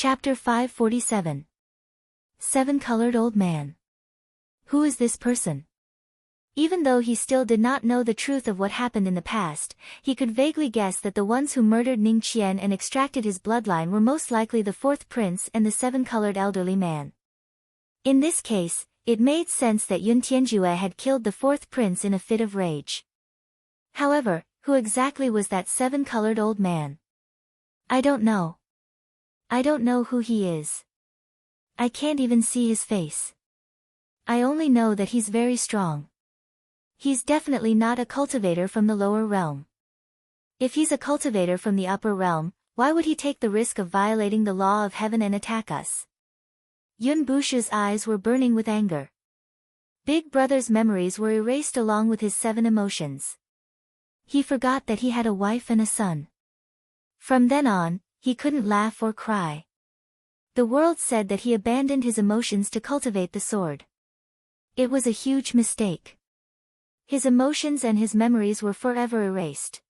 Chapter 547. Seven-Colored Old Man. Who is this person? Even though he still did not know the truth of what happened in the past, he could vaguely guess that the ones who murdered Ning Qian and extracted his bloodline were most likely the fourth prince and the seven-colored elderly man. In this case, it made sense that Yun Tianjue had killed the fourth prince in a fit of rage. However, who exactly was that seven-colored old man? I don't know. I don't know who he is. I can't even see his face. I only know that he's very strong. He's definitely not a cultivator from the lower realm. If he's a cultivator from the upper realm, why would he take the risk of violating the law of heaven and attack us? Yun Bushu's eyes were burning with anger. Big Brother's memories were erased along with his 7 emotions. He forgot that he had a wife and a son. From then on, he couldn't laugh or cry. The world said that he abandoned his emotions to cultivate the sword. It was a huge mistake. His emotions and his memories were forever erased.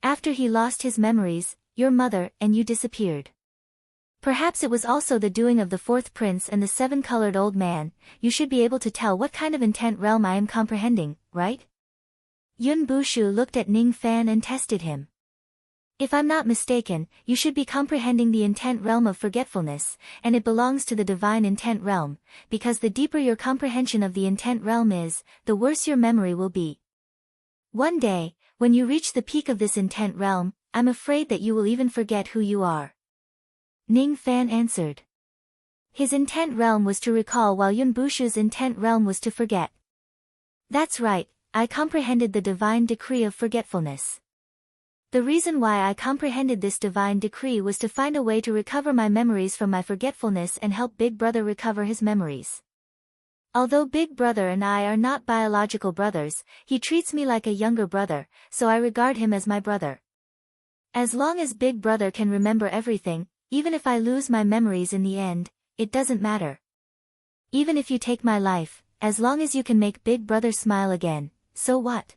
After he lost his memories, your mother and you disappeared. Perhaps it was also the doing of the fourth prince and the seven-colored old man. You should be able to tell what kind of intent realm I am comprehending, right? Yun Bushu looked at Ning Fan and tested him. If I'm not mistaken, you should be comprehending the intent realm of forgetfulness, and it belongs to the divine intent realm, because the deeper your comprehension of the intent realm is, the worse your memory will be. One day, when you reach the peak of this intent realm, I'm afraid that you will even forget who you are. Ning Fan answered. His intent realm was to recall while Yun Bushu's intent realm was to forget. That's right, I comprehended the divine decree of forgetfulness. The reason why I comprehended this divine decree was to find a way to recover my memories from my forgetfulness and help Big Brother recover his memories. Although Big Brother and I are not biological brothers, he treats me like a younger brother, so I regard him as my brother. As long as Big Brother can remember everything, even if I lose my memories in the end, it doesn't matter. Even if you take my life, as long as you can make Big Brother smile again, so what?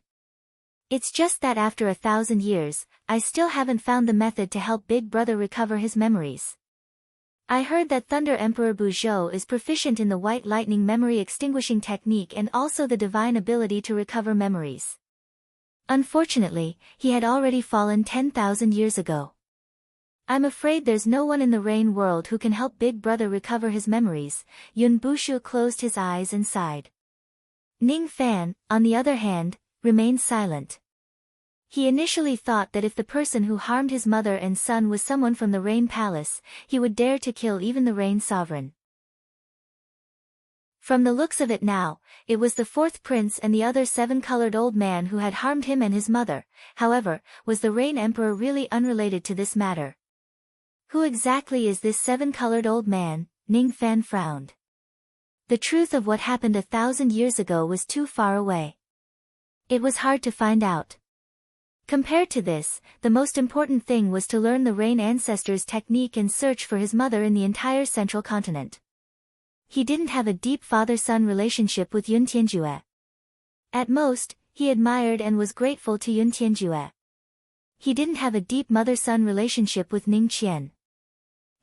It's just that after 1,000 years, I still haven't found the method to help Big Brother recover his memories. I heard that Thunder Emperor Buzhou is proficient in the White Lightning memory extinguishing technique and also the divine ability to recover memories. Unfortunately, he had already fallen 10,000 years ago. I'm afraid there's no one in the Rain world who can help Big Brother recover his memories. Yun Bushu closed his eyes and sighed. Ning Fan, on the other hand, remained silent. He initially thought that if the person who harmed his mother and son was someone from the Rain Palace, he would dare to kill even the Rain Sovereign. From the looks of it now, it was the fourth prince and the other seven-colored old man who had harmed him and his mother. However, was the Rain Emperor really unrelated to this matter? Who exactly is this seven-colored old man? Ning Fan frowned. The truth of what happened 1,000 years ago was too far away. It was hard to find out. Compared to this, the most important thing was to learn the Rain ancestors' technique and search for his mother in the entire central continent. He didn't have a deep father-son relationship with Yun Tianjue. At most, he admired and was grateful to Yun Tianjue. He didn't have a deep mother-son relationship with Ning Qian.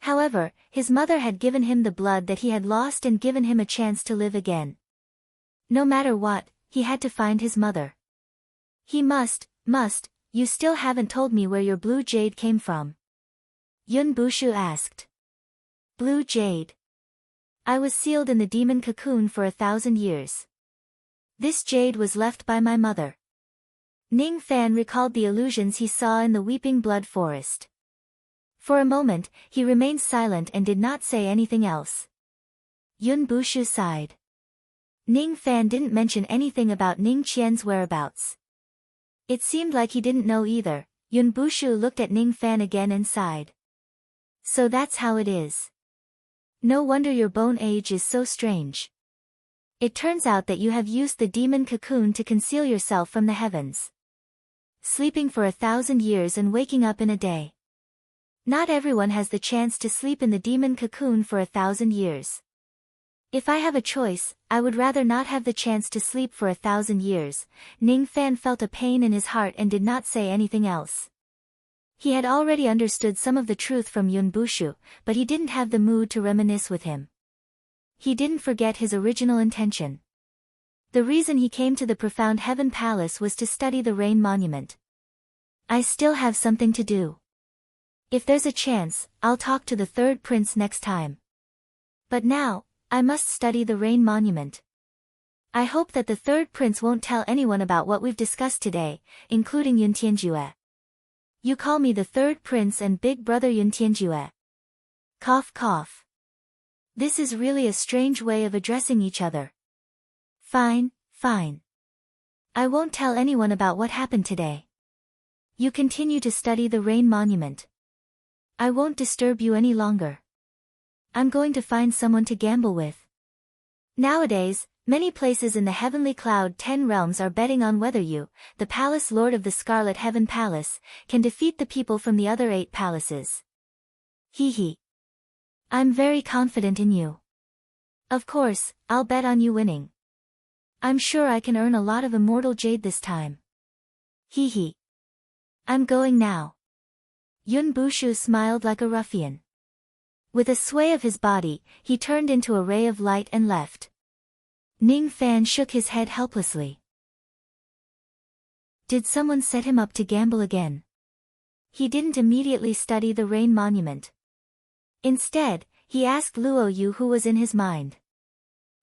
However, his mother had given him the blood that he had lost and given him a chance to live again. No matter what, he had to find his mother. He must, you still haven't told me where your blue jade came from. Yun Bushu asked. Blue jade. I was sealed in the demon cocoon for 1,000 years. This jade was left by my mother. Ning Fan recalled the illusions he saw in the Weeping Blood Forest. For a moment, he remained silent and did not say anything else. Yun Bushu sighed. Ning Fan didn't mention anything about Ning Qian's whereabouts. It seemed like he didn't know either. Yun Bushu looked at Ning Fan again and sighed. So that's how it is. No wonder your bone age is so strange. It turns out that you have used the demon cocoon to conceal yourself from the heavens. Sleeping for 1,000 years and waking up in a day. Not everyone has the chance to sleep in the demon cocoon for 1,000 years. If I have a choice, I would rather not have the chance to sleep for 1,000 years. Ning Fan felt a pain in his heart and did not say anything else. He had already understood some of the truth from Yun Bushu, but he didn't have the mood to reminisce with him. He didn't forget his original intention. The reason he came to the Profound Heaven Palace was to study the Rain Monument. I still have something to do. If there's a chance, I'll talk to the third prince next time. But now, I must study the Rain Monument. I hope that the third prince won't tell anyone about what we've discussed today, including Yun Tianjue. You call me the third prince and big brother Yun Tianjue. Cough cough. This is really a strange way of addressing each other. Fine, fine. I won't tell anyone about what happened today. You continue to study the Rain Monument. I won't disturb you any longer. I'm going to find someone to gamble with. Nowadays, many places in the Heavenly Cloud 10 realms are betting on whether you, the Palace Lord of the Scarlet Heaven Palace, can defeat the people from the other 8 palaces. Hee. I'm very confident in you. Of course, I'll bet on you winning. I'm sure I can earn a lot of immortal jade this time. Hee. I'm going now. Yun Bushu smiled like a ruffian. With a sway of his body, he turned into a ray of light and left. Ning Fan shook his head helplessly. Did someone set him up to gamble again? He didn't immediately study the Rain Monument. Instead, he asked Luo Yu who was in his mind.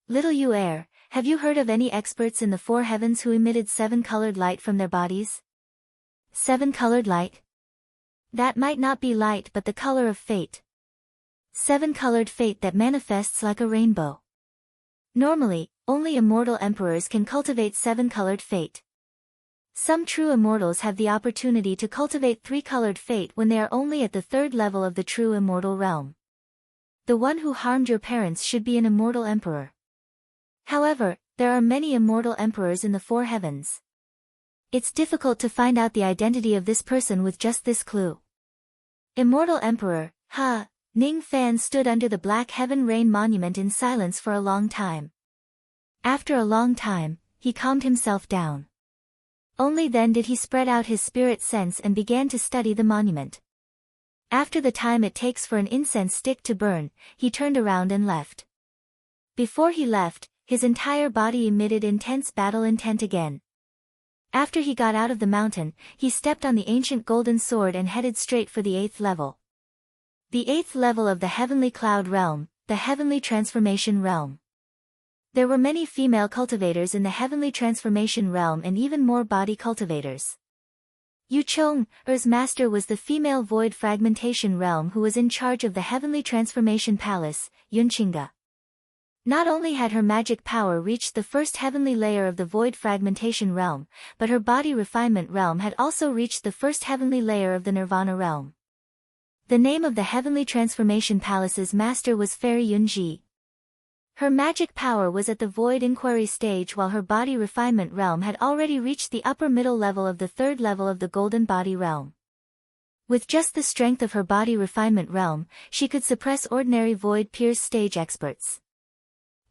Little Yu Air, have you heard of any experts in the 4 heavens who emitted 7-colored light from their bodies? 7-colored light? That might not be light but the color of fate. 7-colored fate that manifests like a rainbow. Normally, only immortal emperors can cultivate 7-colored fate. Some true immortals have the opportunity to cultivate 3-colored fate when they are only at the 3rd level of the true immortal realm. The one who harmed your parents should be an immortal emperor. However, there are many immortal emperors in the 4 heavens. It's difficult to find out the identity of this person with just this clue. Immortal Emperor, Ning Fan stood under the Black Heaven Rain Monument in silence for a long time. After a long time, he calmed himself down. Only then did he spread out his spirit sense and began to study the monument. After the time it takes for an incense stick to burn, he turned around and left. Before he left, his entire body emitted intense battle intent again. After he got out of the mountain, he stepped on the ancient golden sword and headed straight for the 8th level. The 8th level of the Heavenly Cloud Realm, the Heavenly Transformation Realm. There were many female cultivators in the Heavenly Transformation Realm and even more body cultivators. Yu Chong-er's master was the female Void Fragmentation Realm who was in charge of the Heavenly Transformation Palace, Yunchinga. Not only had her magic power reached the first heavenly layer of the Void Fragmentation Realm, but her body refinement realm had also reached the first heavenly layer of the Nirvana realm. The name of the Heavenly Transformation Palace's master was Fairy Yunji. Her magic power was at the Void Inquiry stage while her body refinement realm had already reached the upper middle level of the 3rd level of the Golden Body realm. With just the strength of her body refinement realm, she could suppress ordinary Void Pierce stage experts.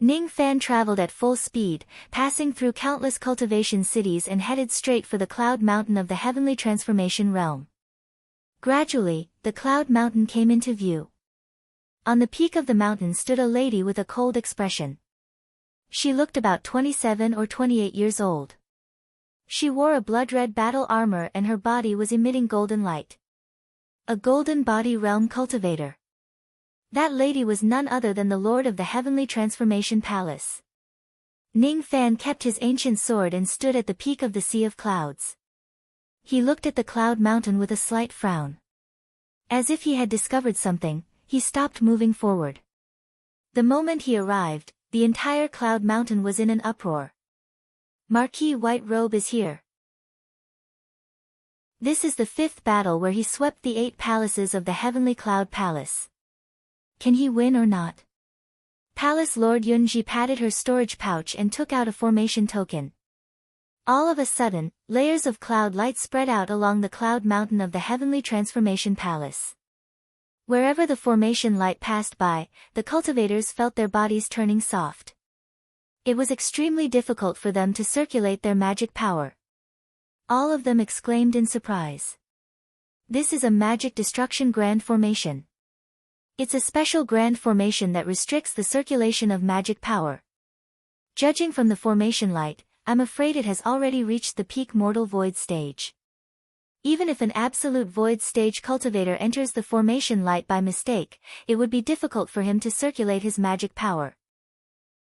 Ning Fan traveled at full speed, passing through countless cultivation cities and headed straight for the Cloud Mountain of the Heavenly Transformation Realm. Gradually, the Cloud Mountain came into view. On the peak of the mountain stood a lady with a cold expression. She looked about 27 or 28 years old. She wore a blood-red battle armor and her body was emitting golden light. A Golden Body Realm cultivator. That lady was none other than the Lord of the Heavenly Transformation Palace. Ning Fan kept his ancient sword and stood at the peak of the Sea of Clouds. He looked at the Cloud Mountain with a slight frown. As if he had discovered something, he stopped moving forward. The moment he arrived, the entire Cloud Mountain was in an uproar. Marquis White Robe is here. This is the 5th battle where he swept the 8 palaces of the Heavenly Cloud Palace. Can he win or not? Palace Lord Yunji patted her storage pouch and took out a formation token. All of a sudden, layers of cloud light spread out along the Cloud Mountain of the Heavenly Transformation Palace. Wherever the formation light passed by, the cultivators felt their bodies turning soft. It was extremely difficult for them to circulate their magic power. All of them exclaimed in surprise. This is a magic destruction grand formation. It's a special grand formation that restricts the circulation of magic power. Judging from the formation light, I'm afraid it has already reached the peak mortal void stage. Even if an absolute void stage cultivator enters the formation light by mistake, it would be difficult for him to circulate his magic power.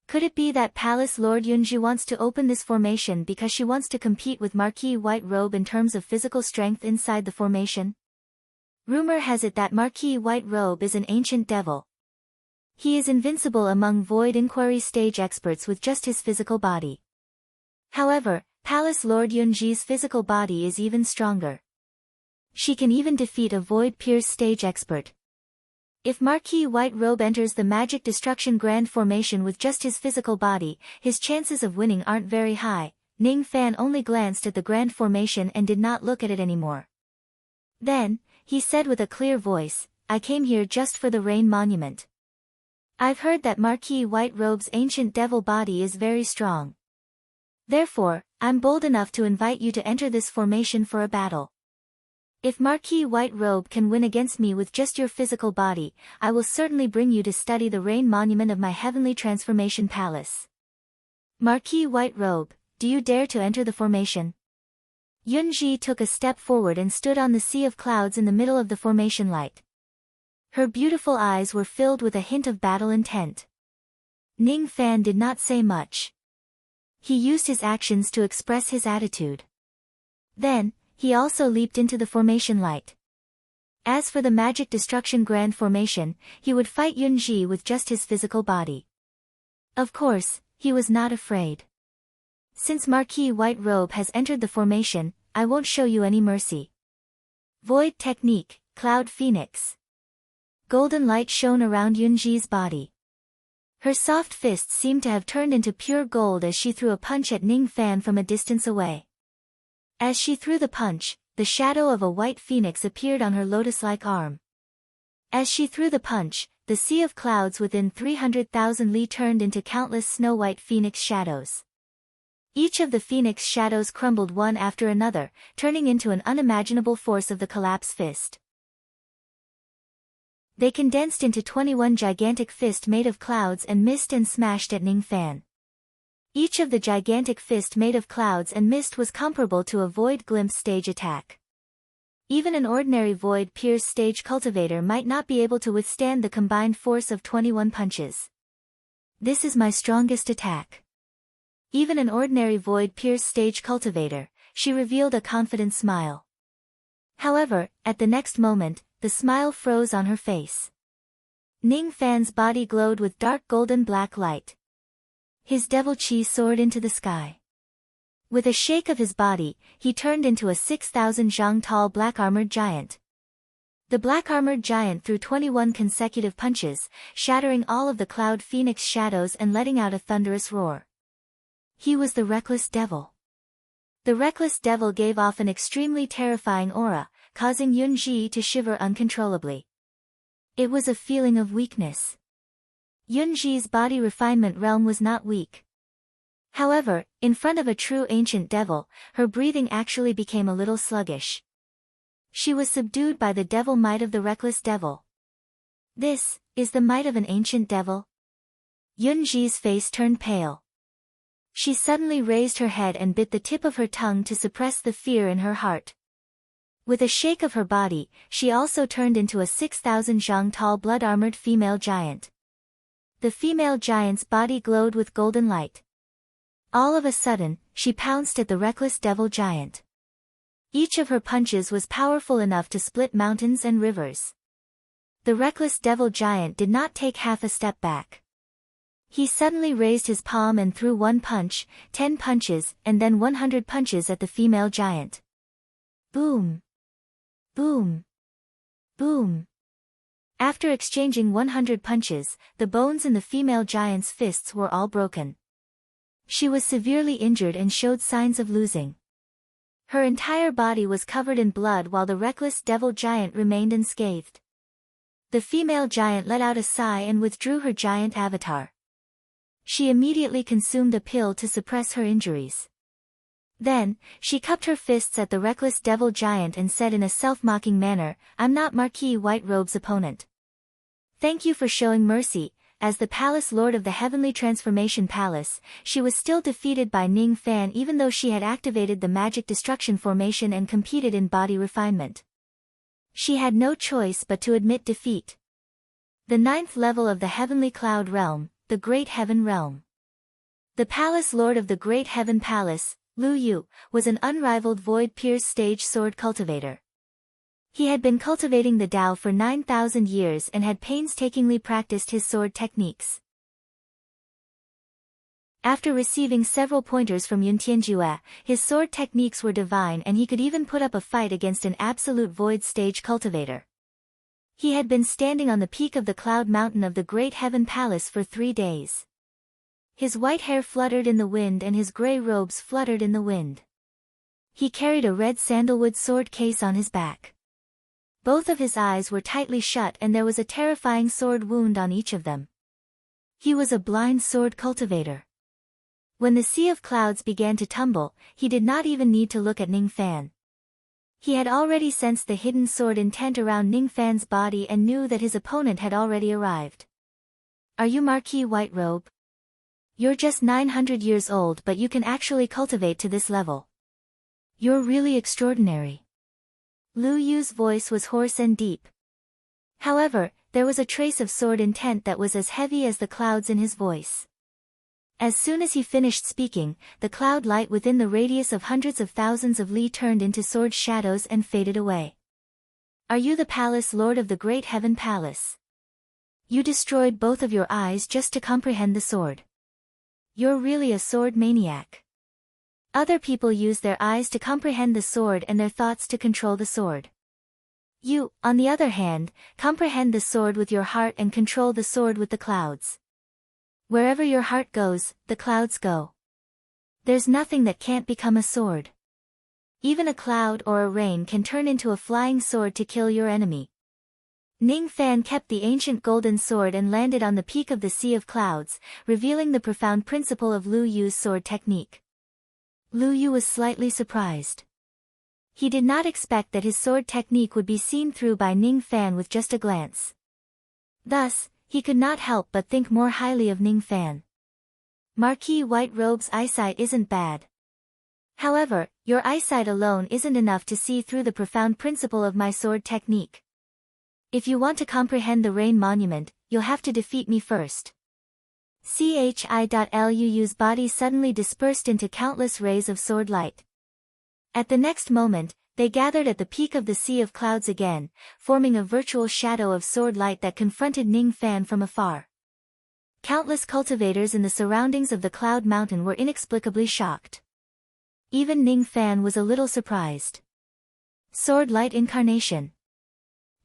Could it be that Palace Lord Yunji wants to open this formation because she wants to compete with Marquis White Robe in terms of physical strength inside the formation? Rumor has it that Marquis White Robe is an ancient devil. He is invincible among Void Inquiry stage experts with just his physical body. However, Palace Lord Yunji's physical body is even stronger. She can even defeat a Void Pierce stage expert. If Marquis White Robe enters the Magic Destruction Grand Formation with just his physical body, his chances of winning aren't very high. Ning Fan only glanced at the Grand Formation and did not look at it anymore. Then, he said with a clear voice, I came here just for the Rain Monument. I've heard that Marquis White Robe's ancient devil body is very strong. Therefore, I'm bold enough to invite you to enter this formation for a battle. If Marquis White Robe can win against me with just your physical body, I will certainly bring you to study the Rain Monument of my Heavenly Transformation Palace. Marquis White Robe, do you dare to enter the formation? Yunji took a step forward and stood on the sea of clouds in the middle of the formation light. Her beautiful eyes were filled with a hint of battle intent. Ning Fan did not say much. He used his actions to express his attitude. Then, he also leaped into the formation light. As for the Magic Destruction Grand Formation, he would fight Yunji with just his physical body. Of course, he was not afraid. Since Marquis White Robe has entered the formation, I won't show you any mercy. Void Technique, Cloud Phoenix. Golden light shone around Yunji's body. Her soft fists seemed to have turned into pure gold as she threw a punch at Ning Fan from a distance away. As she threw the punch, the shadow of a white phoenix appeared on her lotus-like arm. As she threw the punch, the sea of clouds within 300,000 li turned into countless snow-white phoenix shadows. Each of the phoenix shadows crumbled one after another, turning into an unimaginable force of the collapse fist. They condensed into 21 gigantic fists made of clouds and mist and smashed at Ning Fan. Each of the gigantic fist made of clouds and mist was comparable to a Void Glimpse stage attack. Even an ordinary Void Pierce stage cultivator might not be able to withstand the combined force of 21 punches. This is my strongest attack. Even an ordinary Void Pierce stage cultivator, she revealed a confident smile. However, at the next moment, the smile froze on her face. Ning Fan's body glowed with dark golden black light. His devil chi soared into the sky. With a shake of his body, he turned into a 6,000 zhang tall black-armored giant. The black-armored giant threw 21 consecutive punches, shattering all of the cloud phoenix shadows and letting out a thunderous roar. He was the Reckless Devil. The Reckless Devil gave off an extremely terrifying aura, causing Yunji to shiver uncontrollably. It was a feeling of weakness. Yunji's body refinement realm was not weak. However, in front of a true ancient devil, her breathing actually became a little sluggish. She was subdued by the devil might of the Reckless Devil. This is the might of an ancient devil? Yunji's face turned pale. She suddenly raised her head and bit the tip of her tongue to suppress the fear in her heart. With a shake of her body, she also turned into a 6,000 zhang tall blood-armored female giant. The female giant's body glowed with golden light. All of a sudden, she pounced at the Reckless Devil giant. Each of her punches was powerful enough to split mountains and rivers. The Reckless Devil giant did not take half a step back. He suddenly raised his palm and threw 1 punch, 10 punches, and then 100 punches at the female giant. Boom! Boom! Boom! After exchanging 100 punches, the bones in the female giant's fists were all broken. She was severely injured and showed signs of losing. Her entire body was covered in blood while the Reckless Devil giant remained unscathed. The female giant let out a sigh and withdrew her giant avatar. She immediately consumed a pill to suppress her injuries. Then, she cupped her fists at the reckless devil giant and said in a self-mocking manner, "I'm not Marquis White Robe's opponent. Thank you for showing mercy." As the palace lord of the Heavenly Transformation Palace, she was still defeated by Ning Fan even though she had activated the magic destruction formation and competed in body refinement. She had no choice but to admit defeat. The 9th level of the Heavenly Cloud Realm, the Great Heaven Realm. The palace lord of the Great Heaven Palace, Lu Yu, was an unrivaled Void Pierce stage sword cultivator. He had been cultivating the Tao for 9,000 years and had painstakingly practiced his sword techniques. After receiving several pointers from Yuntianjue, his sword techniques were divine and he could even put up a fight against an absolute void stage cultivator. He had been standing on the peak of the cloud mountain of the Great Heaven Palace for 3 days. His white hair fluttered in the wind and his grey robes fluttered in the wind. He carried a red sandalwood sword case on his back. Both of his eyes were tightly shut and there was a terrifying sword wound on each of them. He was a blind sword cultivator. When the sea of clouds began to tumble, he did not even need to look at Ning Fan. He had already sensed the hidden sword intent around Ning Fan's body and knew that his opponent had already arrived. "Are you Marquis White Robe? You're just 900 years old but you can actually cultivate to this level. You're really extraordinary." Lu Yu's voice was hoarse and deep. However, there was a trace of sword intent that was as heavy as the clouds in his voice. As soon as he finished speaking, the cloud light within the radius of hundreds of thousands of li turned into sword shadows and faded away. "Are you the palace lord of the Great Heaven Palace? You destroyed both of your eyes just to comprehend the sword. You're really a sword maniac." Other people use their eyes to comprehend the sword and their thoughts to control the sword. You, on the other hand, comprehend the sword with your heart and control the sword with the clouds. Wherever your heart goes, the clouds go. There's nothing that can't become a sword. Even a cloud or a rain can turn into a flying sword to kill your enemy. Ning Fan kept the ancient golden sword and landed on the peak of the Sea of Clouds, revealing the profound principle of Lu Yu's sword technique. Lu Yu was slightly surprised. He did not expect that his sword technique would be seen through by Ning Fan with just a glance. Thus, he could not help but think more highly of Ning Fan. "Marquis White Robe's eyesight isn't bad. However, your eyesight alone isn't enough to see through the profound principle of my sword technique. If you want to comprehend the Rain Monument, you'll have to defeat me first." Chi.Lu's body suddenly dispersed into countless rays of sword light. At the next moment, they gathered at the peak of the Sea of Clouds again, forming a virtual shadow of sword light that confronted Ning Fan from afar. Countless cultivators in the surroundings of the Cloud Mountain were inexplicably shocked. Even Ning Fan was a little surprised. Sword Light Incarnation.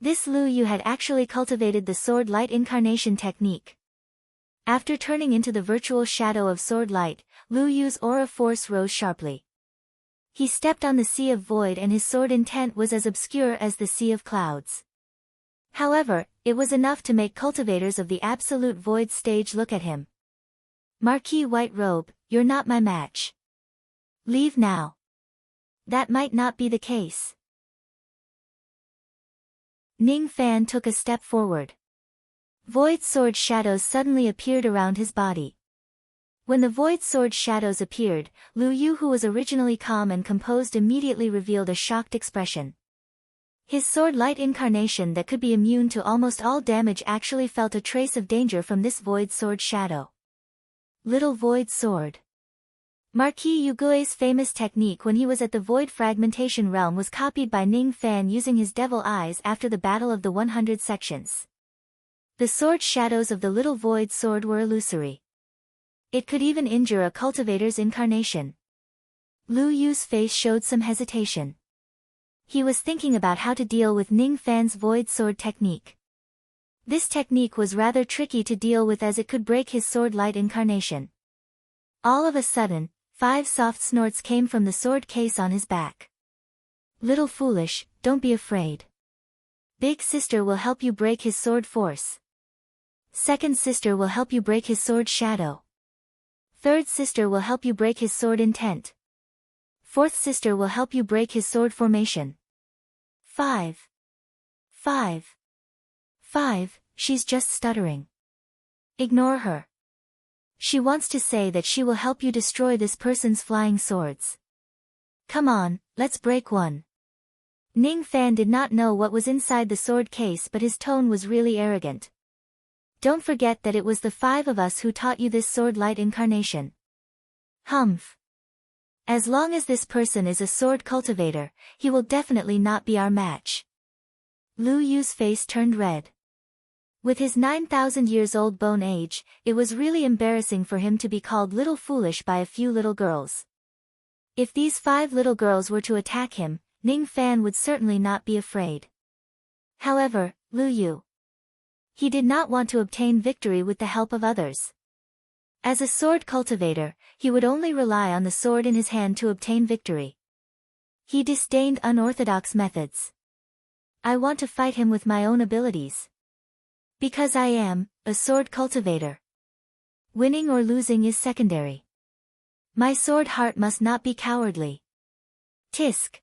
This Lu Yu had actually cultivated the Sword Light Incarnation technique. After turning into the virtual shadow of sword light, Lu Yu's aura force rose sharply. He stepped on the Sea of Void and his sword intent was as obscure as the Sea of Clouds. However, it was enough to make cultivators of the Absolute Void stage look at him. "Marquis White Robe, you're not my match. Leave now." That might not be the case. Ning Fan took a step forward. Void sword shadows suddenly appeared around his body. When the void sword shadows appeared, Lu Yu, who was originally calm and composed, immediately revealed a shocked expression. His sword light incarnation that could be immune to almost all damage actually felt a trace of danger from this void sword shadow. Little Void Sword. Marquis Yugue's famous technique when he was at the Void Fragmentation Realm was copied by Ning Fan using his devil eyes after the Battle of the 100 Sections. The sword shadows of the Little Void Sword were illusory. It could even injure a cultivator's incarnation. Lu Yu's face showed some hesitation. He was thinking about how to deal with Ning Fan's Void Sword technique. This technique was rather tricky to deal with as it could break his sword light incarnation. All of a sudden, 5 soft snorts came from the sword case on his back. "Little foolish, don't be afraid. Big sister will help you break his sword force. Second sister will help you break his sword shadow. Third sister will help you break his sword intent. Fourth sister will help you break his sword formation. 5. 5. 5, she's just stuttering. Ignore her. She wants to say that she will help you destroy this person's flying swords. Come on, let's break one. Ning Fan did not know what was inside the sword case, but his tone was really arrogant. Don't forget that it was the 5 of us who taught you this sword light incarnation. Humph. As long as this person is a sword cultivator, he will definitely not be our match. Lu Yu's face turned red. With his 9,000 years old bone age, it was really embarrassing for him to be called little foolish by a few little girls. If these 5 little girls were to attack him, Ning Fan would certainly not be afraid. However, Lu Yu. He did not want to obtain victory with the help of others. As a sword cultivator, he would only rely on the sword in his hand to obtain victory. He disdained unorthodox methods. I want to fight him with my own abilities. Because I am a sword cultivator. Winning or losing is secondary. My sword heart must not be cowardly. Tisk.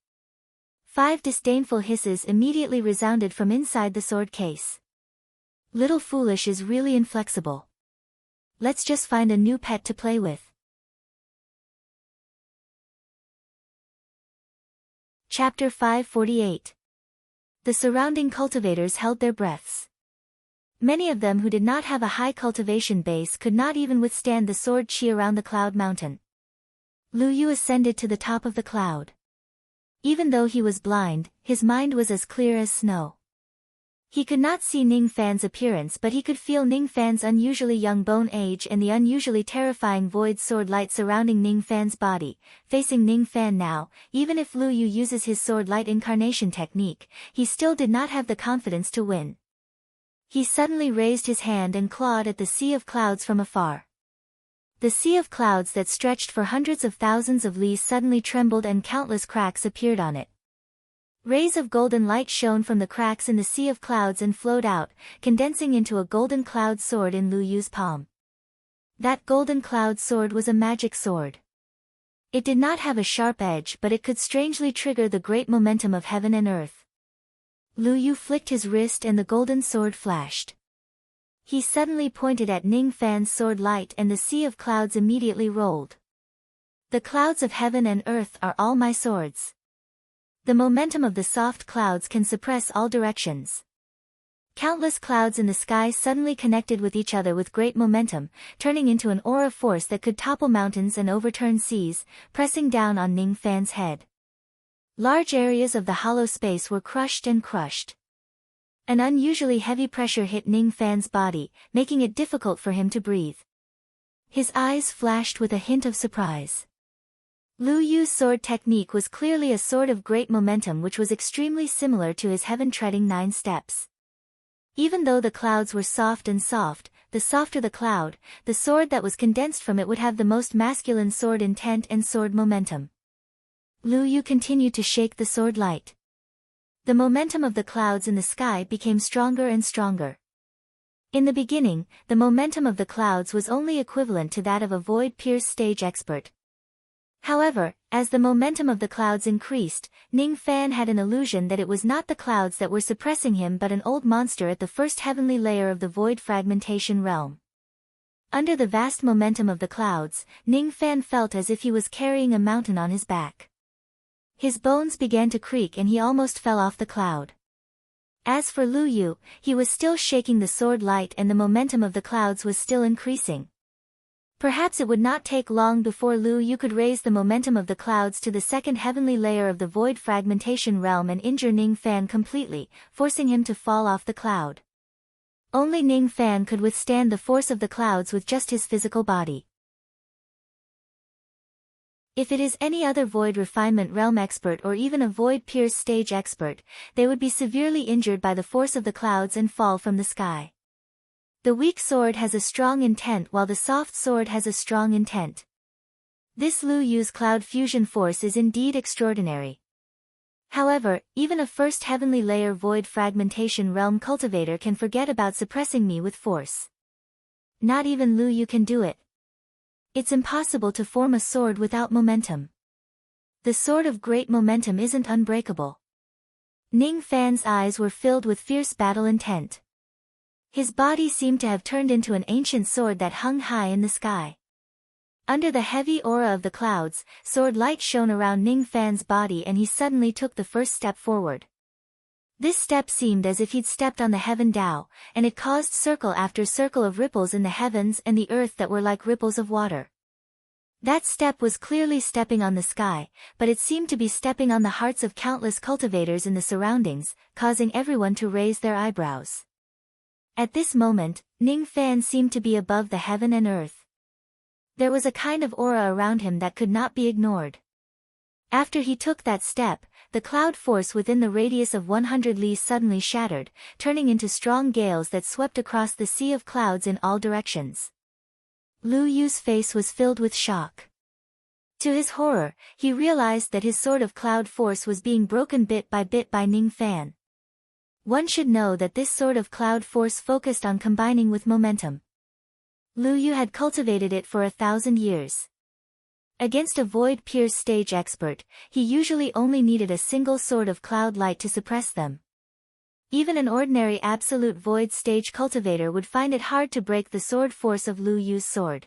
5 disdainful hisses immediately resounded from inside the sword case. Little foolish is really inflexible. Let's just find a new pet to play with. Chapter 548. The surrounding cultivators held their breaths. Many of them who did not have a high cultivation base could not even withstand the sword chi around the cloud mountain. Lu Yu ascended to the top of the cloud. Even though he was blind, his mind was as clear as snow. He could not see Ning Fan's appearance, but he could feel Ning Fan's unusually young bone age and the unusually terrifying void sword light surrounding Ning Fan's body. Facing Ning Fan now, even if Lu Yu uses his sword light incarnation technique, he still did not have the confidence to win. He suddenly raised his hand and clawed at the sea of clouds from afar. The sea of clouds that stretched for hundreds of thousands of leagues suddenly trembled and countless cracks appeared on it. Rays of golden light shone from the cracks in the sea of clouds and flowed out, condensing into a golden cloud sword in Lu Yu's palm. That golden cloud sword was a magic sword. It did not have a sharp edge, but it could strangely trigger the great momentum of heaven and earth. Lu Yu flicked his wrist and the golden sword flashed. He suddenly pointed at Ning Fan's sword light and the sea of clouds immediately rolled. The clouds of heaven and earth are all my swords. The momentum of the soft clouds can suppress all directions. Countless clouds in the sky suddenly connected with each other with great momentum, turning into an aura force that could topple mountains and overturn seas, pressing down on Ning Fan's head. Large areas of the hollow space were crushed and crushed. An unusually heavy pressure hit Ning Fan's body, making it difficult for him to breathe. His eyes flashed with a hint of surprise. Lu Yu's sword technique was clearly a sword of great momentum, which was extremely similar to his heaven-treading 9 steps. Even though the clouds were soft, the softer the cloud, the sword that was condensed from it would have the most masculine sword intent and sword momentum. Lu Yu continued to shake the sword light. The momentum of the clouds in the sky became stronger and stronger. In the beginning, the momentum of the clouds was only equivalent to that of a void-pierced stage expert. However, as the momentum of the clouds increased, Ning Fan had an illusion that it was not the clouds that were suppressing him but an old monster at the first heavenly layer of the void fragmentation realm. Under the vast momentum of the clouds, Ning Fan felt as if he was carrying a mountain on his back. His bones began to creak and he almost fell off the cloud. As for Lu Yu, he was still shaking the sword light and the momentum of the clouds was still increasing. Perhaps it would not take long before Lu Yu could raise the momentum of the clouds to the second heavenly layer of the void fragmentation realm and injure Ning Fan completely, forcing him to fall off the cloud. Only Ning Fan could withstand the force of the clouds with just his physical body. If it is any other void refinement realm expert or even a void pierce stage expert, they would be severely injured by the force of the clouds and fall from the sky. The weak sword has a strong intent while the soft sword has a strong intent. This Lu Yu's cloud fusion force is indeed extraordinary. However, even a first heavenly layer void fragmentation realm cultivator can forget about suppressing me with force. Not even Lu Yu can do it. It's impossible to form a sword without momentum. The sword of great momentum isn't unbreakable. Ning Fan's eyes were filled with fierce battle intent. His body seemed to have turned into an ancient sword that hung high in the sky. Under the heavy aura of the clouds, sword light shone around Ning Fan's body and he suddenly took the first step forward. This step seemed as if he'd stepped on the heaven Tao, and it caused circle after circle of ripples in the heavens and the earth that were like ripples of water. That step was clearly stepping on the sky, but it seemed to be stepping on the hearts of countless cultivators in the surroundings, causing everyone to raise their eyebrows. At this moment, Ning Fan seemed to be above the heaven and earth. There was a kind of aura around him that could not be ignored. After he took that step, the cloud force within the radius of 100 li suddenly shattered, turning into strong gales that swept across the sea of clouds in all directions. Lu Yu's face was filled with shock. To his horror, he realized that his sword of cloud force was being broken bit by Ning Fan. One should know that this sword of cloud force focused on combining with momentum. Lu Yu had cultivated it for 1,000 years. Against a void-pierced stage expert, he usually only needed a single sword of cloud light to suppress them. Even an ordinary absolute void stage cultivator would find it hard to break the sword force of Lu Yu's sword.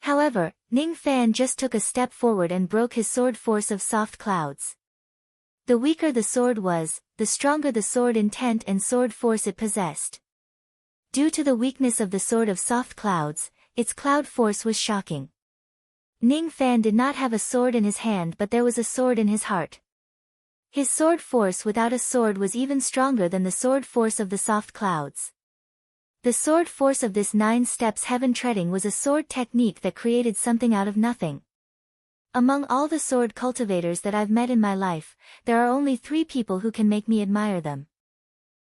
However, Ning Fan just took a step forward and broke his sword force of soft clouds. The weaker the sword was, the stronger the sword intent and sword force it possessed. Due to the weakness of the sword of soft clouds, its cloud force was shocking. Ning Fan did not have a sword in his hand, but there was a sword in his heart. His sword force without a sword was even stronger than the sword force of the soft clouds. The sword force of this 9 steps heaven treading was a sword technique that created something out of nothing. Among all the sword cultivators that I've met in my life, there are only 3 people who can make me admire them.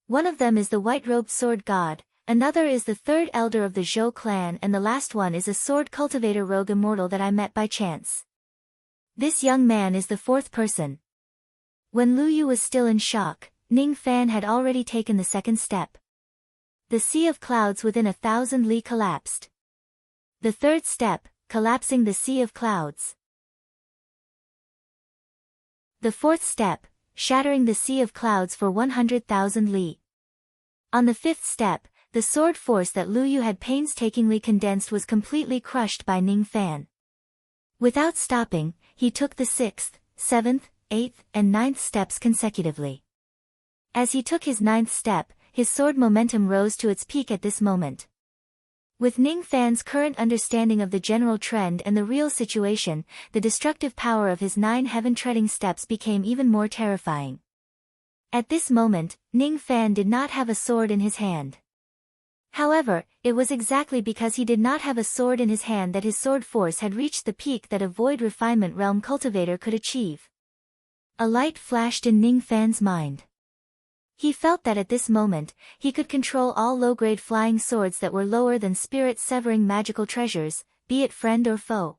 One of them is the white-robed sword god, another is the 3rd elder of the Zhou clan, and the last one is a sword cultivator rogue immortal that I met by chance. This young man is the 4th person. When Lu Yu was still in shock, Ning Fan had already taken the 2nd step. The sea of clouds within 1,000 li collapsed. The 3rd step, collapsing the sea of clouds. The 4th step, shattering the sea of clouds for 100,000 li. On the 5th step, the sword force that Lu Yu had painstakingly condensed was completely crushed by Ning Fan. Without stopping, he took the 6th, 7th, 8th, and 9th steps consecutively. As he took his 9th step, his sword momentum rose to its peak at this moment. With Ning Fan's current understanding of the general trend and the real situation, the destructive power of his 9 heaven-treading steps became even more terrifying. At this moment, Ning Fan did not have a sword in his hand. However, it was exactly because he did not have a sword in his hand that his sword force had reached the peak that a void refinement realm cultivator could achieve. A light flashed in Ning Fan's mind. He felt that at this moment, he could control all low-grade flying swords that were lower than spirit-severing magical treasures, be it friend or foe.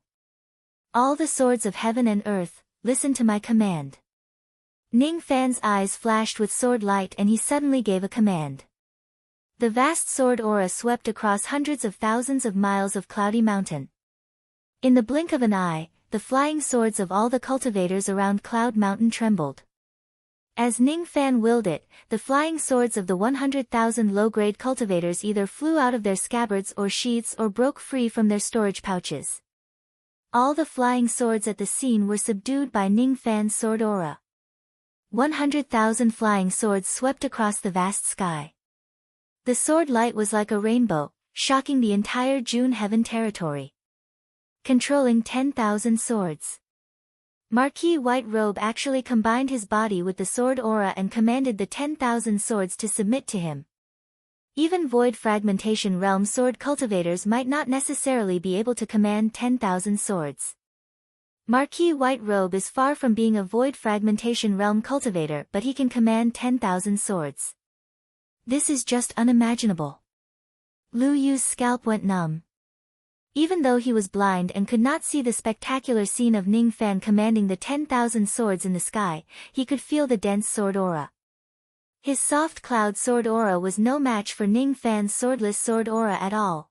All the swords of heaven and earth, listen to my command. Ning Fan's eyes flashed with sword light and he suddenly gave a command. The vast sword aura swept across hundreds of thousands of miles of cloudy mountain. In the blink of an eye, the flying swords of all the cultivators around Cloud Mountain trembled. As Ning Fan willed it, the flying swords of the 100,000 low-grade cultivators either flew out of their scabbards or sheaths or broke free from their storage pouches. All the flying swords at the scene were subdued by Ning Fan's sword aura. 100,000 flying swords swept across the vast sky. The sword light was like a rainbow, shocking the entire June Heaven territory. Controlling 10,000 swords. Marquis White Robe actually combined his body with the sword aura and commanded the 10,000 swords to submit to him. Even Void Fragmentation Realm sword cultivators might not necessarily be able to command 10,000 swords. Marquis White Robe is far from being a Void Fragmentation Realm cultivator, but he can command 10,000 swords. This is just unimaginable. Lu Yu's scalp went numb. Even though he was blind and could not see the spectacular scene of Ning Fan commanding the 10,000 swords in the sky, he could feel the dense sword aura. His soft cloud sword aura was no match for Ning Fan's swordless sword aura at all.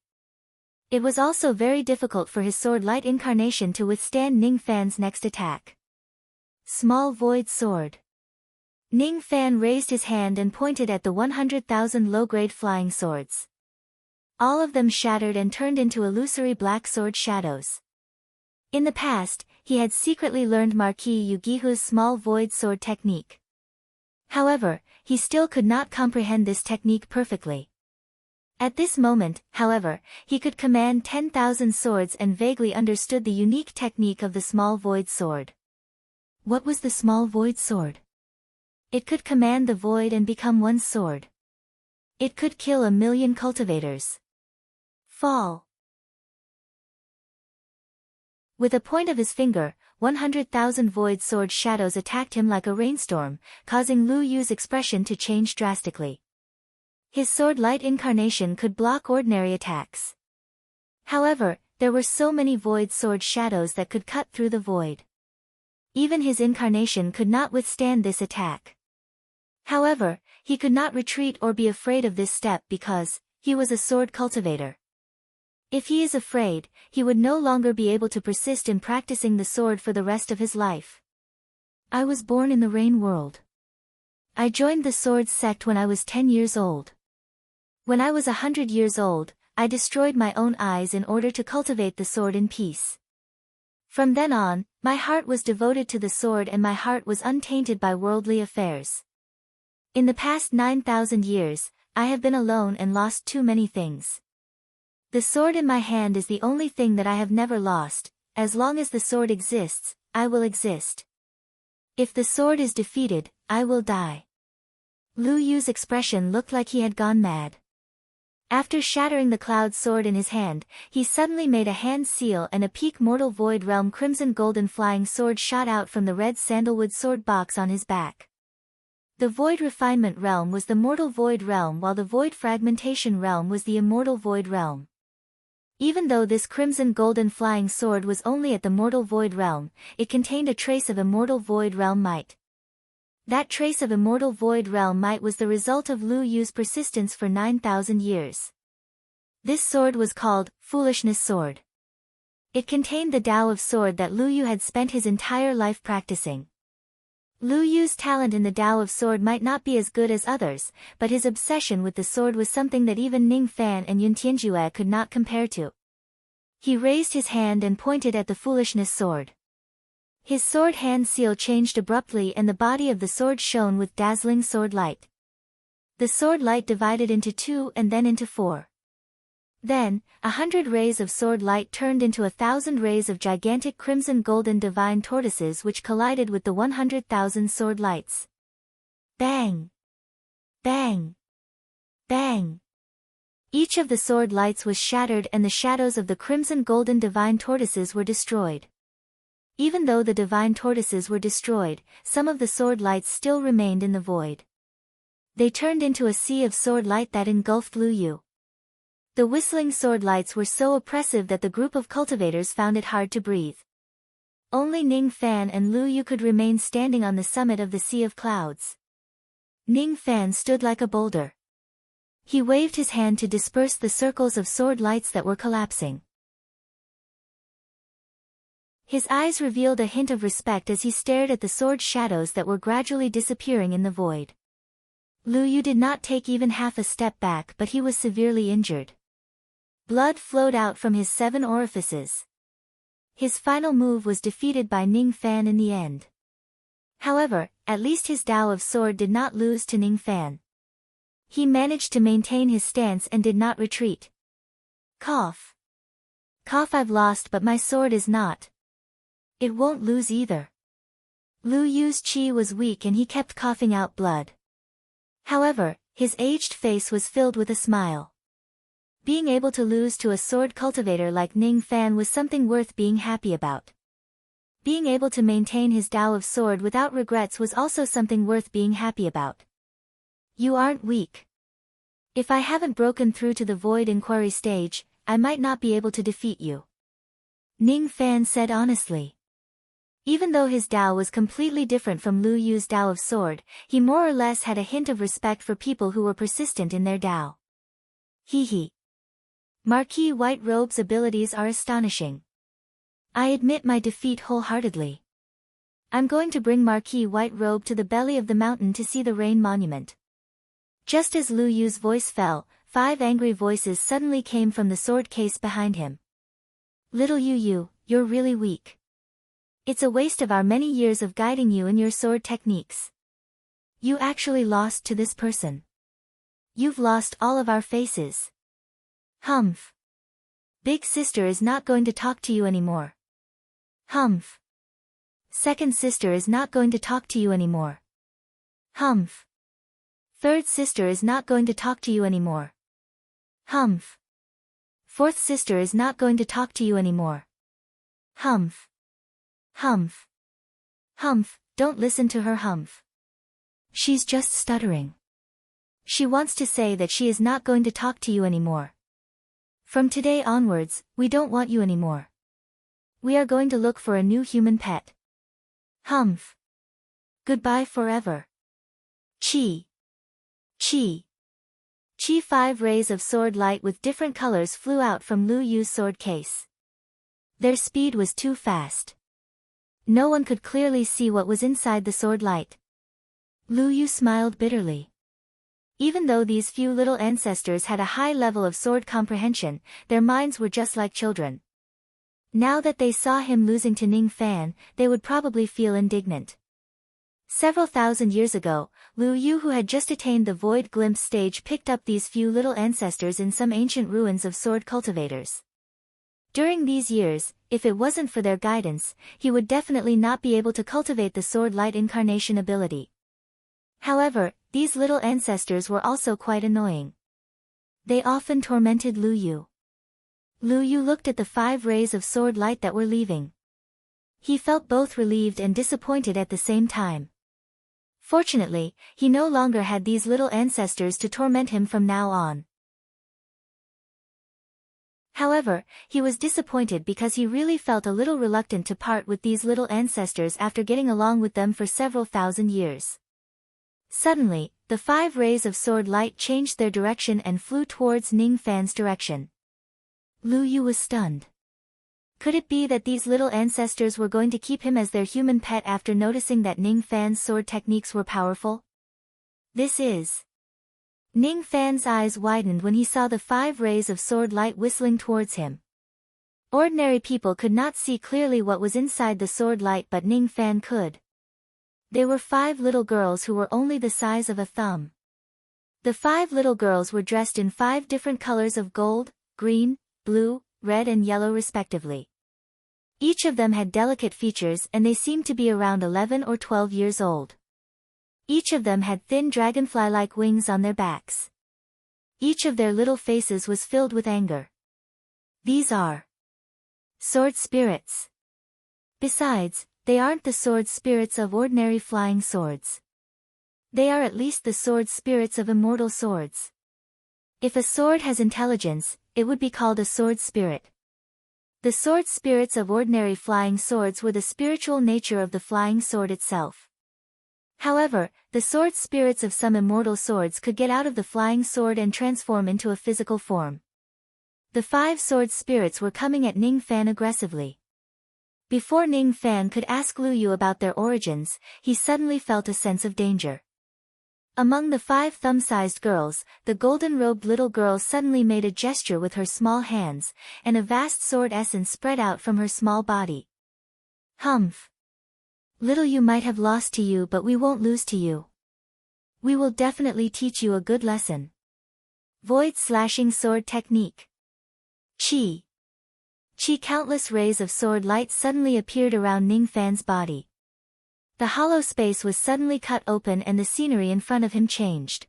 It was also very difficult for his sword light incarnation to withstand Ning Fan's next attack. Small void sword. Ning Fan raised his hand and pointed at the 100,000 low-grade flying swords. All of them shattered and turned into illusory black sword shadows. In the past, he had secretly learned Marquis Yugihu's small void sword technique. However, he still could not comprehend this technique perfectly. At this moment, however, he could command 10,000 swords and vaguely understood the unique technique of the small void sword. What was the small void sword? It could command the void and become one sword. It could kill 1,000,000 cultivators. Fall. With a point of his finger, 100,000 void sword shadows attacked him like a rainstorm, causing Lu Yu's expression to change drastically. His sword light incarnation could block ordinary attacks. However, there were so many void sword shadows that could cut through the void. Even his incarnation could not withstand this attack. However, he could not retreat or be afraid of this step because he was a sword cultivator. If he is afraid, he would no longer be able to persist in practicing the sword for the rest of his life. I was born in the rain world. I joined the sword sect when I was 10 years old. When I was 100 years old, I destroyed my own eyes in order to cultivate the sword in peace. From then on, my heart was devoted to the sword and my heart was untainted by worldly affairs. In the past 9,000 years, I have been alone and lost too many things. The sword in my hand is the only thing that I have never lost. As long as the sword exists, I will exist. If the sword is defeated, I will die. Lu Yu's expression looked like he had gone mad. After shattering the cloud sword in his hand, he suddenly made a hand seal and a peak mortal void realm crimson golden flying sword shot out from the red sandalwood sword box on his back. The void refinement realm was the mortal void realm while the void fragmentation realm was the immortal void realm. Even though this crimson golden flying sword was only at the mortal void realm, it contained a trace of immortal void realm might. That trace of immortal void realm might was the result of Lu Yu's persistence for 9,000 years. This sword was called Foolishness Sword. It contained the Tao of sword that Lu Yu had spent his entire life practicing. Lu Yu's talent in the Tao of sword might not be as good as others, but his obsession with the sword was something that even Ning Fan and Yun Tianjue could not compare to. He raised his hand and pointed at the Foolishness Sword. His sword hand seal changed abruptly and the body of the sword shone with dazzling sword light. The sword light divided into 2 and then into 4. Then, 100 rays of sword light turned into 1,000 rays of gigantic crimson golden divine tortoises which collided with the 100,000 sword lights. Bang! Bang! Bang! Each of the sword lights was shattered and the shadows of the crimson golden divine tortoises were destroyed. Even though the divine tortoises were destroyed, some of the sword lights still remained in the void. They turned into a sea of sword light that engulfed Lu Yu. The whistling sword lights were so oppressive that the group of cultivators found it hard to breathe. Only Ning Fan and Lu Yu could remain standing on the summit of the sea of clouds. Ning Fan stood like a boulder. He waved his hand to disperse the circles of sword lights that were collapsing. His eyes revealed a hint of respect as he stared at the sword shadows that were gradually disappearing in the void. Lu Yu did not take even half a step back but he was severely injured. Blood flowed out from his 7 orifices. His final move was defeated by Ning Fan in the end. However, at least his Tao of sword did not lose to Ning Fan. He managed to maintain his stance and did not retreat. Cough. Cough. I've lost but my sword is not. It won't lose either. Lu Yu's qi was weak and he kept coughing out blood. However, his aged face was filled with a smile. Being able to lose to a sword cultivator like Ning Fan was something worth being happy about. Being able to maintain his Tao of sword without regrets was also something worth being happy about. You aren't weak. If I haven't broken through to the void inquiry stage, I might not be able to defeat you. Ning Fan said honestly. Even though his Tao was completely different from Lu Yu's Tao of sword, he more or less had a hint of respect for people who were persistent in their Tao. Hee. Marquis White Robe's abilities are astonishing. I admit my defeat wholeheartedly. I'm going to bring Marquis White Robe to the belly of the mountain to see the rain monument. Just as Lu Yu's voice fell, 5 angry voices suddenly came from the sword case behind him. Little Yu, you're really weak. It's a waste of our many years of guiding you in your sword techniques. You actually lost to this person. You've lost all of our faces. Humph. Big sister is not going to talk to you anymore. Humph. Second sister is not going to talk to you anymore. Humph. Third sister is not going to talk to you anymore. Humph. Fourth sister is not going to talk to you anymore. Humph. Humph. Humph, don't listen to her, Humph. She's just stuttering. She wants to say that she is not going to talk to you anymore. From today onwards, we don't want you anymore. We are going to look for a new human pet. Humph. Goodbye forever. Chi. Chi. Chi. 5 rays of sword light with different colors flew out from Lu Yu's sword case. Their speed was too fast. No one could clearly see what was inside the sword light. Lu Yu smiled bitterly. Even though these few little ancestors had a high level of sword comprehension, their minds were just like children. Now that they saw him losing to Ning Fan, they would probably feel indignant. Several thousand years ago, Lu Yu, who had just attained the Void Glimpse stage, picked up these few little ancestors in some ancient ruins of sword cultivators. During these years, if it wasn't for their guidance, he would definitely not be able to cultivate the sword light incarnation ability. However, these little ancestors were also quite annoying. They often tormented Lu Yu. Lu Yu looked at the 5 rays of sword light that were leaving. He felt both relieved and disappointed at the same time. Fortunately, he no longer had these little ancestors to torment him from now on. However, he was disappointed because he really felt a little reluctant to part with these little ancestors after getting along with them for several thousand years. Suddenly, the 5 rays of sword light changed their direction and flew towards Ning Fan's direction. Lu Yu was stunned. Could it be that these little ancestors were going to keep him as their human pet after noticing that Ning Fan's sword techniques were powerful? This is... Ning Fan's eyes widened when he saw the 5 rays of sword light whistling towards him. Ordinary people could not see clearly what was inside the sword light, but Ning Fan could. They were 5 little girls who were only the size of a thumb. The 5 little girls were dressed in 5 different colors of gold, green, blue, red and yellow respectively. Each of them had delicate features and they seemed to be around 11 or 12 years old. Each of them had thin dragonfly-like wings on their backs. Each of their little faces was filled with anger. These are sword spirits. Besides, they aren't the sword spirits of ordinary flying swords. They are at least the sword spirits of immortal swords. If a sword has intelligence, it would be called a sword spirit. The sword spirits of ordinary flying swords were the spiritual nature of the flying sword itself. However, the sword spirits of some immortal swords could get out of the flying sword and transform into a physical form. The 5 sword spirits were coming at Ning Fan aggressively. Before Ning Fan could ask Lu Yu about their origins, he suddenly felt a sense of danger. Among the 5 thumb-sized girls, the golden-robed little girl suddenly made a gesture with her small hands, and a vast sword essence spread out from her small body. Humph. Little you might have lost to you, but we won't lose to you. We will definitely teach you a good lesson. Void slashing sword technique. Chi. Chi. Countless rays of sword light suddenly appeared around Ning Fan's body. The hollow space was suddenly cut open and the scenery in front of him changed.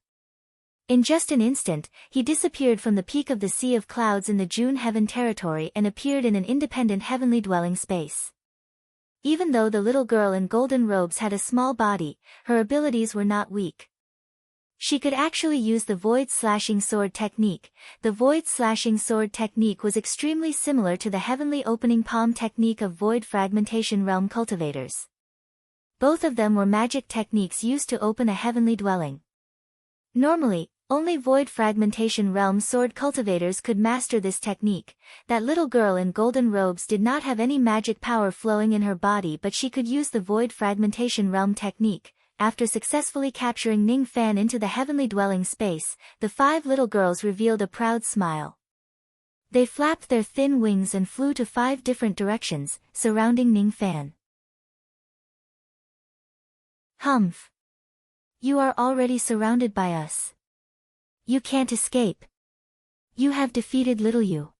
In just an instant, he disappeared from the peak of the Sea of Clouds in the June Heaven territory and appeared in an independent heavenly dwelling space. Even though the little girl in golden robes had a small body, her abilities were not weak. She could actually use the Void Slashing Sword technique. The Void Slashing Sword technique was extremely similar to the Heavenly Opening Palm technique of Void Fragmentation Realm cultivators. Both of them were magic techniques used to open a heavenly dwelling. Normally, Only void fragmentation realm sword cultivators could master this technique. That little girl in golden robes did not have any magic power flowing in her body, but she could use the void fragmentation realm technique. After successfully capturing Ning Fan into the heavenly dwelling space, the 5 little girls revealed a proud smile. They flapped their thin wings and flew to 5 different directions, surrounding Ning Fan. Humph! You are already surrounded by us. You can't escape. You have defeated little you.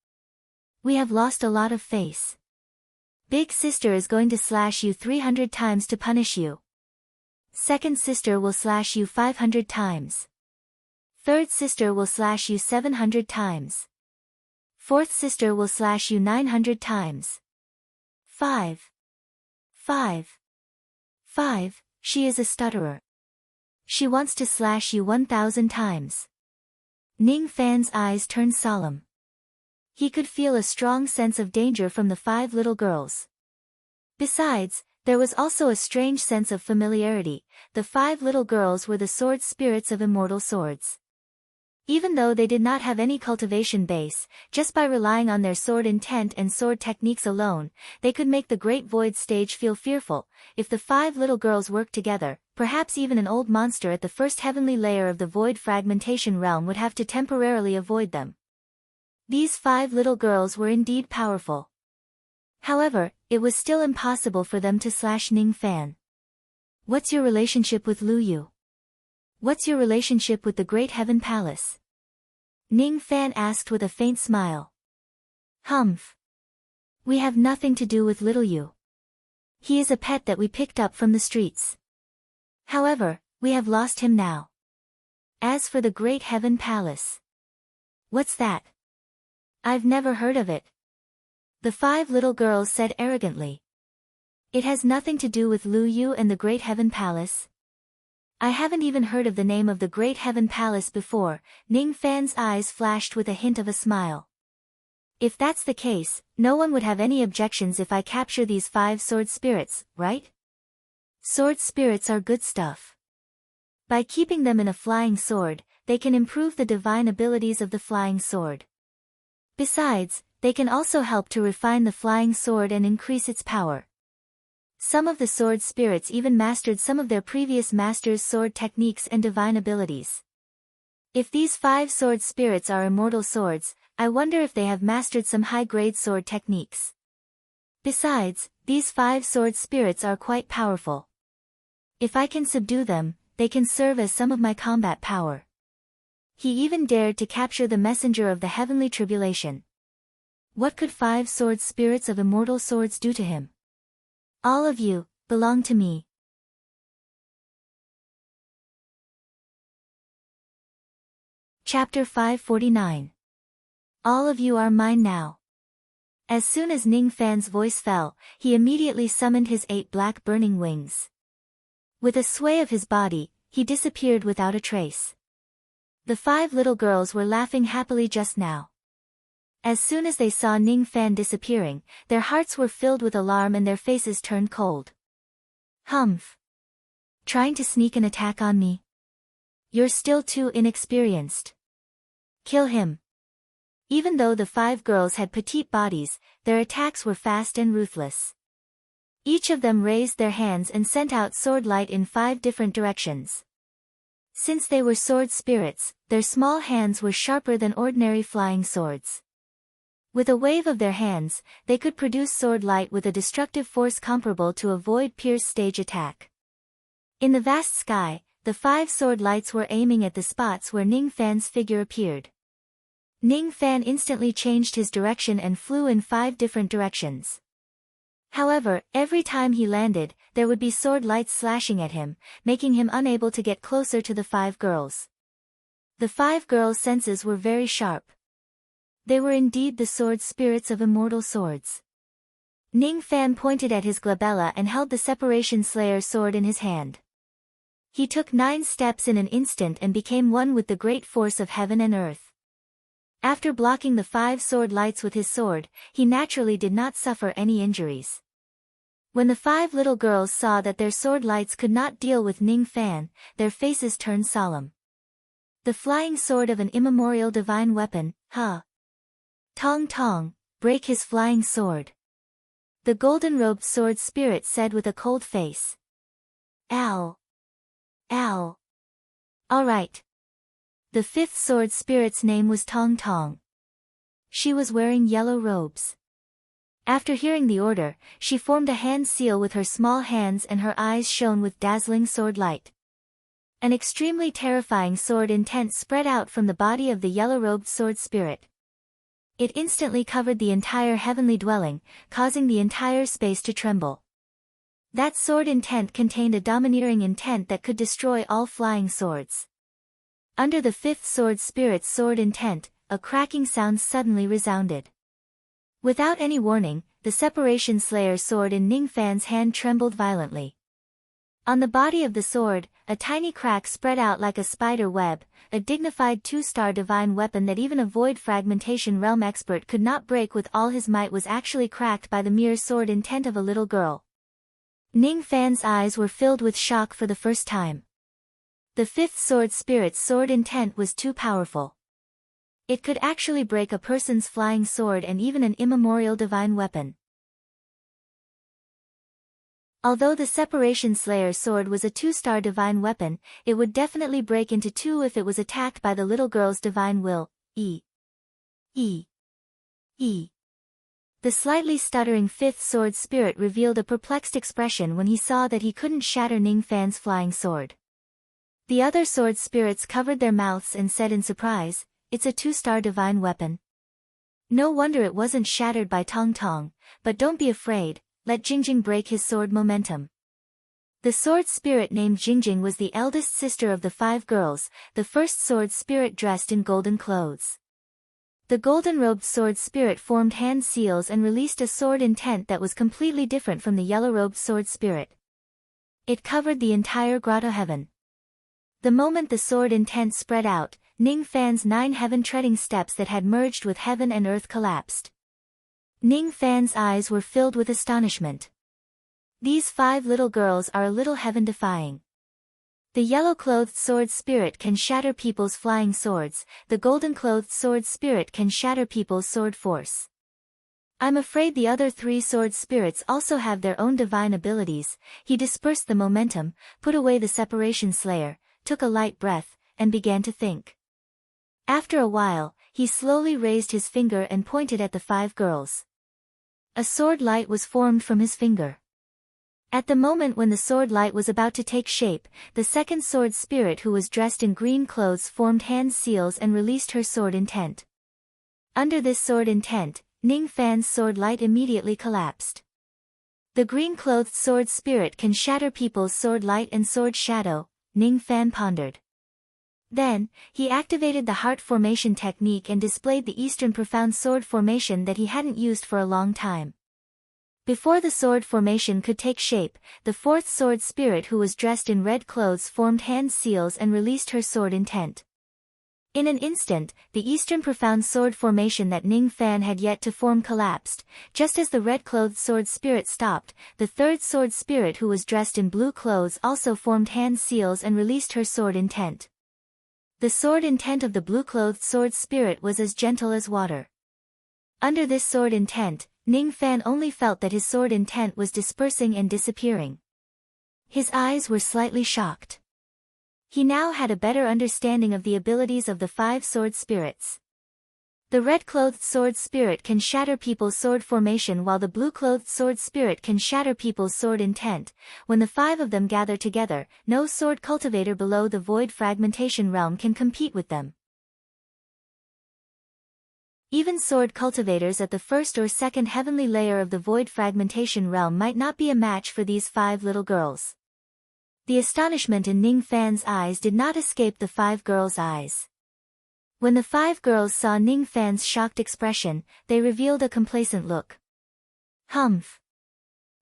We have lost a lot of face. Big sister is going to slash you 300 times to punish you. Second sister will slash you 500 times. Third sister will slash you 700 times. Fourth sister will slash you 900 times. 5. She is a stutterer. She wants to slash you 1,000 times. Ning Fan's eyes turned solemn. He could feel a strong sense of danger from the 5 little girls. Besides, there was also a strange sense of familiarity. The 5 little girls were the sword spirits of immortal swords. Even though they did not have any cultivation base, just by relying on their sword intent and sword techniques alone, they could make the Great Void stage feel fearful. If the 5 little girls worked together, perhaps even an old monster at the first heavenly layer of the void fragmentation realm would have to temporarily avoid them. These 5 little girls were indeed powerful. However, it was still impossible for them to slash Ning Fan. What's your relationship with Lu Yu? What's your relationship with the Great Heaven Palace? Ning Fan asked with a faint smile. Humph. We have nothing to do with little Yu. He is a pet that we picked up from the streets. However, we have lost him now. As for the Great Heaven Palace. What's that? I've never heard of it. The 5 little girls said arrogantly. It has nothing to do with Lu Yu and the Great Heaven Palace. I haven't even heard of the name of the Great Heaven Palace before. Ning Fan's eyes flashed with a hint of a smile. If that's the case, no one would have any objections if I capture these 5 sword spirits, right? Sword spirits are good stuff. By keeping them in a flying sword, they can improve the divine abilities of the flying sword. Besides, they can also help to refine the flying sword and increase its power. Some of the sword spirits even mastered some of their previous masters' sword techniques and divine abilities. If these 5 sword spirits are immortal swords, I wonder if they have mastered some high-grade sword techniques. Besides, these 5 sword spirits are quite powerful. If I can subdue them, they can serve as some of my combat power. He even dared to capture the messenger of the heavenly tribulation. What could 5 sword spirits of immortal swords do to him? All of you belong to me. Chapter 549. All of you are mine now. As soon as Ning Fan's voice fell, he immediately summoned his 8 black burning wings. With a sway of his body, he disappeared without a trace. The 5 little girls were laughing happily just now. As soon as they saw Ning Fan disappearing, their hearts were filled with alarm and their faces turned cold. Humph! Trying to sneak an attack on me? You're still too inexperienced. Kill him. Even though the 5 girls had petite bodies, their attacks were fast and ruthless. Each of them raised their hands and sent out sword light in 5 different directions. Since they were sword spirits, their small hands were sharper than ordinary flying swords. With a wave of their hands, they could produce sword light with a destructive force comparable to a void pierce stage attack. In the vast sky, the 5 sword lights were aiming at the spots where Ning Fan's figure appeared. Ning Fan instantly changed his direction and flew in 5 different directions. However, every time he landed, there would be sword lights slashing at him, making him unable to get closer to the 5 girls. The 5 girls' senses were very sharp. They were indeed the sword spirits of immortal swords. Ning Fan pointed at his glabella and held the Separation Slayer sword in his hand. He took 9 steps in an instant and became one with the great force of heaven and earth. After blocking the 5 sword lights with his sword, he naturally did not suffer any injuries. When the 5 little girls saw that their sword lights could not deal with Ning Fan, their faces turned solemn. The flying sword of an immemorial divine weapon, ha! Tong tong, break his flying sword. The golden-robed sword spirit said with a cold face. Ow! Ow! All right. The fifth sword spirit's name was Tong Tong. She was wearing yellow robes. After hearing the order, she formed a hand seal with her small hands and her eyes shone with dazzling sword light. An extremely terrifying sword intent spread out from the body of the yellow-robed sword spirit. It instantly covered the entire heavenly dwelling, causing the entire space to tremble. That sword intent contained a domineering intent that could destroy all flying swords. Under the fifth sword spirit's sword intent, a cracking sound suddenly resounded. Without any warning, the Separation Slayer sword in Ning Fan's hand trembled violently. On the body of the sword, a tiny crack spread out like a spider web, a dignified two-star divine weapon that even a void fragmentation realm expert could not break with all his might was actually cracked by the mere sword intent of a little girl. Ning Fan's eyes were filled with shock for the first time. The fifth sword spirit's sword intent was too powerful. It could actually break a person's flying sword and even an immemorial divine weapon. Although the Separation Slayer sword was a two-star divine weapon, it would definitely break into two if it was attacked by the little girl's divine will. The slightly stuttering fifth sword spirit revealed a perplexed expression when he saw that he couldn't shatter Ning Fan's flying sword. The other sword spirits covered their mouths and said in surprise, "It's a two-star divine weapon. No wonder it wasn't shattered by Tong Tong, but don't be afraid, let Jingjing break his sword momentum." The sword spirit named Jingjing was the eldest sister of the 5 girls, the first sword spirit dressed in golden clothes. The golden-robed sword spirit formed hand seals and released a sword intent that was completely different from the yellow-robed sword spirit. It covered the entire grotto heaven. The moment the sword intent spread out, Ning Fan's 9 heaven-treading steps that had merged with heaven and earth collapsed. Ning Fan's eyes were filled with astonishment. These 5 little girls are a little heaven-defying. The yellow-clothed sword spirit can shatter people's flying swords, the golden-clothed sword spirit can shatter people's sword force. I'm afraid the other 3 sword spirits also have their own divine abilities. He dispersed the momentum, put away the Separation Slayer, took a light breath, and began to think. After a while, he slowly raised his finger and pointed at the 5 girls. A sword light was formed from his finger. At the moment when the sword light was about to take shape, the second sword spirit who was dressed in green clothes formed hand seals and released her sword intent. Under this sword intent, Ning Fan's sword light immediately collapsed. The green-clothed sword spirit can shatter people's sword light and sword shadow, Ning Fan pondered. Then, he activated the heart formation technique and displayed the Eastern Profound Sword formation that he hadn't used for a long time. Before the sword formation could take shape, the 4th sword spirit who was dressed in red clothes formed hand seals and released her sword intent. In an instant, the Eastern Profound Sword formation that Ning Fan had yet to form collapsed. Just as the red-clothed sword spirit stopped, the 3rd sword spirit who was dressed in blue clothes also formed hand seals and released her sword intent. The sword intent of the blue-clothed sword spirit was as gentle as water. Under this sword intent, Ning Fan only felt that his sword intent was dispersing and disappearing. His eyes were slightly shocked. He now had a better understanding of the abilities of the 5 sword spirits. The red-clothed sword spirit can shatter people's sword formation while the blue-clothed sword spirit can shatter people's sword intent. When the 5 of them gather together, no sword cultivator below the void fragmentation realm can compete with them. Even sword cultivators at the 1st or 2nd heavenly layer of the void fragmentation realm might not be a match for these 5 little girls. The astonishment in Ning Fan's eyes did not escape the 5 girls' eyes. When the 5 girls saw Ning Fan's shocked expression, they revealed a complacent look. Humph.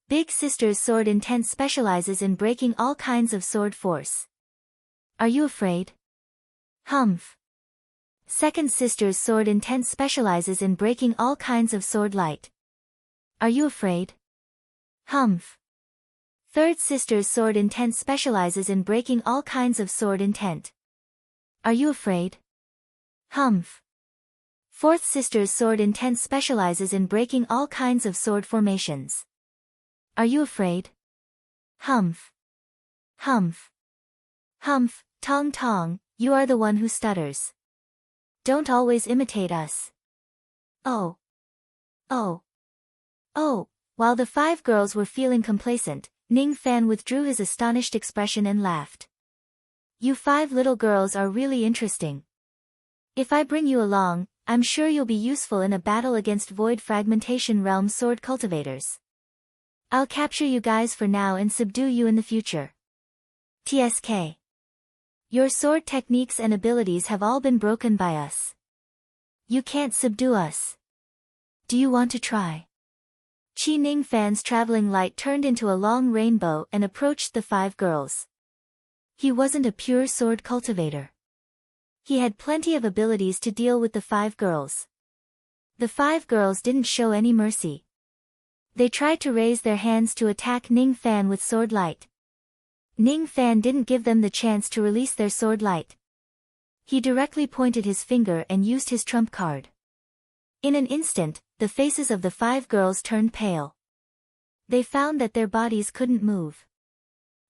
Big Sister's sword intent specializes in breaking all kinds of sword force. Are you afraid? Humph. Second Sister's sword intent specializes in breaking all kinds of sword light. Are you afraid? Humph. Third Sister's sword intent specializes in breaking all kinds of sword intent. Are you afraid? Humph. Fourth sister's sword intent specializes in breaking all kinds of sword formations. Are you afraid? Humph. Humph. Humph, tong tong, you are the one who stutters. Don't always imitate us. Oh. Oh. Oh. While the 5 girls were feeling complacent, Ning Fan withdrew his astonished expression and laughed. You 5 little girls are really interesting. If I bring you along, I'm sure you'll be useful in a battle against Void Fragmentation Realm sword cultivators. I'll capture you guys for now and subdue you in the future. TSK. Your sword techniques and abilities have all been broken by us. You can't subdue us. Do you want to try? Qi Ning Fan's traveling light turned into a long rainbow and approached the 5 girls. He wasn't a pure sword cultivator. He had plenty of abilities to deal with the 5 girls. The 5 girls didn't show any mercy. They tried to raise their hands to attack Ning Fan with sword light. Ning Fan didn't give them the chance to release their sword light. He directly pointed his finger and used his trump card. In an instant, the faces of the 5 girls turned pale. They found that their bodies couldn't move.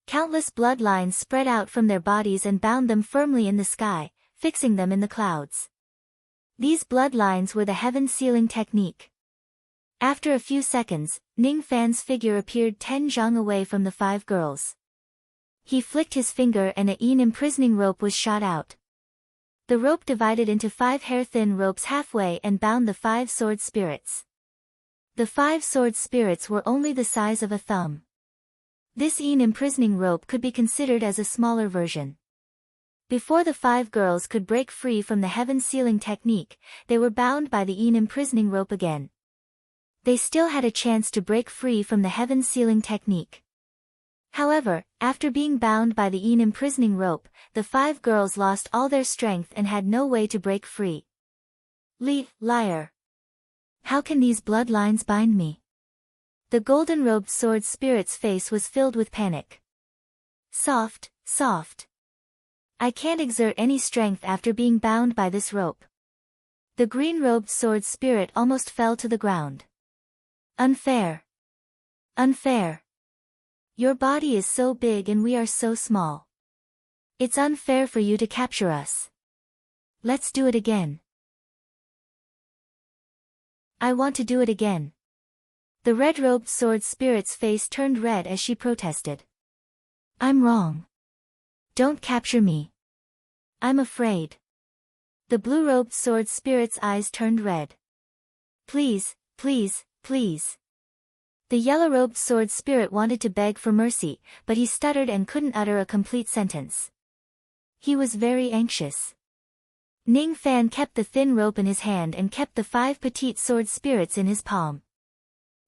Countless bloodlines spread out from their bodies and bound them firmly in the sky, fixing them in the clouds. These bloodlines were the heaven sealing technique. After a few seconds, Ning Fan's figure appeared 10 zhang away from the 5 girls. He flicked his finger and a yin imprisoning rope was shot out. The rope divided into 5 hair-thin ropes halfway and bound the 5 sword spirits. The 5 sword spirits were only the size of a thumb. This yin imprisoning rope could be considered as a smaller version. Before the 5 girls could break free from the heaven sealing technique, they were bound by the yin imprisoning rope again. They still had a chance to break free from the heaven sealing technique. However, after being bound by the yin imprisoning rope, the 5 girls lost all their strength and had no way to break free. Liar. How can these bloodlines bind me? The golden-robed sword spirit's face was filled with panic. Soft. I can't exert any strength after being bound by this rope. The green-robed sword spirit almost fell to the ground. Unfair. Your body is so big and we are so small. It's unfair for you to capture us. Let's do it again. I want to do it again. The red-robed sword spirit's face turned red as she protested. I'm wrong. Don't capture me. I'm afraid. The blue-robed sword spirit's eyes turned red. Please. The yellow-robed sword spirit wanted to beg for mercy, but he stuttered and couldn't utter a complete sentence. He was very anxious. Ning Fan kept the thin rope in his hand and kept the 5 petite sword spirits in his palm.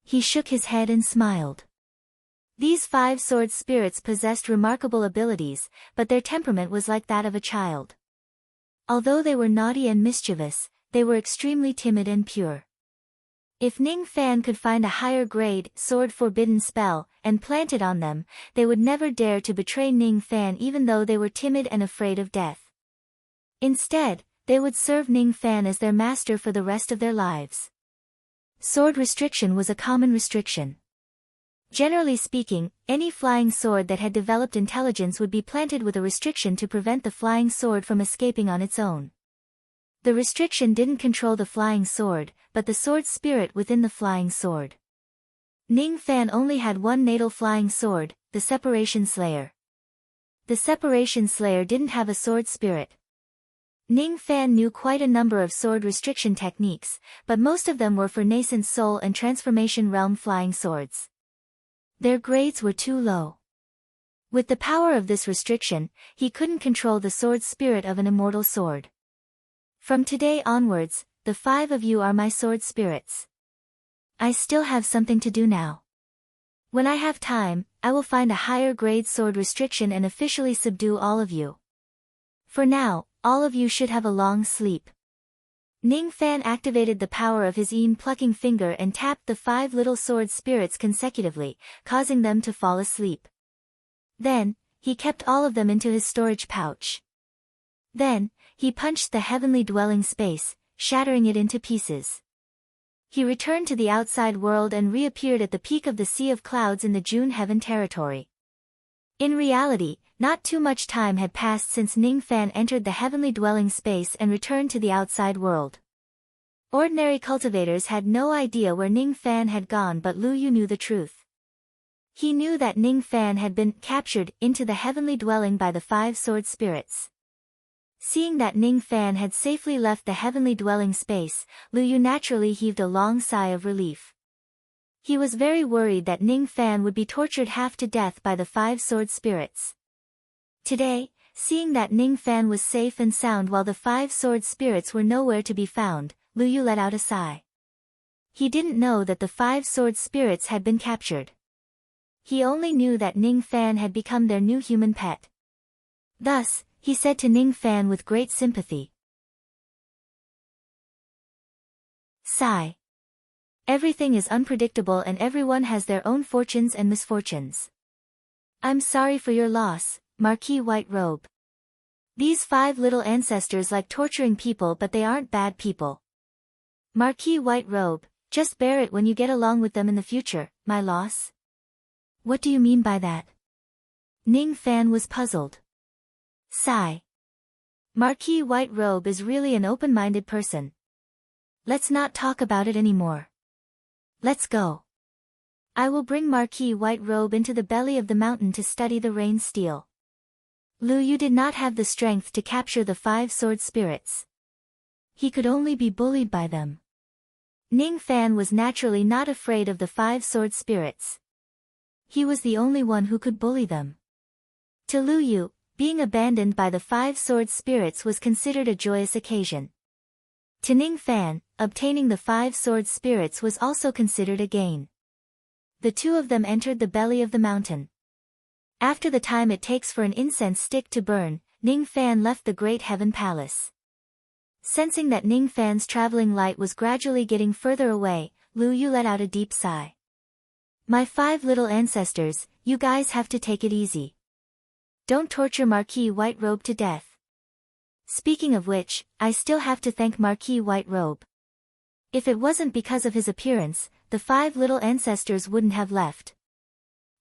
He shook his head and smiled. These 5 sword spirits possessed remarkable abilities, but their temperament was like that of a child. Although they were naughty and mischievous, they were extremely timid and pure. If Ning Fan could find a higher grade sword forbidden spell and plant it on them, they would never dare to betray Ning Fan even though they were timid and afraid of death. Instead, they would serve Ning Fan as their master for the rest of their lives. Sword restriction was a common restriction. Generally speaking, any flying sword that had developed intelligence would be planted with a restriction to prevent the flying sword from escaping on its own. The restriction didn't control the flying sword, but the sword spirit within the flying sword. Ning Fan only had one natal flying sword, the Separation Slayer. The Separation Slayer didn't have a sword spirit. Ning Fan knew quite a number of sword restriction techniques, but most of them were for nascent soul and transformation realm flying swords. Their grades were too low. With the power of this restriction, he couldn't control the sword spirit of an immortal sword. From today onwards, the 5 of you are my sword spirits. I still have something to do now. When I have time, I will find a higher grade sword restriction and officially subdue all of you. For now, all of you should have a long sleep. Ning Fan activated the power of his yin plucking finger and tapped the 5 little sword spirits consecutively, causing them to fall asleep. Then, he kept all of them into his storage pouch. Then, he punched the heavenly dwelling space, shattering it into pieces. He returned to the outside world and reappeared at the peak of the Sea of Clouds in the June Heaven territory. In reality, not too much time had passed since Ning Fan entered the heavenly dwelling space and returned to the outside world. Ordinary cultivators had no idea where Ning Fan had gone, but Lu Yu knew the truth. He knew that Ning Fan had been captured into the heavenly dwelling by the 5 sword spirits. Seeing that Ning Fan had safely left the heavenly dwelling space, Lu Yu naturally heaved a long sigh of relief. He was very worried that Ning Fan would be tortured half to death by the 5 sword spirits. Today, seeing that Ning Fan was safe and sound while the 5 sword spirits were nowhere to be found, Lu Yu let out a sigh. He didn't know that the 5 sword spirits had been captured. He only knew that Ning Fan had become their new human pet. Thus, he said to Ning Fan with great sympathy. Sigh. Everything is unpredictable and everyone has their own fortunes and misfortunes. I'm sorry for your loss, Marquis White Robe. These 5 little ancestors like torturing people, but they aren't bad people. Marquis White Robe, just bear it when you get along with them in the future, my loss. What do you mean by that? Ning Fan was puzzled. Sigh. Marquis White Robe is really an open-minded person. Let's not talk about it anymore. Let's go. I will bring Marquis White Robe into the belly of the mountain to study the rain steel. Lu Yu did not have the strength to capture the 5 sword spirits. He could only be bullied by them. Ning Fan was naturally not afraid of the 5 sword spirits. He was the only one who could bully them. To Lu Yu, being abandoned by the 5 sword spirits was considered a joyous occasion. To Ning Fan, obtaining the 5 sword spirits was also considered a gain. The two of them entered the belly of the mountain. After the time it takes for an incense stick to burn, Ning Fan left the Great Heaven Palace. Sensing that Ning Fan's traveling light was gradually getting further away, Lu Yu let out a deep sigh. My 5 little ancestors, you guys have to take it easy. Don't torture Marquis White Robe to death. Speaking of which, I still have to thank Marquis White Robe. If it wasn't because of his appearance, the 5 little ancestors wouldn't have left.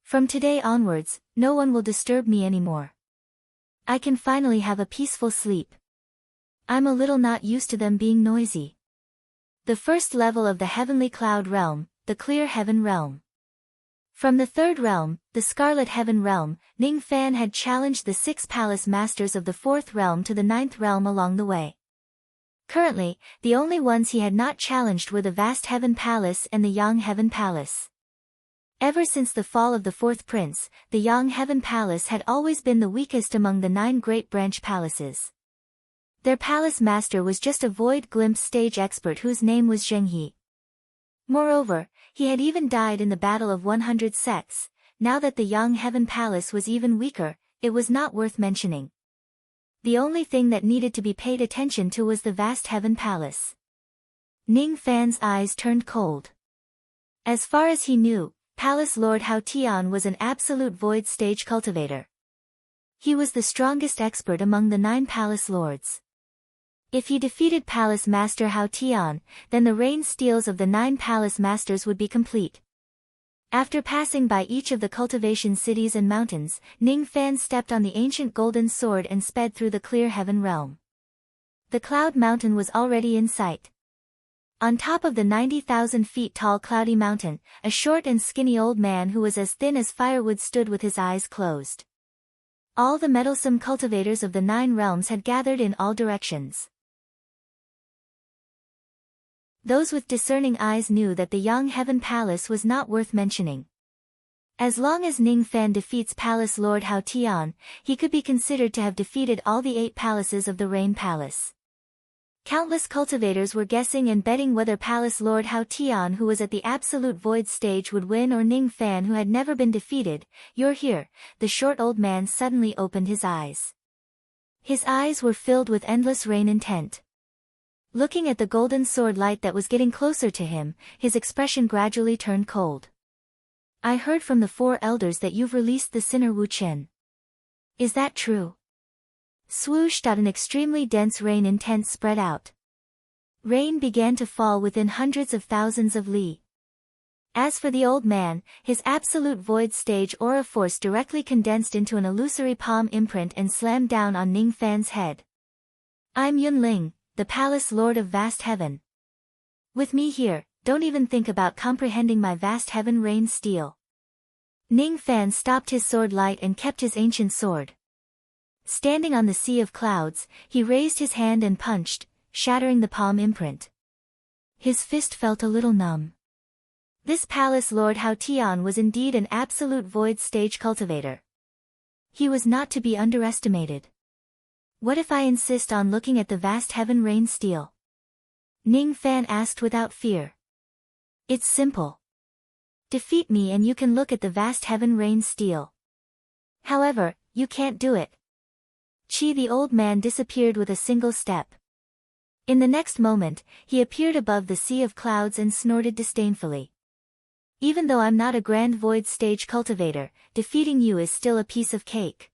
From today onwards, no one will disturb me anymore. I can finally have a peaceful sleep. I'm a little not used to them being noisy. The first level of the Heavenly Cloud Realm, the Clear Heaven Realm. From the 3rd realm, the Scarlet Heaven Realm, Ning Fan had challenged the 6 palace masters of the 4th realm to the 9th realm along the way. Currently, the only ones he had not challenged were the Vast Heaven Palace and the Yang Heaven Palace. Ever since the fall of the 4th prince, the Yang Heaven Palace had always been the weakest among the 9 great branch palaces. Their palace master was just a void glimpse stage expert whose name was Zheng He. Moreover, he had even died in the Battle of 100 Sects. Now that the Yang Heaven Palace was even weaker, it was not worth mentioning. The only thing that needed to be paid attention to was the Vast Heaven Palace. Ning Fan's eyes turned cold. As far as he knew, Palace Lord Hao Tian was an absolute void stage cultivator. He was the strongest expert among the 9 palace lords. If he defeated Palace Master Hao Tian, then the rain steals of the 9 palace masters would be complete. After passing by each of the cultivation cities and mountains, Ning Fan stepped on the ancient golden sword and sped through the Clear Heaven Realm. The Cloud Mountain was already in sight. On top of the 90,000 feet tall cloudy mountain, a short and skinny old man who was as thin as firewood stood with his eyes closed. All the meddlesome cultivators of the 9 realms had gathered in all directions. Those with discerning eyes knew that the Yang Heaven Palace was not worth mentioning. As long as Ning Fan defeats Palace Lord Hao Tian, he could be considered to have defeated all the 8 palaces of the Rain Palace. Countless cultivators were guessing and betting whether Palace Lord Hao Tian, who was at the absolute void stage, would win, or Ning Fan, who had never been defeated. You're here. The short old man suddenly opened his eyes. His eyes were filled with endless rain intent. Looking at the golden sword light that was getting closer to him, his expression gradually turned cold. I heard from the 4 elders that you've released the sinner Wu Chen. Is that true? Swooshed out an extremely dense rain intent spread out. Rain began to fall within hundreds of thousands of li. As for the old man, his absolute void stage aura force directly condensed into an illusory palm imprint and slammed down on Ning Fan's head. I'm Yunling, the palace lord of vast heaven. With me here, don't even think about comprehending my vast heaven rain steel. Ning Fan stopped his sword light and kept his ancient sword. Standing on the sea of clouds, he raised his hand and punched, shattering the palm imprint. His fist felt a little numb. This palace lord Hao Tian was indeed an absolute void stage cultivator. He was not to be underestimated. What if I insist on looking at the vast heaven rain steel? Ning Fan asked without fear. It's simple. Defeat me and you can look at the vast heaven rain steel. However, you can't do it. The old man disappeared with a single step. In the next moment, he appeared above the sea of clouds and snorted disdainfully. Even though I'm not a grand void stage cultivator, defeating you is still a piece of cake.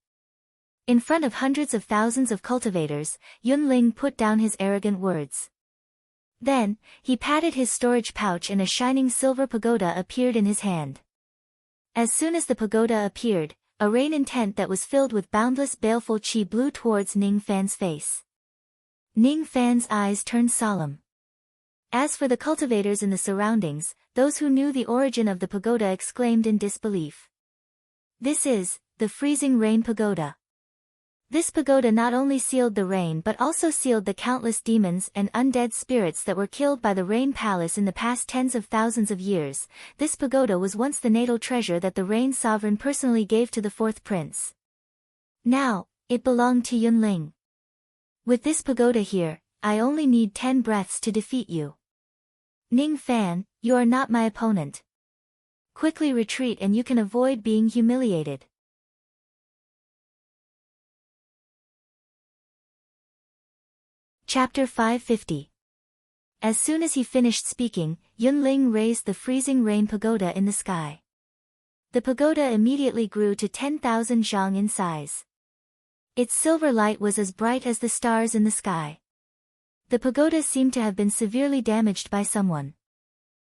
In front of hundreds of thousands of cultivators, Yunling put down his arrogant words. Then, he patted his storage pouch and a shining silver pagoda appeared in his hand. As soon as the pagoda appeared, a rain intent that was filled with boundless baleful qi blew towards Ning Fan's face. Ning Fan's eyes turned solemn. As for the cultivators in the surroundings, those who knew the origin of the pagoda exclaimed in disbelief. This is, the freezing rain pagoda. This pagoda not only sealed the rain but also sealed the countless demons and undead spirits that were killed by the Rain Palace in the past tens of thousands of years. This pagoda was once the natal treasure that the Rain Sovereign personally gave to the fourth prince. Now, it belonged to Yunling. With this pagoda here, I only need 10 breaths to defeat you. Ning Fan, you are not my opponent. Quickly retreat and you can avoid being humiliated. Chapter 550. As soon as he finished speaking, Yunling raised the freezing rain pagoda in the sky. The pagoda immediately grew to 10,000 zhang in size. Its silver light was as bright as the stars in the sky. The pagoda seemed to have been severely damaged by someone.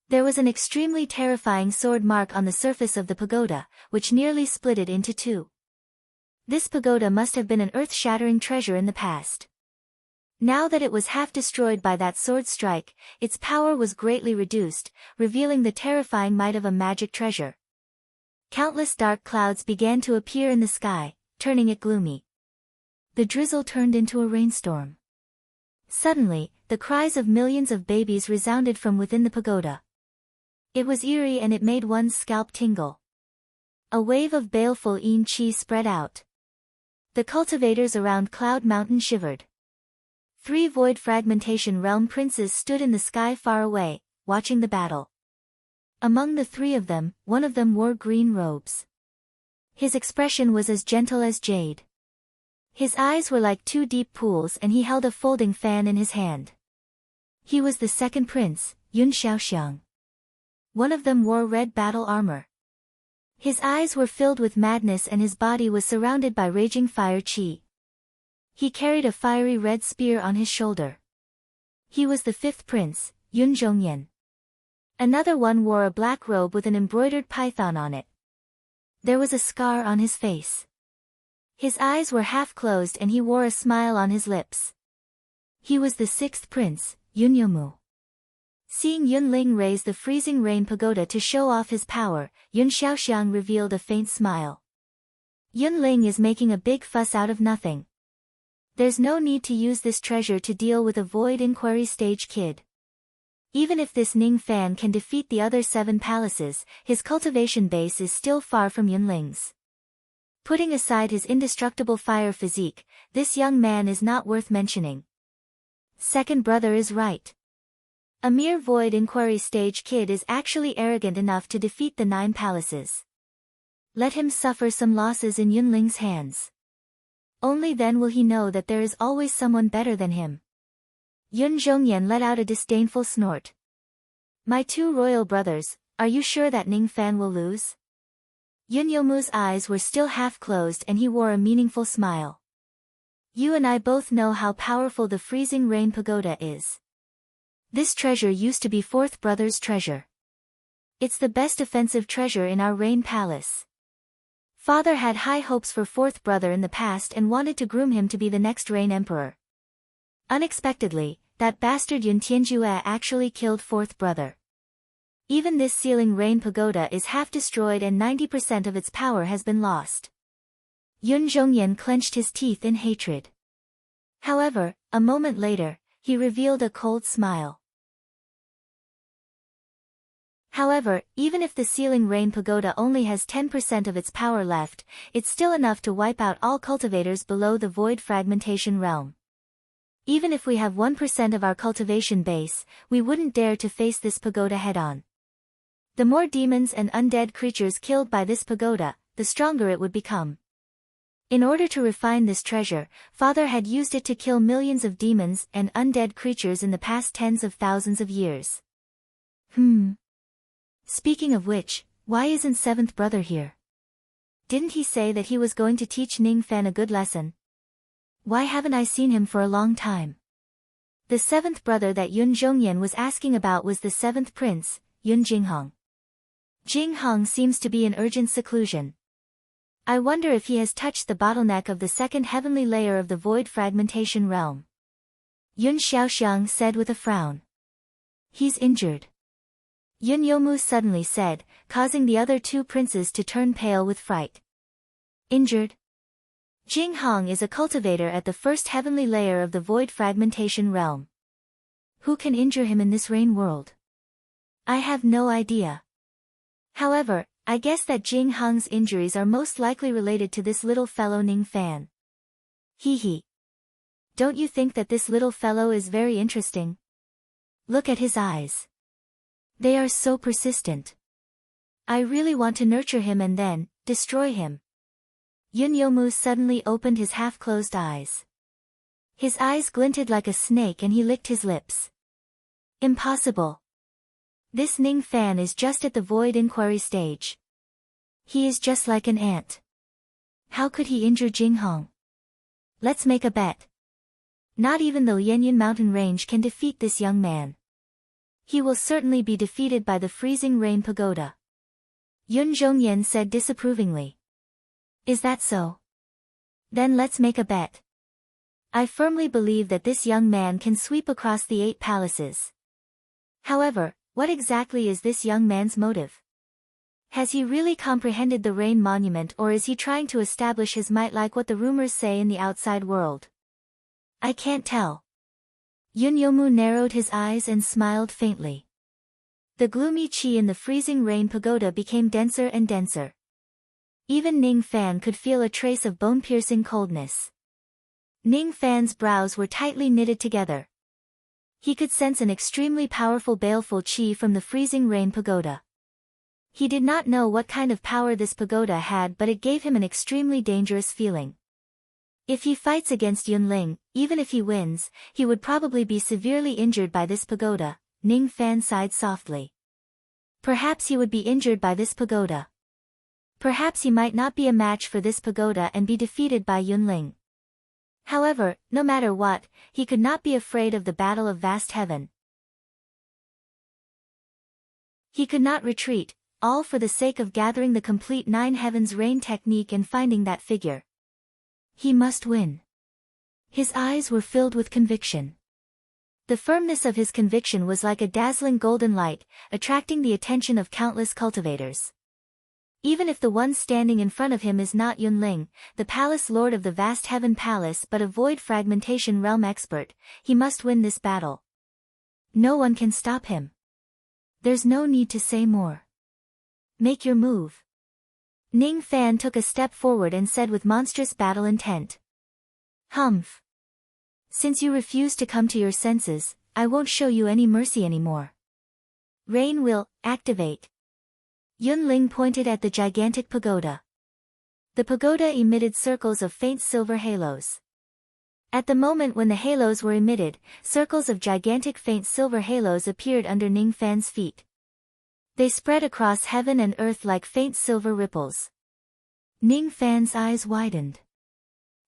There was an extremely terrifying sword mark on the surface of the pagoda, which nearly split it into two. This pagoda must have been an earth-shattering treasure in the past. Now that it was half destroyed by that sword strike, its power was greatly reduced, revealing the terrifying might of a magic treasure. Countless dark clouds began to appear in the sky, turning it gloomy. The drizzle turned into a rainstorm. Suddenly, the cries of millions of babies resounded from within the pagoda. It was eerie and it made one's scalp tingle. A wave of baleful yin qi spread out. The cultivators around Cloud Mountain shivered. 3 void fragmentation realm princes stood in the sky far away, watching the battle. Among the 3 of them, one of them wore green robes. His expression was as gentle as jade. His eyes were like 2 deep pools and he held a folding fan in his hand. He was the second prince, Yun Xiaoxiang. One of them wore red battle armor. His eyes were filled with madness and his body was surrounded by raging fire qi. He carried a fiery red spear on his shoulder. He was the 5th prince, Yun Zhongyan. Another one wore a black robe with an embroidered python on it. There was a scar on his face. His eyes were half closed and he wore a smile on his lips. He was the 6th prince, Yun Yomu. Seeing Yunling raise the freezing rain pagoda to show off his power, Yun Xiaoxiang revealed a faint smile. Yunling is making a big fuss out of nothing. There's no need to use this treasure to deal with a void inquiry stage kid. Even if this Ning Fan can defeat the other 7 palaces, his cultivation base is still far from Yunling's. Putting aside his indestructible fire physique, this young man is not worth mentioning. Second brother is right. A mere void inquiry stage kid is actually arrogant enough to defeat the 9 palaces. Let him suffer some losses in Yunling's hands. Only then will he know that there is always someone better than him. Yun Zhongyan let out a disdainful snort. My 2 royal brothers, are you sure that Ning Fan will lose? Yun Yomu's eyes were still half closed and he wore a meaningful smile. You and I both know how powerful the freezing rain pagoda is. This treasure used to be fourth brother's treasure. It's the best offensive treasure in our rain palace. Father had high hopes for fourth brother in the past and wanted to groom him to be the next rain emperor. Unexpectedly, that bastard Yun Tianjue actually killed fourth brother. Even this sealing rain pagoda is half destroyed and 90% of its power has been lost. Yun Zhongyan clenched his teeth in hatred. However, a moment later, he revealed a cold smile. However, even if the sealing rain pagoda only has 10% of its power left, it's still enough to wipe out all cultivators below the void fragmentation realm. Even if we have 1% of our cultivation base, we wouldn't dare to face this pagoda head-on. The more demons and undead creatures killed by this pagoda, the stronger it would become. In order to refine this treasure, Father had used it to kill millions of demons and undead creatures in the past tens of thousands of years. Speaking of which, why isn't seventh brother here? Didn't he say that he was going to teach Ning Fan a good lesson? Why haven't I seen him for a long time? The seventh brother that Yun Zhongyan was asking about was the seventh prince, Yun Jinghong. Jinghong seems to be in urgent seclusion. I wonder if he has touched the bottleneck of the second heavenly layer of the void fragmentation realm. Yun Xiaoxiang said with a frown. He's injured. Yun Yomu suddenly said, causing the other two princes to turn pale with fright. Injured? Jinghong is a cultivator at the first heavenly layer of the void fragmentation realm. Who can injure him in this rain world? I have no idea. However, I guess that Jinghong's injuries are most likely related to this little fellow Ning Fan. Hee. Don't you think that this little fellow is very interesting? Look at his eyes. They are so persistent. I really want to nurture him and then destroy him. Yun Yomu suddenly opened his half-closed eyes. His eyes glinted like a snake and he licked his lips. Impossible. This Ning Fan is just at the void inquiry stage. He is just like an ant. How could he injure Jinghong? Let's make a bet. Not even the Yanyan mountain range can defeat this young man. He will certainly be defeated by the freezing rain pagoda. Yun Zhongyan said disapprovingly. Is that so? Then let's make a bet. I firmly believe that this young man can sweep across the 8 palaces. However, what exactly is this young man's motive? Has he really comprehended the rain monument or is he trying to establish his might like what the rumors say in the outside world? I can't tell. Yun Yomu narrowed his eyes and smiled faintly. The gloomy qi in the freezing rain pagoda became denser and denser. Even Ning Fan could feel a trace of bone-piercing coldness. Ning Fan's brows were tightly knitted together. He could sense an extremely powerful baleful qi from the freezing rain pagoda. He did not know what kind of power this pagoda had, but it gave him an extremely dangerous feeling. If he fights against Yunling, even if he wins, he would probably be severely injured by this pagoda. Ning Fan sighed softly. Perhaps he would be injured by this pagoda. Perhaps he might not be a match for this pagoda and be defeated by Yunling. However, no matter what, he could not be afraid of the battle of vast heaven. He could not retreat, all for the sake of gathering the complete 9 heavens rain technique and finding that figure. He must win. His eyes were filled with conviction. The firmness of his conviction was like a dazzling golden light, attracting the attention of countless cultivators. Even if the one standing in front of him is not Yunling, the palace lord of the vast heaven palace but a void fragmentation realm expert, he must win this battle. No one can stop him. There's no need to say more. Make your move. Ning Fan took a step forward and said with monstrous battle intent. Humph. Since you refuse to come to your senses, I won't show you any mercy anymore. Rain will activate. Yunling pointed at the gigantic pagoda. The pagoda emitted circles of faint silver halos. At the moment when the halos were emitted, circles of gigantic faint silver halos appeared under Ning Fan's feet. They spread across heaven and earth like faint silver ripples. Ning Fan's eyes widened.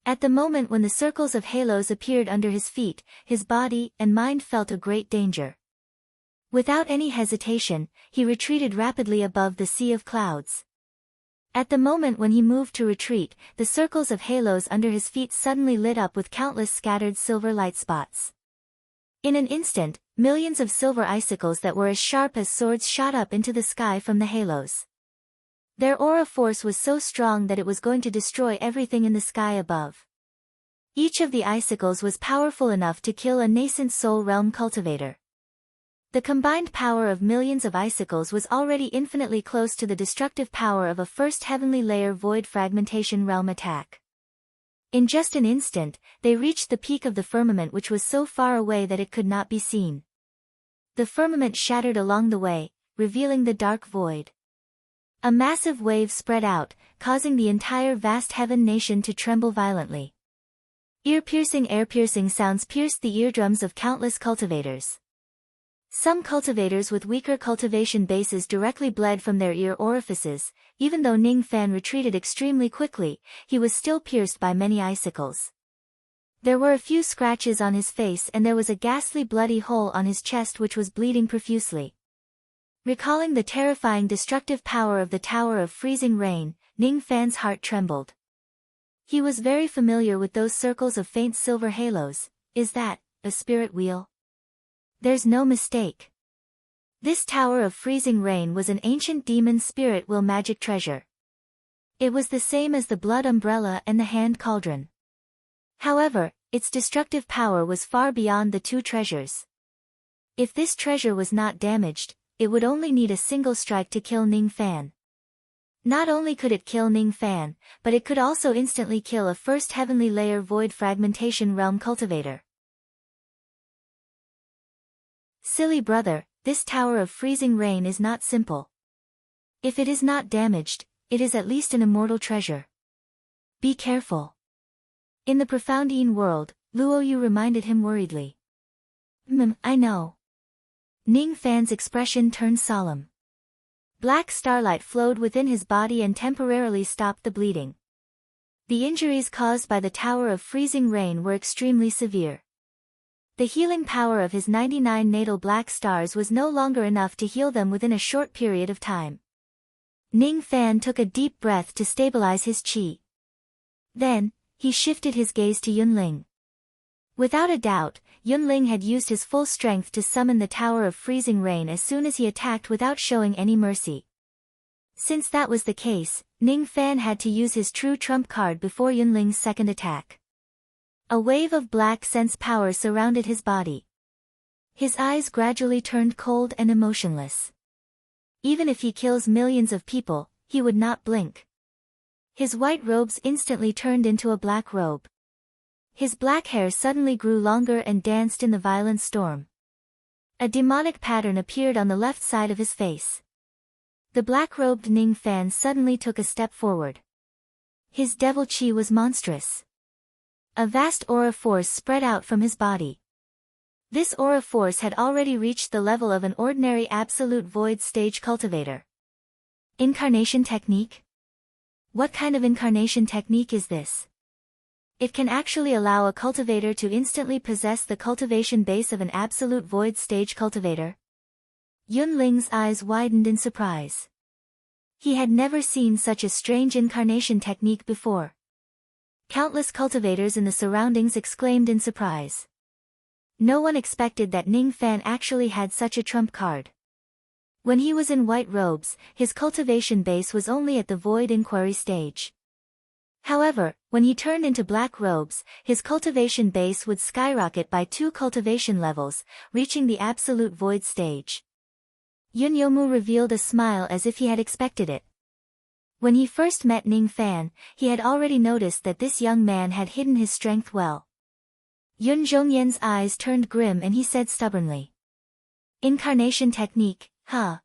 At the moment when the circles of halos appeared under his feet, his body and mind felt a great danger. Without any hesitation, he retreated rapidly above the sea of clouds. At the moment when he moved to retreat, the circles of halos under his feet suddenly lit up with countless scattered silver light spots. In an instant, millions of silver icicles that were as sharp as swords shot up into the sky from the halos. Their aura force was so strong that it was going to destroy everything in the sky above. Each of the icicles was powerful enough to kill a nascent soul realm cultivator. The combined power of millions of icicles was already infinitely close to the destructive power of a first heavenly layer void fragmentation realm attack. In just an instant, they reached the peak of the firmament, which was so far away that it could not be seen. The firmament shattered along the way, revealing the dark void. A massive wave spread out, causing the entire vast heaven nation to tremble violently. Ear-piercing sounds pierced the eardrums of countless cultivators. Some cultivators with weaker cultivation bases directly bled from their ear orifices. Even though Ning Fan retreated extremely quickly, he was still pierced by many icicles. There were a few scratches on his face and there was a ghastly bloody hole on his chest which was bleeding profusely. Recalling the terrifying destructive power of the Tower of Freezing Rain, Ning Fan's heart trembled. He was very familiar with those circles of faint silver halos. Is that a spirit wheel? There's no mistake. This Tower of Freezing Rain was an ancient demon spirit wheel magic treasure. It was the same as the blood umbrella and the hand cauldron. However, its destructive power was far beyond the two treasures. If this treasure was not damaged, it would only need a single strike to kill Ning Fan. Not only could it kill Ning Fan, but it could also instantly kill a first heavenly layer void fragmentation realm cultivator. Silly brother, this Tower of Freezing Rain is not simple. If it is not damaged, it is at least an immortal treasure. Be careful. In the profound Yin world, Luoyu reminded him worriedly. I know. Ning Fan's expression turned solemn. Black starlight flowed within his body and temporarily stopped the bleeding. The injuries caused by the Tower of Freezing Rain were extremely severe. The healing power of his 99 natal black stars was no longer enough to heal them within a short period of time. Ning Fan took a deep breath to stabilize his qi. Then, he shifted his gaze to Yunling. Without a doubt, Yunling had used his full strength to summon the Tower of Freezing Rain as soon as he attacked without showing any mercy. Since that was the case, Ning Fan had to use his true trump card before Yunling's second attack. A wave of black sense power surrounded his body. His eyes gradually turned cold and emotionless. Even if he kills millions of people, he would not blink. His white robes instantly turned into a black robe. His black hair suddenly grew longer and danced in the violent storm. A demonic pattern appeared on the left side of his face. The black-robed Ning Fan suddenly took a step forward. His devil qi was monstrous. A vast aura force spread out from his body. This aura force had already reached the level of an ordinary absolute void stage cultivator. Incarnation technique? What kind of incarnation technique is this? It can actually allow a cultivator to instantly possess the cultivation base of an absolute void stage cultivator. Yunling's eyes widened in surprise. He had never seen such a strange incarnation technique before. Countless cultivators in the surroundings exclaimed in surprise. No one expected that Ning Fan actually had such a trump card. When he was in white robes, his cultivation base was only at the void inquiry stage. However, when he turned into black robes, his cultivation base would skyrocket by 2 cultivation levels, reaching the absolute void stage. Yun Yomu revealed a smile as if he had expected it. When he first met Ning Fan, he had already noticed that this young man had hidden his strength well. Yun Zhongyan's eyes turned grim and he said stubbornly. Incarnation technique, huh?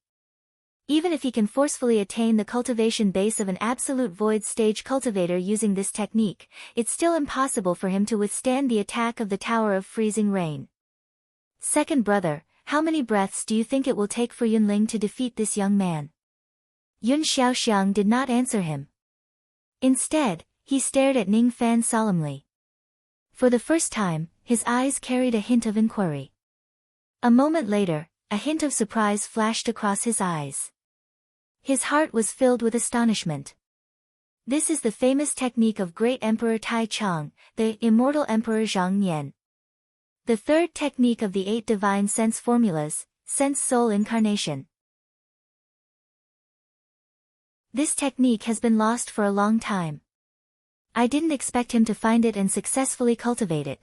Even if he can forcefully attain the cultivation base of an absolute void stage cultivator using this technique, it's still impossible for him to withstand the attack of the Tower of Freezing Rain. Second brother, how many breaths do you think it will take for Yunling to defeat this young man? Yun Xiaoxiang did not answer him. Instead, He stared at Ning Fan solemnly. For the first time, his eyes carried a hint of inquiry. A moment later, a hint of surprise flashed across his eyes. His heart was filled with astonishment. This is the famous technique of great Emperor Tai Chong, the immortal Emperor Zhang Nian. The third technique of the 8 divine sense formulas, sense soul incarnation. This technique has been lost for a long time. I didn't expect him to find it and successfully cultivate it.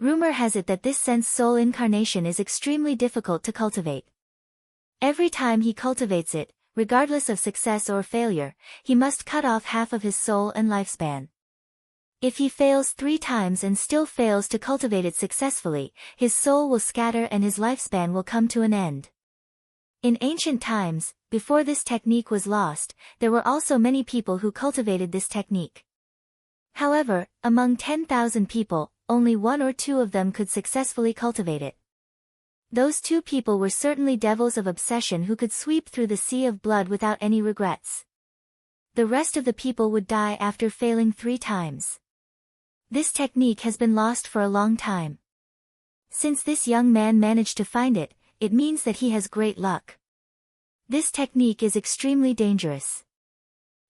Rumor has it that this sense soul incarnation is extremely difficult to cultivate. Every time he cultivates it, regardless of success or failure, he must cut off half of his soul and lifespan. If he fails 3 times and still fails to cultivate it successfully, his soul will scatter and his lifespan will come to an end. In ancient times, before this technique was lost, there were also many people who cultivated this technique. However, among 10,000 people, only 1 or 2 of them could successfully cultivate it. Those 2 people were certainly devils of obsession who could sweep through the sea of blood without any regrets. The rest of the people would die after failing 3 times. This technique has been lost for a long time. Since this young man managed to find it, it means that he has great luck. This technique is extremely dangerous.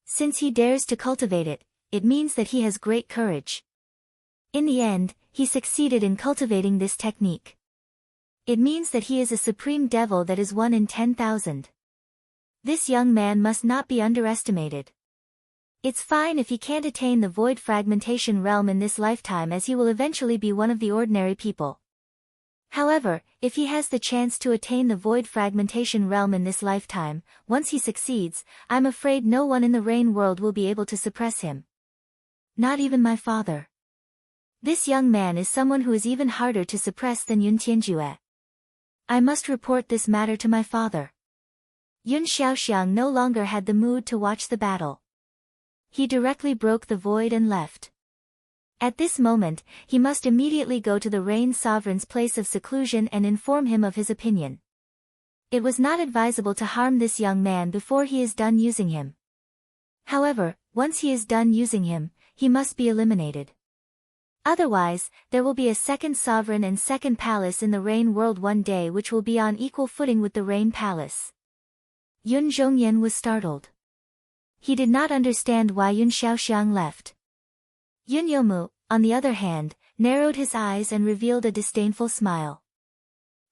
Since he dares to cultivate it, it means that he has great courage. In the end, he succeeded in cultivating this technique. It means that he is a supreme devil that is 1 in 10,000. This young man must not be underestimated. It's fine if he can't attain the void fragmentation realm in this lifetime, as he will eventually be one of the ordinary people. However, if he has the chance to attain the void fragmentation realm in this lifetime, once he succeeds, I'm afraid no one in the rain world will be able to suppress him. Not even my father. This young man is someone who is even harder to suppress than Yun Tianjue. I must report this matter to my father. Yun Xiaoxiang no longer had the mood to watch the battle. He directly broke the void and left. At this moment, he must immediately go to the Rain Sovereign's place of seclusion and inform him of his opinion. It was not advisable to harm this young man before he is done using him. However, once he is done using him, he must be eliminated. Otherwise, there will be a second sovereign and second palace in the Rain world one day, which will be on equal footing with the Rain Palace. Yun Zhongyan was startled. He did not understand why Yun Xiaoxiang left. Yun Youmu, on the other hand, narrowed his eyes and revealed a disdainful smile.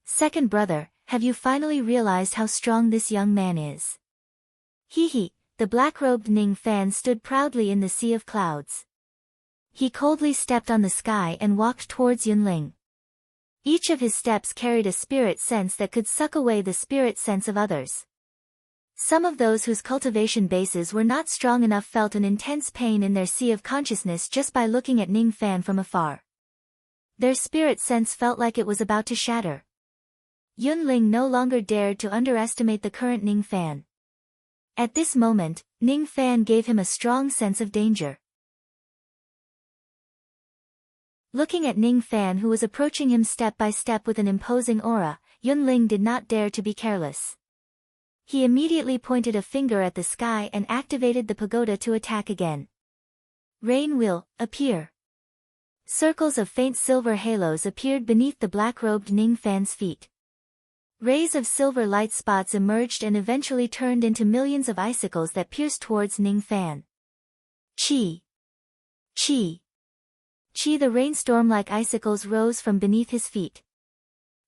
Second brother, have you finally realized how strong this young man is? He, the black-robed Ning Fan stood proudly in the sea of clouds. He coldly stepped on the sky and walked towards Yunling. Each of his steps carried a spirit sense that could suck away the spirit sense of others. Some of those whose cultivation bases were not strong enough felt an intense pain in their sea of consciousness just by looking at Ning Fan from afar. Their spirit sense felt like it was about to shatter. Yunling no longer dared to underestimate the current Ning Fan. At this moment, Ning Fan gave him a strong sense of danger. Looking at Ning Fan, who was approaching him step by step with an imposing aura, Yunling did not dare to be careless. He immediately pointed a finger at the sky and activated the pagoda to attack again. Rain will appear. Circles of faint silver halos appeared beneath the black-robed Ning Fan's feet. Rays of silver light spots emerged and eventually turned into millions of icicles that pierced towards Ning Fan. Chi! Chi! Chi! The rainstorm-like icicles rose from beneath his feet.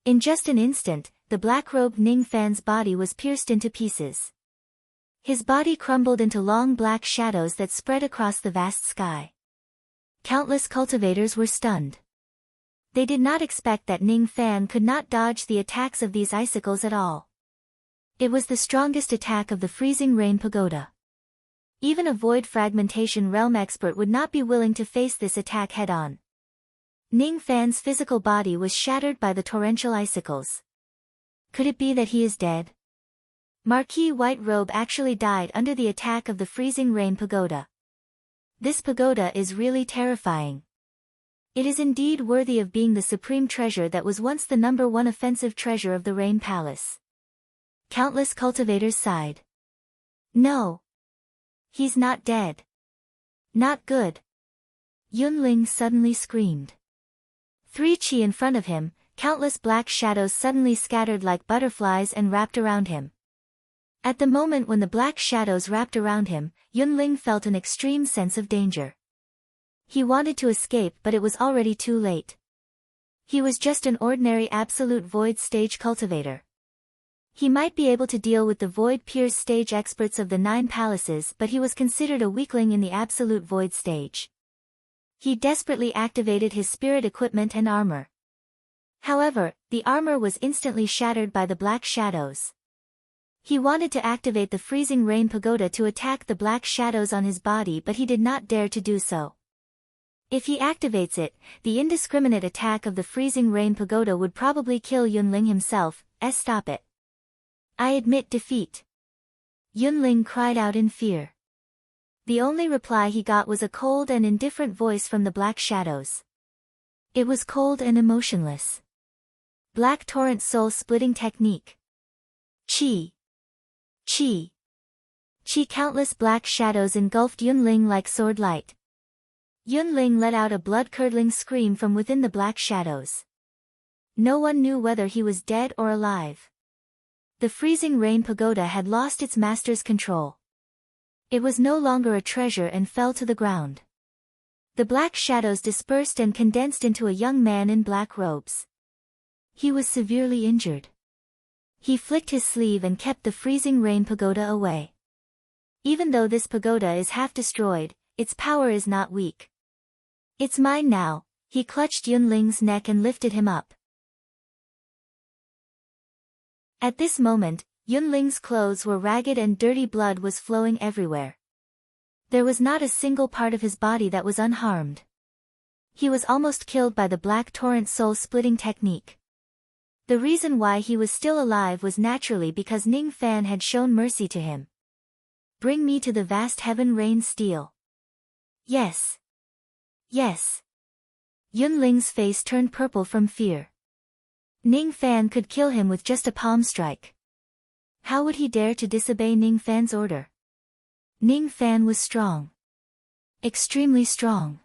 In just an instant, the black-robed Ning Fan's body was pierced into pieces. His body crumbled into long black shadows that spread across the vast sky. Countless cultivators were stunned. They did not expect that Ning Fan could not dodge the attacks of these icicles at all. It was the strongest attack of the freezing rain pagoda. Even a void fragmentation realm expert would not be willing to face this attack head-on. Ning Fan's physical body was shattered by the torrential icicles. Could it be that he is dead? Marquis White Robe actually died under the attack of the freezing rain pagoda. This pagoda is really terrifying. It is indeed worthy of being the supreme treasure that was once the #1 offensive treasure of the Rain Palace. Countless cultivators sighed. No. He's not dead. Not good. Yunling suddenly screamed. 3 chi in front of him, countless black shadows suddenly scattered like butterflies and wrapped around him. At the moment when the black shadows wrapped around him, Yunling felt an extreme sense of danger. He wanted to escape, but it was already too late. He was just an ordinary absolute void stage cultivator. He might be able to deal with the void pierce stage experts of the 9 palaces, but he was considered a weakling in the absolute void stage. He desperately activated his spirit equipment and armor. However, the armor was instantly shattered by the black shadows. He wanted to activate the freezing rain pagoda to attack the black shadows on his body, but he did not dare to do so. If he activates it, the indiscriminate attack of the freezing rain pagoda would probably kill Yunling himself. Stop it. I admit defeat. Yunling cried out in fear. The only reply he got was a cold and indifferent voice from the black shadows. It was cold and emotionless. Black torrent soul-splitting technique. Chi. Chi. Chi. Countless black shadows engulfed Yunling like sword light. Yunling let out a blood-curdling scream from within the black shadows. No one knew whether he was dead or alive. The freezing rain pagoda had lost its master's control. It was no longer a treasure and fell to the ground. The black shadows dispersed and condensed into a young man in black robes. He was severely injured. He flicked his sleeve and kept the freezing rain pagoda away. Even though this pagoda is half destroyed, its power is not weak. It's mine now. He clutched Yunling's neck and lifted him up. At this moment, Yunling's clothes were ragged and dirty blood was flowing everywhere. There was not a single part of his body that was unharmed. He was almost killed by the black torrent soul-splitting technique. The reason why he was still alive was naturally because Ning Fan had shown mercy to him. Bring me to the vast heaven rain steel. Yes. Yes. Yunling's face turned purple from fear. Ning Fan could kill him with just a palm strike. How would he dare to disobey Ning Fan's order? Ning Fan was strong. Extremely strong.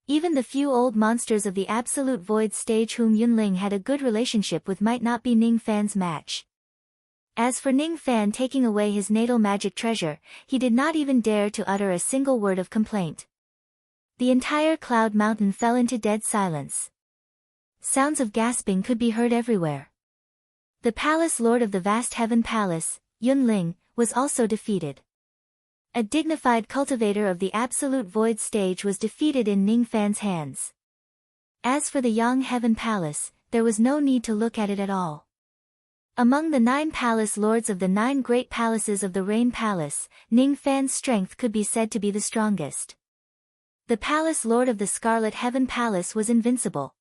Even the few old monsters of the Absolute Void stage whom Yunling had a good relationship with might not be Ning Fan's match. As for Ning Fan taking away his natal magic treasure, he did not even dare to utter a single word of complaint. The entire Cloud Mountain fell into dead silence. Sounds of gasping could be heard everywhere. The Palace Lord of the Vast Heaven Palace, Yunling, was also defeated. A dignified cultivator of the Absolute Void stage was defeated in Ning Fan's hands. As for the Yang Heaven Palace, there was no need to look at it at all. Among the 9 palace lords of the 9 great palaces of the Rain Palace, Ning Fan's strength could be said to be the strongest. The Palace Lord of the Scarlet Heaven Palace was invincible.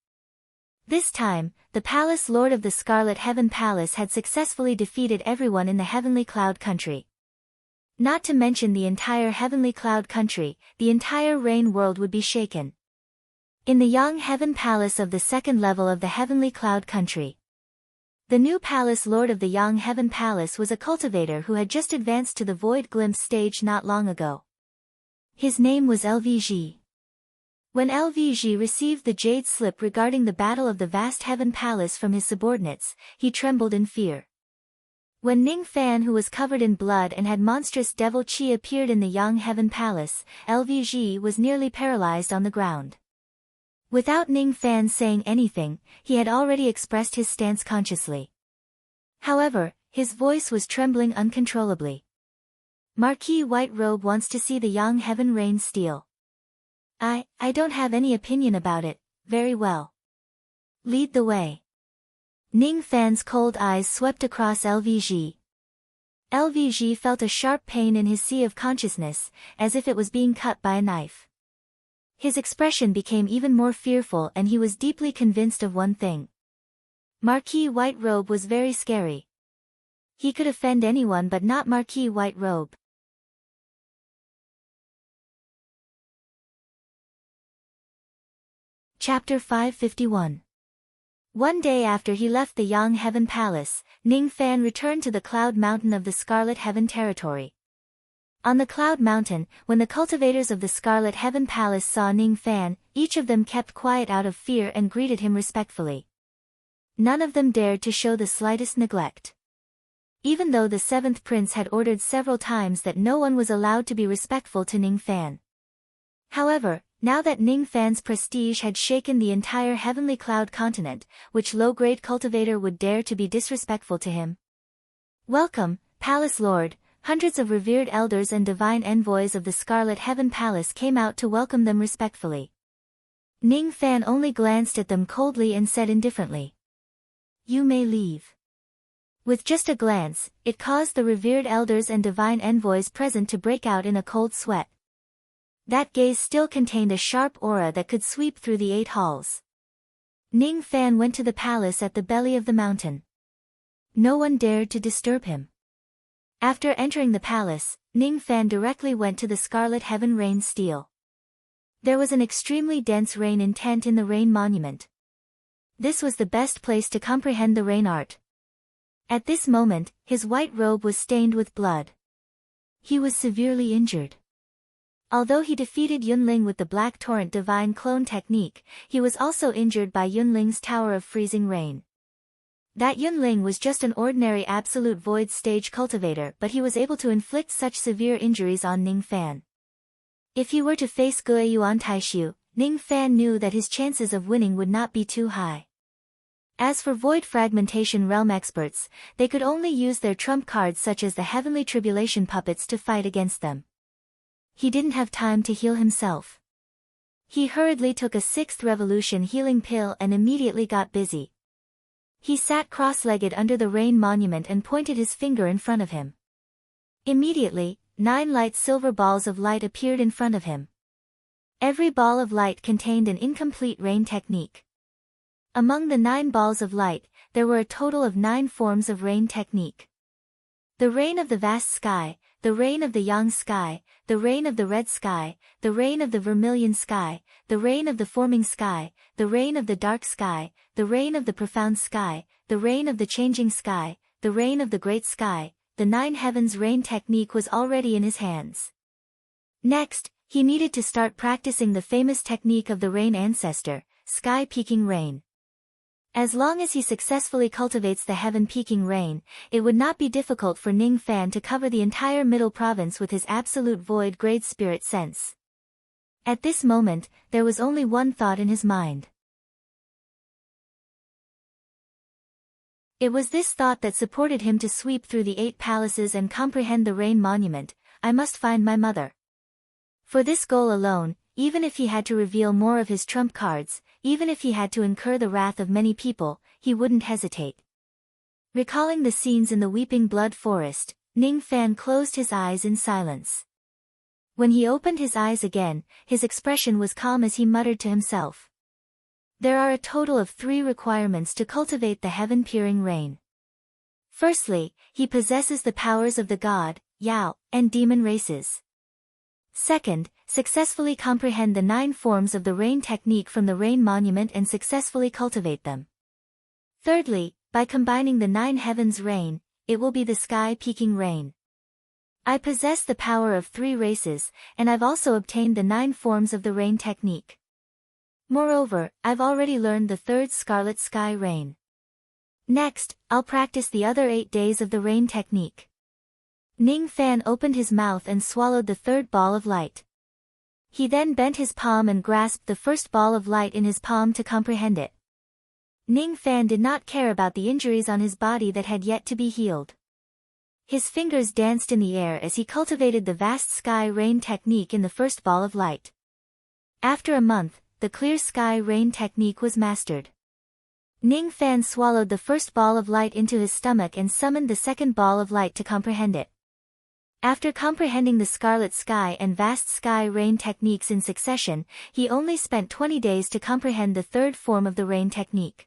This time, the Palace Lord of the Scarlet Heaven Palace had successfully defeated everyone in the Heavenly Cloud Country. Not to mention the entire Heavenly Cloud Country, the entire Rain World would be shaken. In the Yang Heaven Palace of the 2nd level of the Heavenly Cloud Country. The new Palace Lord of the Yang Heaven Palace was a cultivator who had just advanced to the Void Glimpse stage not long ago. His name was LVG. When LVG received the Jade Slip regarding the Battle of the Vast Heaven Palace from his subordinates, he trembled in fear. When Ning Fan, who was covered in blood and had monstrous devil chi, appeared in the Yang Heaven Palace, LVG was nearly paralyzed on the ground. Without Ning Fan saying anything, he had already expressed his stance consciously. However, his voice was trembling uncontrollably. Marquis White Robe wants to see the Yang Heaven Rain steel. I don't have any opinion about it. Very well. Lead the way. Ning Fan's cold eyes swept across LVG. LVG felt a sharp pain in his sea of consciousness, as if it was being cut by a knife. His expression became even more fearful and he was deeply convinced of one thing. Marquis White Robe was very scary. He could offend anyone but not Marquis White Robe. Chapter 551. One day after he left the Yang Heaven Palace, Ning Fan returned to the Cloud Mountain of the Scarlet Heaven territory. On the Cloud Mountain, when the cultivators of the Scarlet Heaven Palace saw Ning Fan, each of them kept quiet out of fear and greeted him respectfully. None of them dared to show the slightest neglect. Even though the seventh prince had ordered several times that no one was allowed to be respectful to Ning Fan. However, now that Ning Fan's prestige had shaken the entire Heavenly Cloud continent, which low-grade cultivator would dare to be disrespectful to him? Welcome, Palace Lord. Hundreds of revered elders and divine envoys of the Scarlet Heaven Palace came out to welcome them respectfully. Ning Fan only glanced at them coldly and said indifferently, "You may leave." With just a glance, it caused the revered elders and divine envoys present to break out in a cold sweat. That gaze still contained a sharp aura that could sweep through the 8 halls. Ning Fan went to the palace at the belly of the mountain. No one dared to disturb him. After entering the palace, Ning Fan directly went to the Scarlet Heaven Rain Stele. There was an extremely dense rain intent in the rain monument. This was the best place to comprehend the rain art. At this moment, his white robe was stained with blood. He was severely injured. Although he defeated Yunling with the Black Torrent Divine Clone technique, he was also injured by Yunling's Tower of Freezing Rain. That Yunling was just an ordinary Absolute Void stage cultivator, but he was able to inflict such severe injuries on Ning Fan. If he were to face Guiyuan Taishu, Ning Fan knew that his chances of winning would not be too high. As for Void Fragmentation Realm experts, they could only use their trump cards such as the Heavenly Tribulation Puppets to fight against them. He didn't have time to heal himself. He hurriedly took a 6th Revolution healing pill and immediately got busy. He sat cross-legged under the rain monument and pointed his finger in front of him. Immediately, 9 light silver balls of light appeared in front of him. Every ball of light contained an incomplete rain technique. Among the 9 balls of light, there were a total of 9 forms of rain technique. The rain of the vast sky, the rain of the yang sky, the rain of the red sky, the rain of the vermilion sky, the rain of the forming sky, the rain of the dark sky, the rain of the profound sky, the rain of the changing sky, the rain of the great sky. The 9 heavens rain technique was already in his hands. Next, he needed to start practicing the famous technique of the rain ancestor, sky peaking rain. As long as he successfully cultivates the heaven peaking rain, it would not be difficult for Ning Fan to cover the entire middle province with his absolute void grade spirit sense. At this moment, there was only one thought in his mind. It was this thought that supported him to sweep through the 8 palaces and comprehend the rain monument. I must find my mother. For this goal alone, even if he had to reveal more of his trump cards, even if he had to incur the wrath of many people, he wouldn't hesitate. Recalling the scenes in the Weeping Blood Forest, Ning Fan closed his eyes in silence. When he opened his eyes again, his expression was calm as he muttered to himself. There are a total of 3 requirements to cultivate the heaven-peering rain. Firstly, he possesses the powers of the god, Yao, and demon races. Second, successfully comprehend the 9 forms of the rain technique from the rain monument and successfully cultivate them. Thirdly, by combining the 9 heavens rain, it will be the sky peaking rain. I possess the power of 3 races, and I've also obtained the 9 forms of the rain technique. Moreover, I've already learned the 3rd Scarlet Sky Rain. Next, I'll practice the other 8 days of the rain technique. Ning Fan opened his mouth and swallowed the 3rd ball of light. He then bent his palm and grasped the first ball of light in his palm to comprehend it. Ning Fan did not care about the injuries on his body that had yet to be healed. His fingers danced in the air as he cultivated the vast sky rain technique in the first ball of light. After a month, the clear sky rain technique was mastered. Ning Fan swallowed the first ball of light into his stomach and summoned the second ball of light to comprehend it. After comprehending the Scarlet Sky and Vast Sky Rain techniques in succession, he only spent 20 days to comprehend the 3rd form of the rain technique.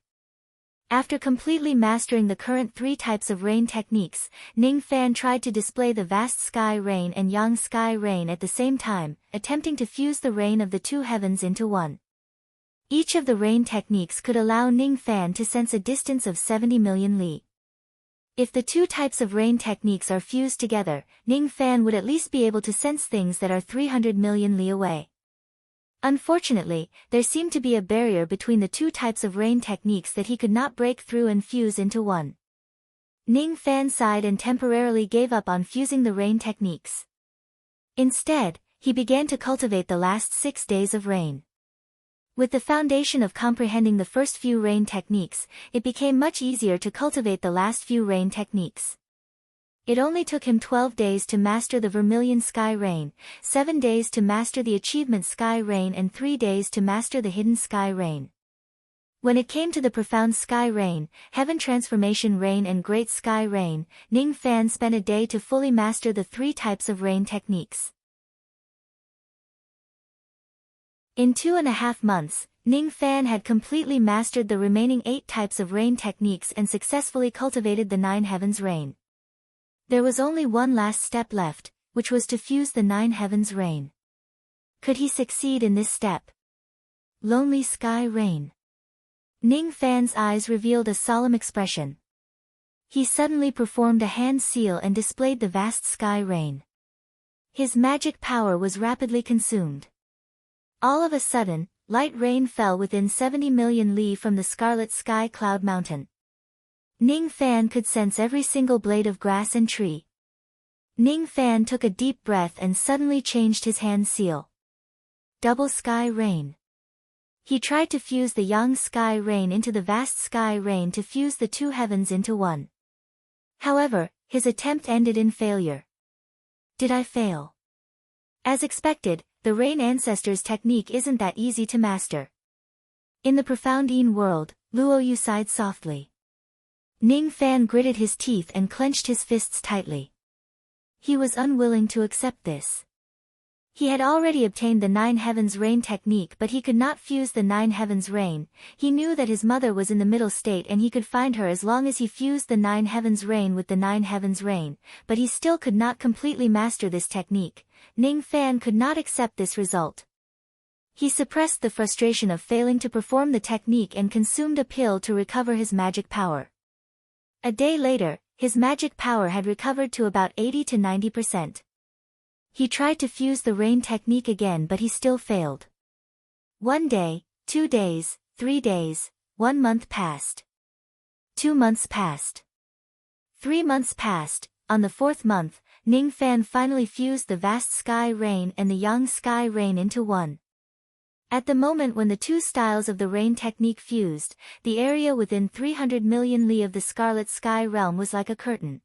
After completely mastering the current 3 types of rain techniques, Ning Fan tried to display the Vast Sky Rain and Yang Sky Rain at the same time, attempting to fuse the rain of the 2 heavens into one. Each of the rain techniques could allow Ning Fan to sense a distance of 70 million li. If the two types of rain techniques are fused together, Ning Fan would at least be able to sense things that are 300 million li away. Unfortunately, there seemed to be a barrier between the two types of rain techniques that he could not break through and fuse into one. Ning Fan sighed and temporarily gave up on fusing the rain techniques. Instead, he began to cultivate the last 6 days of rain. With the foundation of comprehending the first few rain techniques, it became much easier to cultivate the last few rain techniques. It only took him 12 days to master the Vermilion Sky Rain, 7 days to master the Achievement Sky Rain and 3 days to master the Hidden Sky Rain. When it came to the Profound Sky Rain, Heaven Transformation Rain and Great Sky Rain, Ning Fan spent a day to fully master the 3 types of rain techniques. In 2.5 months, Ning Fan had completely mastered the remaining 8 types of rain techniques and successfully cultivated the 9 Heavens Rain. There was only one last step left, which was to fuse the 9 Heavens Rain. Could he succeed in this step? Lonely Sky Rain. Ning Fan's eyes revealed a solemn expression. He suddenly performed a hand seal and displayed the vast sky rain. His magic power was rapidly consumed. All of a sudden, light rain fell within 70 million li from the Scarlet Sky Cloud Mountain. Ning Fan could sense every single blade of grass and tree. Ning Fan took a deep breath and suddenly changed his hand seal. Double Sky Rain. He tried to fuse the Yang Sky Rain into the vast Sky Rain to fuse the 2 heavens into one. However, his attempt ended in failure. Did I fail? As expected, the Rain Ancestors technique isn't that easy to master. In the profound Yin world, Luo Yu sighed softly. Ning Fan gritted his teeth and clenched his fists tightly. He was unwilling to accept this. He had already obtained the 9 Heavens Rain technique, but he could not fuse the 9 Heavens Rain. He knew that his mother was in the middle state and he could find her as long as he fused the 9 Heavens Rain with the 9 Heavens Rain, but he still could not completely master this technique. Ning Fan could not accept this result. He suppressed the frustration of failing to perform the technique and consumed a pill to recover his magic power. A day later, his magic power had recovered to about 80 to 90%. He tried to fuse the rain technique again, but he still failed. 1 day, 2 days, 3 days, 1 month passed. 2 months passed. 3 months passed. On the 4th month, Ning Fan finally fused the vast sky rain and the Yang Sky Rain into one. At the moment when the 2 styles of the rain technique fused, the area within 300 million li of the Scarlet Sky Realm was like a curtain.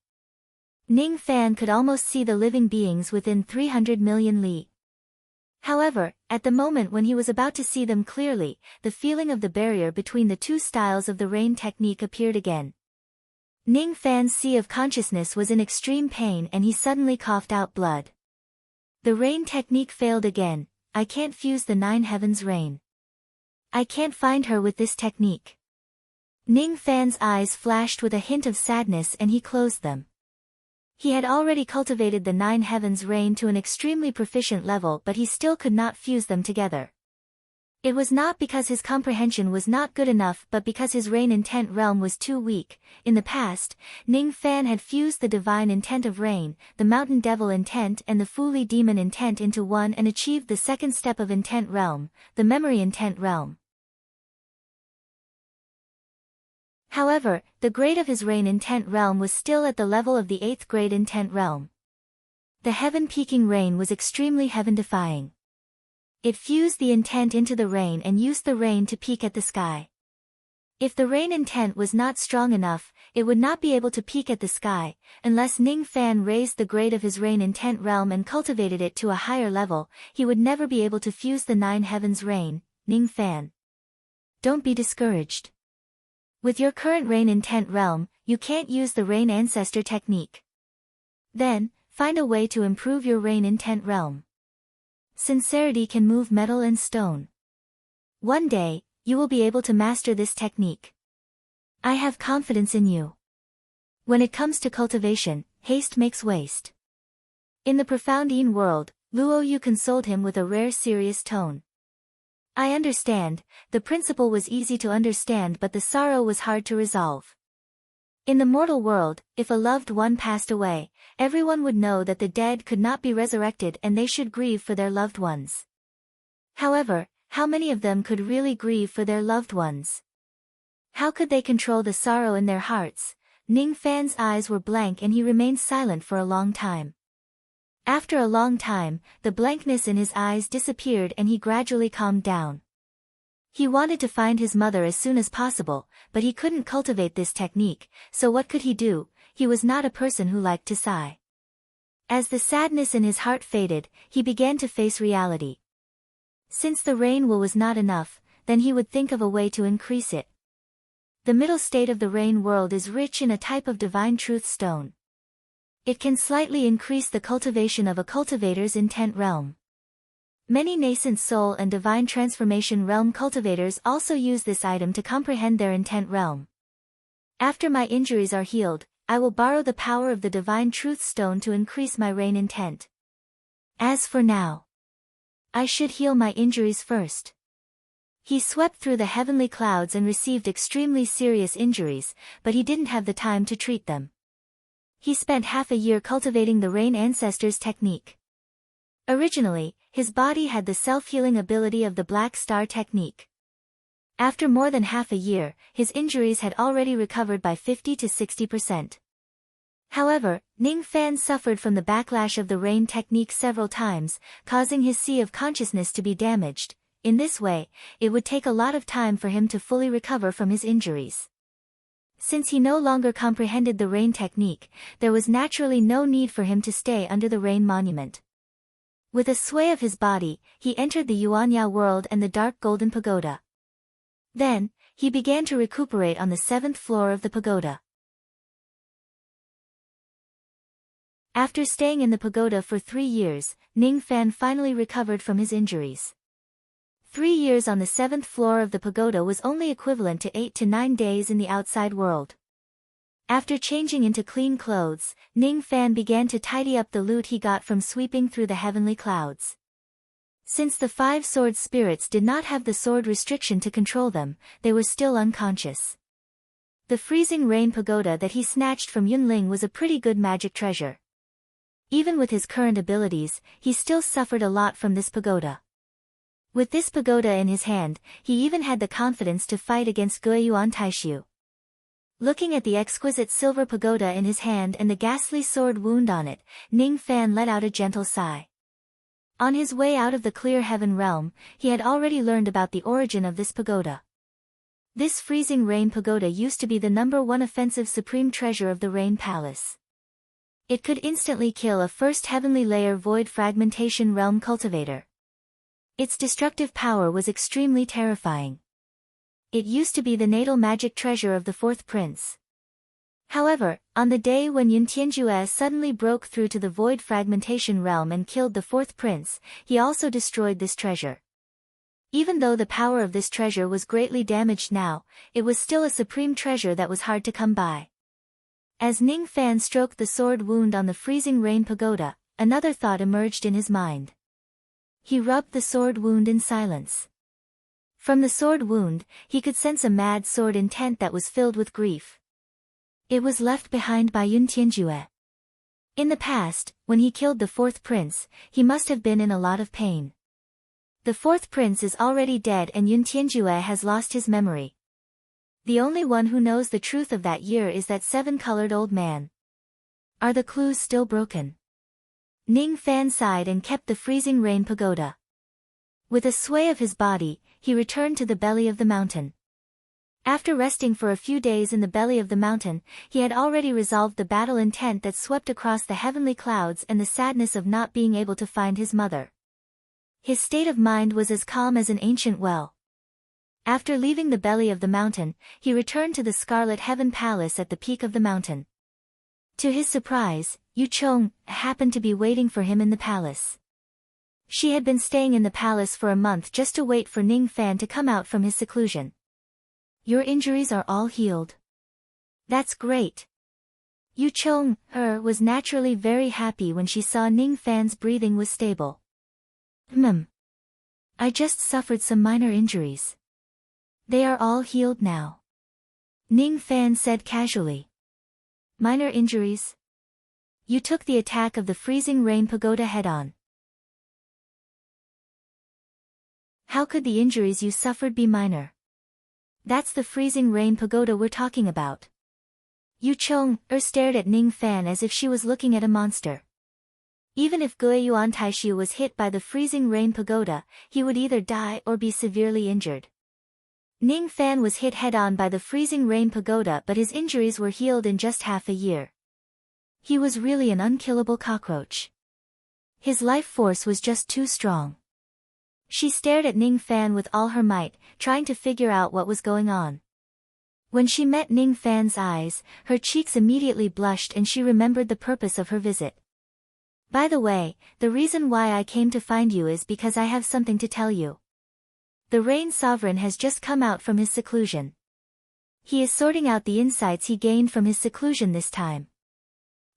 Ning Fan could almost see the living beings within 300 million li. However, at the moment when he was about to see them clearly, the feeling of the barrier between the 2 styles of the rain technique appeared again. Ning Fan's sea of consciousness was in extreme pain and he suddenly coughed out blood. The rain technique failed again. I can't fuse the 9 Heavens Rain. I can't find her with this technique. Ning Fan's eyes flashed with a hint of sadness and he closed them. He had already cultivated the 9 Heavens Rain to an extremely proficient level, but he still could not fuse them together. It was not because his comprehension was not good enough but because his rain intent realm was too weak. In the past, Ning Fan had fused the divine intent of rain, the mountain devil intent and the Fuli demon intent into one and achieved the 2nd step of intent realm, the memory intent realm. However, the grade of his rain intent realm was still at the level of the 8th grade intent realm. The heaven-peaking rain was extremely heaven-defying. It fused the intent into the rain and used the rain to peak at the sky. If the rain intent was not strong enough, it would not be able to peak at the sky, unless Ning Fan raised the grade of his rain intent realm and cultivated it to a higher level. He would never be able to fuse the 9 Heavens Rain. Ning Fan. Don't be discouraged. With your current rain intent realm, you can't use the rain ancestor technique. Then, find a way to improve your rain intent realm. Sincerity can move metal and stone. One day, you will be able to master this technique. I have confidence in you. When it comes to cultivation, haste makes waste. In the profound Yin world, Luo Yu consoled him with a rare serious tone. I understand, the principle was easy to understand but the sorrow was hard to resolve. In the mortal world, if a loved one passed away, everyone would know that the dead could not be resurrected and they should grieve for their loved ones. However, how many of them could really grieve for their loved ones? How could they control the sorrow in their hearts? Ning Fan's eyes were blank and he remained silent for a long time. After a long time, the blankness in his eyes disappeared and he gradually calmed down. He wanted to find his mother as soon as possible, but he couldn't cultivate this technique, so what could he do? He was not a person who liked to sigh. As the sadness in his heart faded, he began to face reality. Since the rain wool was not enough, then he would think of a way to increase it. The middle state of the rain world is rich in a type of divine truth stone. It can slightly increase the cultivation of a cultivator's intent realm. Many nascent soul and divine transformation realm cultivators also use this item to comprehend their intent realm. After my injuries are healed, I will borrow the power of the divine truth stone to increase my rain intent. As for now, I should heal my injuries first. He swept through the heavenly clouds and received extremely serious injuries, but he didn't have the time to treat them. He spent half a year cultivating the Rain Ancestors technique. Originally, his body had the self-healing ability of the Black Star technique. After more than half a year, his injuries had already recovered by 50 to 60%. However, Ning Fan suffered from the backlash of the rain technique several times, causing his sea of consciousness to be damaged. In this way, it would take a lot of time for him to fully recover from his injuries. Since he no longer comprehended the rain technique, there was naturally no need for him to stay under the rain monument. With a sway of his body, he entered the Yuanya world and the dark golden pagoda. Then, he began to recuperate on the 7th floor of the pagoda. After staying in the pagoda for 3 years, Ning Fan finally recovered from his injuries. 3 years on the 7th floor of the pagoda was only equivalent to 8 to 9 days in the outside world. After changing into clean clothes, Ning Fan began to tidy up the loot he got from sweeping through the heavenly clouds. Since the 5 sword spirits did not have the sword restriction to control them, they were still unconscious. The freezing rain pagoda that he snatched from Yunling was a pretty good magic treasure. Even with his current abilities, he still suffered a lot from this pagoda. With this pagoda in his hand, he even had the confidence to fight against Guiyuan Taishu. Looking at the exquisite silver pagoda in his hand and the ghastly sword wound on it, Ning Fan let out a gentle sigh. On his way out of the clear heaven realm, he had already learned about the origin of this pagoda. This freezing rain pagoda used to be the #1 offensive supreme treasure of the Rain Palace. It could instantly kill a first heavenly layer void fragmentation realm cultivator. Its destructive power was extremely terrifying. It used to be the natal magic treasure of the 4th prince. However, on the day when Yun Tianjue suddenly broke through to the void fragmentation realm and killed the 4th prince, he also destroyed this treasure. Even though the power of this treasure was greatly damaged now, it was still a supreme treasure that was hard to come by. As Ning Fan stroked the sword wound on the freezing rain pagoda, another thought emerged in his mind. He rubbed the sword wound in silence. From the sword wound, he could sense a mad sword intent that was filled with grief. It was left behind by Yun Tianjue. In the past, when he killed the 4th prince, he must have been in a lot of pain. The 4th prince is already dead and Yun Tianjue has lost his memory. The only one who knows the truth of that year is that 7-colored old man. Are the clues still broken? Ning Fan sighed and kept the freezing rain pagoda. With a sway of his body, he returned to the belly of the mountain. After resting for a few days in the belly of the mountain, he had already resolved the battle intent that swept across the heavenly clouds and the sadness of not being able to find his mother. His state of mind was as calm as an ancient well. After leaving the belly of the mountain, he returned to the Scarlet Heaven Palace at the peak of the mountain. To his surprise, Yu Chong happened to be waiting for him in the palace. She had been staying in the palace for a month just to wait for Ning Fan to come out from his seclusion. Your injuries are all healed. That's great. Yu Chong was naturally very happy when she saw Ning Fan's breathing was stable. I just suffered some minor injuries. They are all healed now. Ning Fan said casually. Minor injuries? You took the attack of the freezing rain pagoda head-on. How could the injuries you suffered be minor? That's the freezing rain pagoda we're talking about. Yu Chong-er stared at Ning Fan as if she was looking at a monster. Even if Guiyuan Taishu was hit by the freezing rain pagoda, he would either die or be severely injured. Ning Fan was hit head-on by the freezing rain pagoda, but his injuries were healed in just half a year. He was really an unkillable cockroach. His life force was just too strong. She stared at Ning Fan with all her might, trying to figure out what was going on. When she met Ning Fan's eyes, her cheeks immediately blushed and she remembered the purpose of her visit. By the way, the reason why I came to find you is because I have something to tell you. The Rain Sovereign has just come out from his seclusion. He is sorting out the insights he gained from his seclusion this time.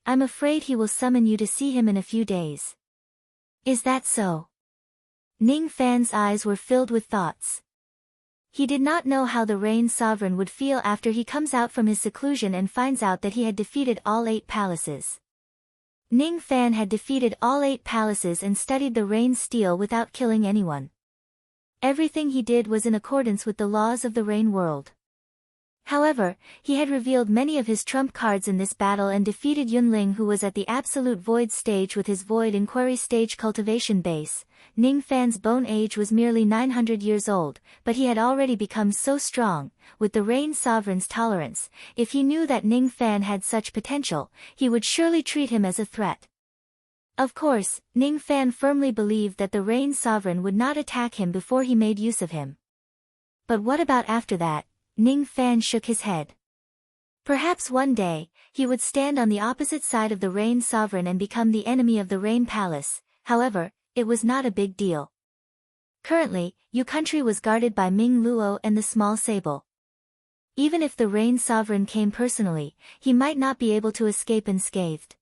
I'm afraid he will summon you to see him in a few days. Is that so? Ning Fan's eyes were filled with thoughts. He did not know how the Rain Sovereign would feel after he comes out from his seclusion and finds out that he had defeated all 8 palaces. Ning Fan had defeated all 8 palaces and studied the Rain Steel without killing anyone. Everything he did was in accordance with the laws of the Rain world. However, he had revealed many of his trump cards in this battle and defeated Yunling, who was at the Absolute Void stage with his Void Inquiry stage cultivation base. Ning Fan's bone age was merely 900 years old, but he had already become so strong. With the Rain Sovereign's tolerance, if he knew that Ning Fan had such potential, he would surely treat him as a threat. Of course, Ning Fan firmly believed that the Rain Sovereign would not attack him before he made use of him. But what about after that? Ning Fan shook his head. Perhaps one day, he would stand on the opposite side of the Rain Sovereign and become the enemy of the Rain Palace. However, it was not a big deal. Currently, Yu Country was guarded by Ming Luo and the Small Sable. Even if the Rain Sovereign came personally, he might not be able to escape unscathed.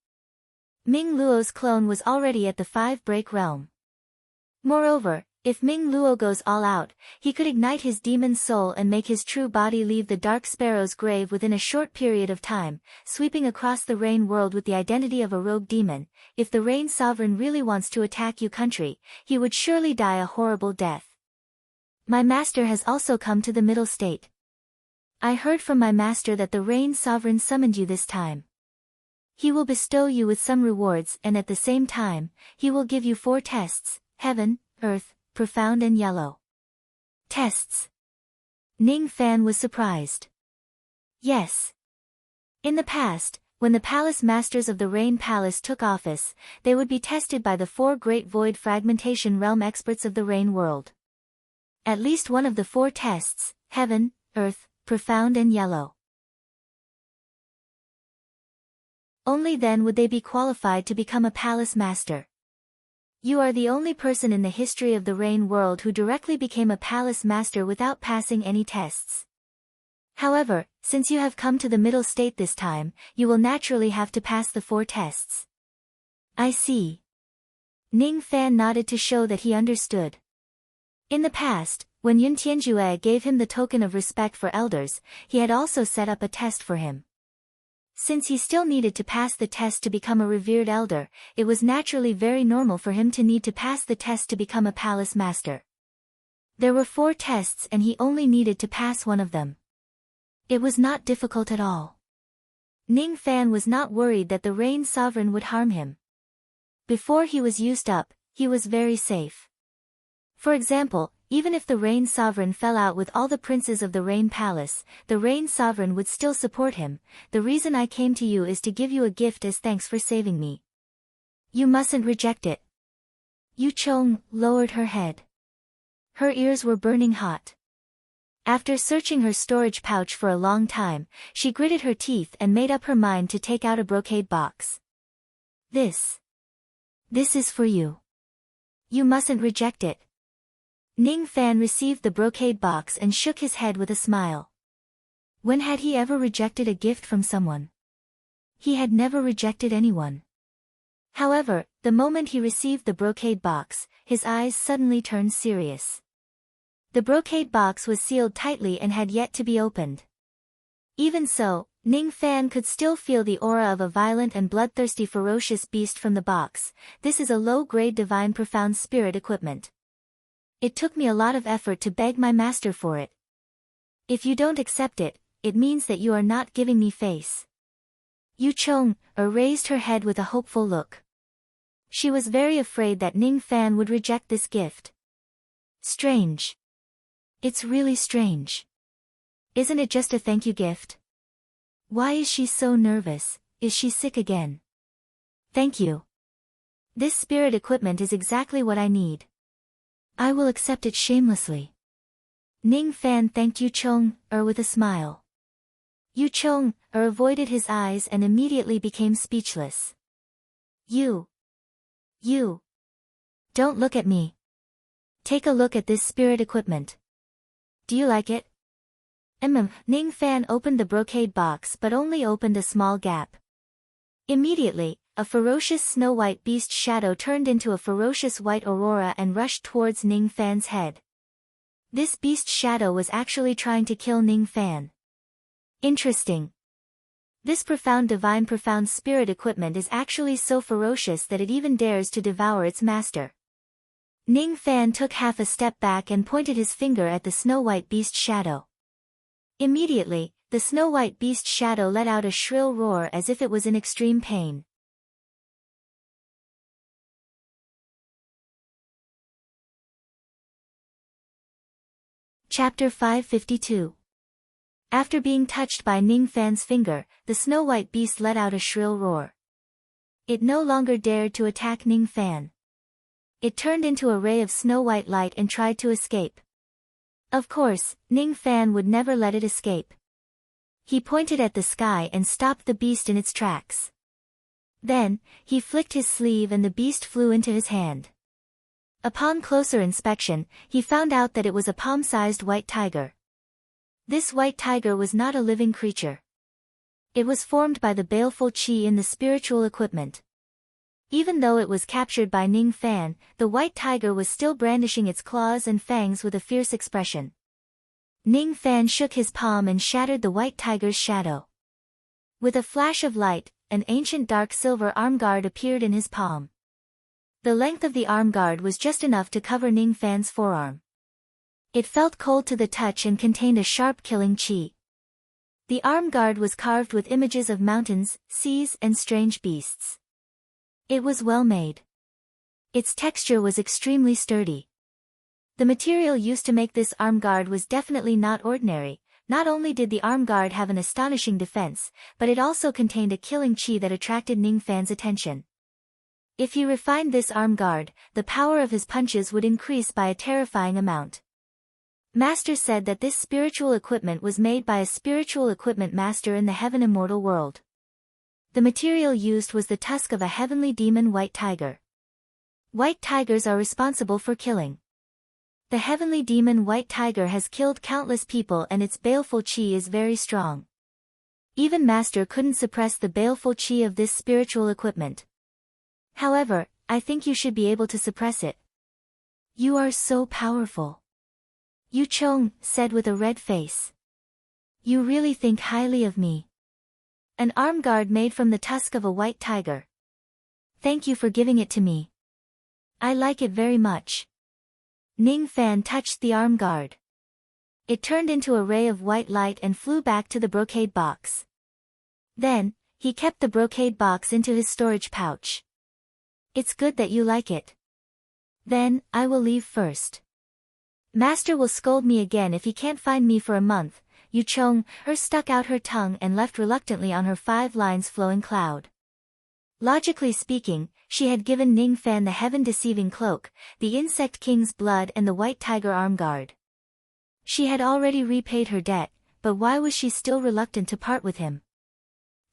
Ming Luo's clone was already at the 5-break realm. Moreover, if Ming Luo goes all out, he could ignite his demon soul and make his true body leave the Dark Sparrow's grave within a short period of time, sweeping across the Rain world with the identity of a rogue demon. If the Rain Sovereign really wants to attack Yu Country, he would surely die a horrible death. My master has also come to the Middle State. I heard from my master that the Rain Sovereign summoned you this time. He will bestow you with some rewards and at the same time, he will give you 4 tests: Heaven, Earth, Profound and Yellow. Tests. Ning Fan was surprised. Yes. In the past, when the palace masters of the Rain Palace took office, they would be tested by the 4 great void fragmentation realm experts of the Rain world. At least one of the 4 tests: Heaven, Earth, Profound and Yellow. Only then would they be qualified to become a palace master. You are the only person in the history of the Rain world who directly became a palace master without passing any tests. However, since you have come to the Middle State this time, you will naturally have to pass the 4 tests. I see. Ning Fan nodded to show that he understood. In the past, when Yun Tianjue gave him the token of respect for elders, he had also set up a test for him. Since he still needed to pass the test to become a revered elder, it was naturally very normal for him to need to pass the test to become a palace master. There were 4 tests and he only needed to pass one of them. It was not difficult at all. Ning Fan was not worried that the Rain Sovereign would harm him. Before he was used up, he was very safe. For example, even if the Rain Sovereign fell out with all the princes of the Rain Palace, the Rain Sovereign would still support him. The reason I came to you is to give you a gift as thanks for saving me. You mustn't reject it. Yu Chong lowered her head. Her ears were burning hot. After searching her storage pouch for a long time, she gritted her teeth and made up her mind to take out a brocade box. This is for you. You mustn't reject it. Ning Fan received the brocade box and shook his head with a smile. When had he ever rejected a gift from someone? He had never rejected anyone. However, the moment he received the brocade box, his eyes suddenly turned serious. The brocade box was sealed tightly and had yet to be opened. Even so, Ning Fan could still feel the aura of a violent and bloodthirsty ferocious beast from the box. This is a low-grade divine profound spirit equipment. It took me a lot of effort to beg my master for it. If you don't accept it, it means that you are not giving me face. Yu Chong raised her head with a hopeful look. She was very afraid that Ning Fan would reject this gift. Strange. It's really strange. Isn't it just a thank you gift? Why is she so nervous? Is she sick again? Thank you. This spirit equipment is exactly what I need. I will accept it shamelessly. Ning Fan thanked Yu Chong with a smile. Yu Chong avoided his eyes and immediately became speechless. You. Don't look at me. Take a look at this spirit equipment. Do you like it? Ning Fan opened the brocade box but only opened a small gap. Immediately, a ferocious snow-white beast shadow turned into a ferocious white aurora and rushed towards Ning Fan's head. This beast shadow was actually trying to kill Ning Fan. Interesting. This profound divine profound spirit equipment is actually so ferocious that it even dares to devour its master. Ning Fan took half a step back and pointed his finger at the snow-white beast shadow. Immediately, the snow-white beast shadow let out a shrill roar as if it was in extreme pain. Chapter 552. After being touched by Ning Fan's finger, the snow-white beast let out a shrill roar. It no longer dared to attack Ning Fan. It turned into a ray of snow-white light and tried to escape. Of course, Ning Fan would never let it escape. He pointed at the sky and stopped the beast in its tracks. Then, he flicked his sleeve and the beast flew into his hand. Upon closer inspection, he found out that it was a palm-sized white tiger. This white tiger was not a living creature. It was formed by the baleful qi in the spiritual equipment. Even though it was captured by Ning Fan, the white tiger was still brandishing its claws and fangs with a fierce expression. Ning Fan shook his palm and shattered the white tiger's shadow. With a flash of light, an ancient dark silver arm guard appeared in his palm. The length of the arm guard was just enough to cover Ning Fan's forearm. It felt cold to the touch and contained a sharp killing qi. The arm guard was carved with images of mountains, seas and strange beasts. It was well made. Its texture was extremely sturdy. The material used to make this arm guard was definitely not ordinary. Not only did the arm guard have an astonishing defense, but it also contained a killing qi that attracted Ning Fan's attention. If he refined this arm guard, the power of his punches would increase by a terrifying amount. Master said that this spiritual equipment was made by a spiritual equipment master in the heaven immortal world. The material used was the tusk of a heavenly demon white tiger. White tigers are responsible for killing. The heavenly demon white tiger has killed countless people and its baleful qi is very strong. Even Master couldn't suppress the baleful qi of this spiritual equipment. However, I think you should be able to suppress it. You are so powerful. Yu Chong said with a red face. You really think highly of me. An arm guard made from the tusk of a white tiger. Thank you for giving it to me. I like it very much. Ning Fan touched the arm guard. It turned into a ray of white light and flew back to the brocade box. Then, he kept the brocade box into his storage pouch. It's good that you like it. Then, I will leave first. Master will scold me again if he can't find me for a month. Yu Chong stuck out her tongue and left reluctantly on her 5 lines flowing cloud. Logically speaking, she had given Ning Fan the heaven-deceiving cloak, the insect king's blood and the white tiger arm guard. She had already repaid her debt, but why was she still reluctant to part with him?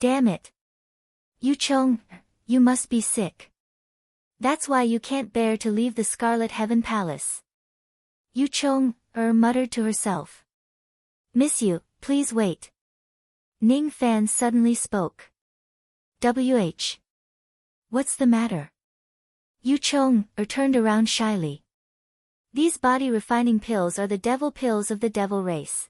Damn it. Yu Chong, you must be sick. That's why you can't bear to leave the Scarlet Heaven Palace. Yu Chong muttered to herself. Miss you, please wait. Ning Fan suddenly spoke. WH. What's the matter? Yu Chong turned around shyly. These body-refining pills are the devil pills of the devil race.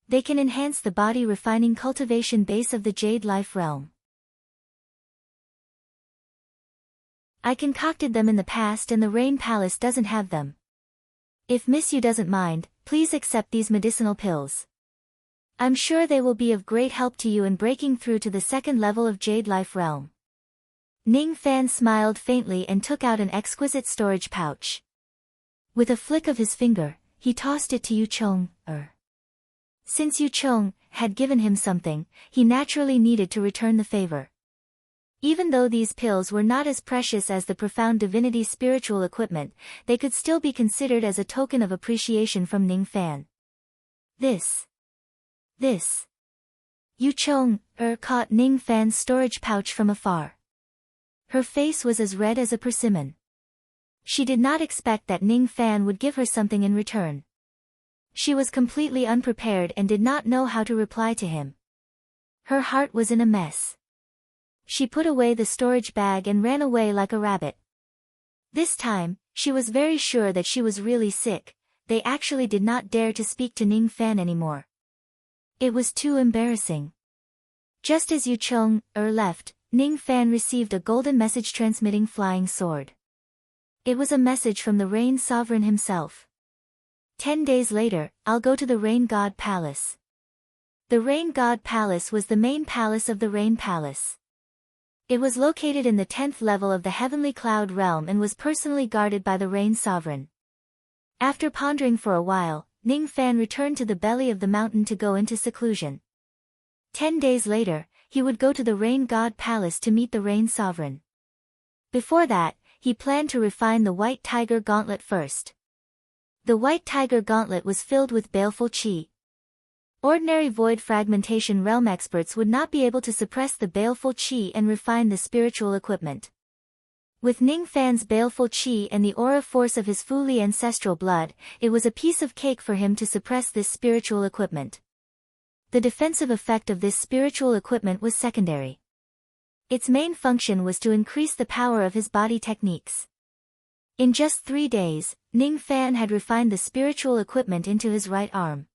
They can enhance the body refining cultivation base of the Jade Life realm. I concocted them in the past and the Rain Palace doesn't have them. If Miss Yu doesn't mind, please accept these medicinal pills. I'm sure they will be of great help to you in breaking through to the second level of Jade Life realm. Ning Fan smiled faintly and took out an exquisite storage pouch. With a flick of his finger, he tossed it to Yu Chong. Since Yu Chong had given him something, he naturally needed to return the favor. Even though these pills were not as precious as the profound divinity spiritual equipment, they could still be considered as a token of appreciation from Ning Fan. This. Yu Chong caught Ning Fan's storage pouch from afar. Her face was as red as a persimmon. She did not expect that Ning Fan would give her something in return. She was completely unprepared and did not know how to reply to him. Her heart was in a mess. She put away the storage bag and ran away like a rabbit. This time, she was very sure that she was really sick. They actually did not dare to speak to Ning Fan anymore. It was too embarrassing. Just as Yu Chong left, Ning Fan received a golden message transmitting flying sword. It was a message from the Rain Sovereign himself. 10 days later, I'll go to the Rain God Palace. The Rain God Palace was the main palace of the Rain Palace. It was located in the 10th level of the Heavenly Cloud Realm and was personally guarded by the Rain Sovereign. After pondering for a while, Ning Fan returned to the belly of the mountain to go into seclusion. 10 days later, he would go to the Rain God Palace to meet the Rain Sovereign. Before that, he planned to refine the White Tiger Gauntlet first. The White Tiger Gauntlet was filled with baleful qi. Ordinary void fragmentation realm experts would not be able to suppress the baleful qi and refine the spiritual equipment. With Ning Fan's baleful qi and the aura force of his Fuli ancestral blood, it was a piece of cake for him to suppress this spiritual equipment. The defensive effect of this spiritual equipment was secondary. Its main function was to increase the power of his body techniques. In just 3 days, Ning Fan had refined the spiritual equipment into his right arm.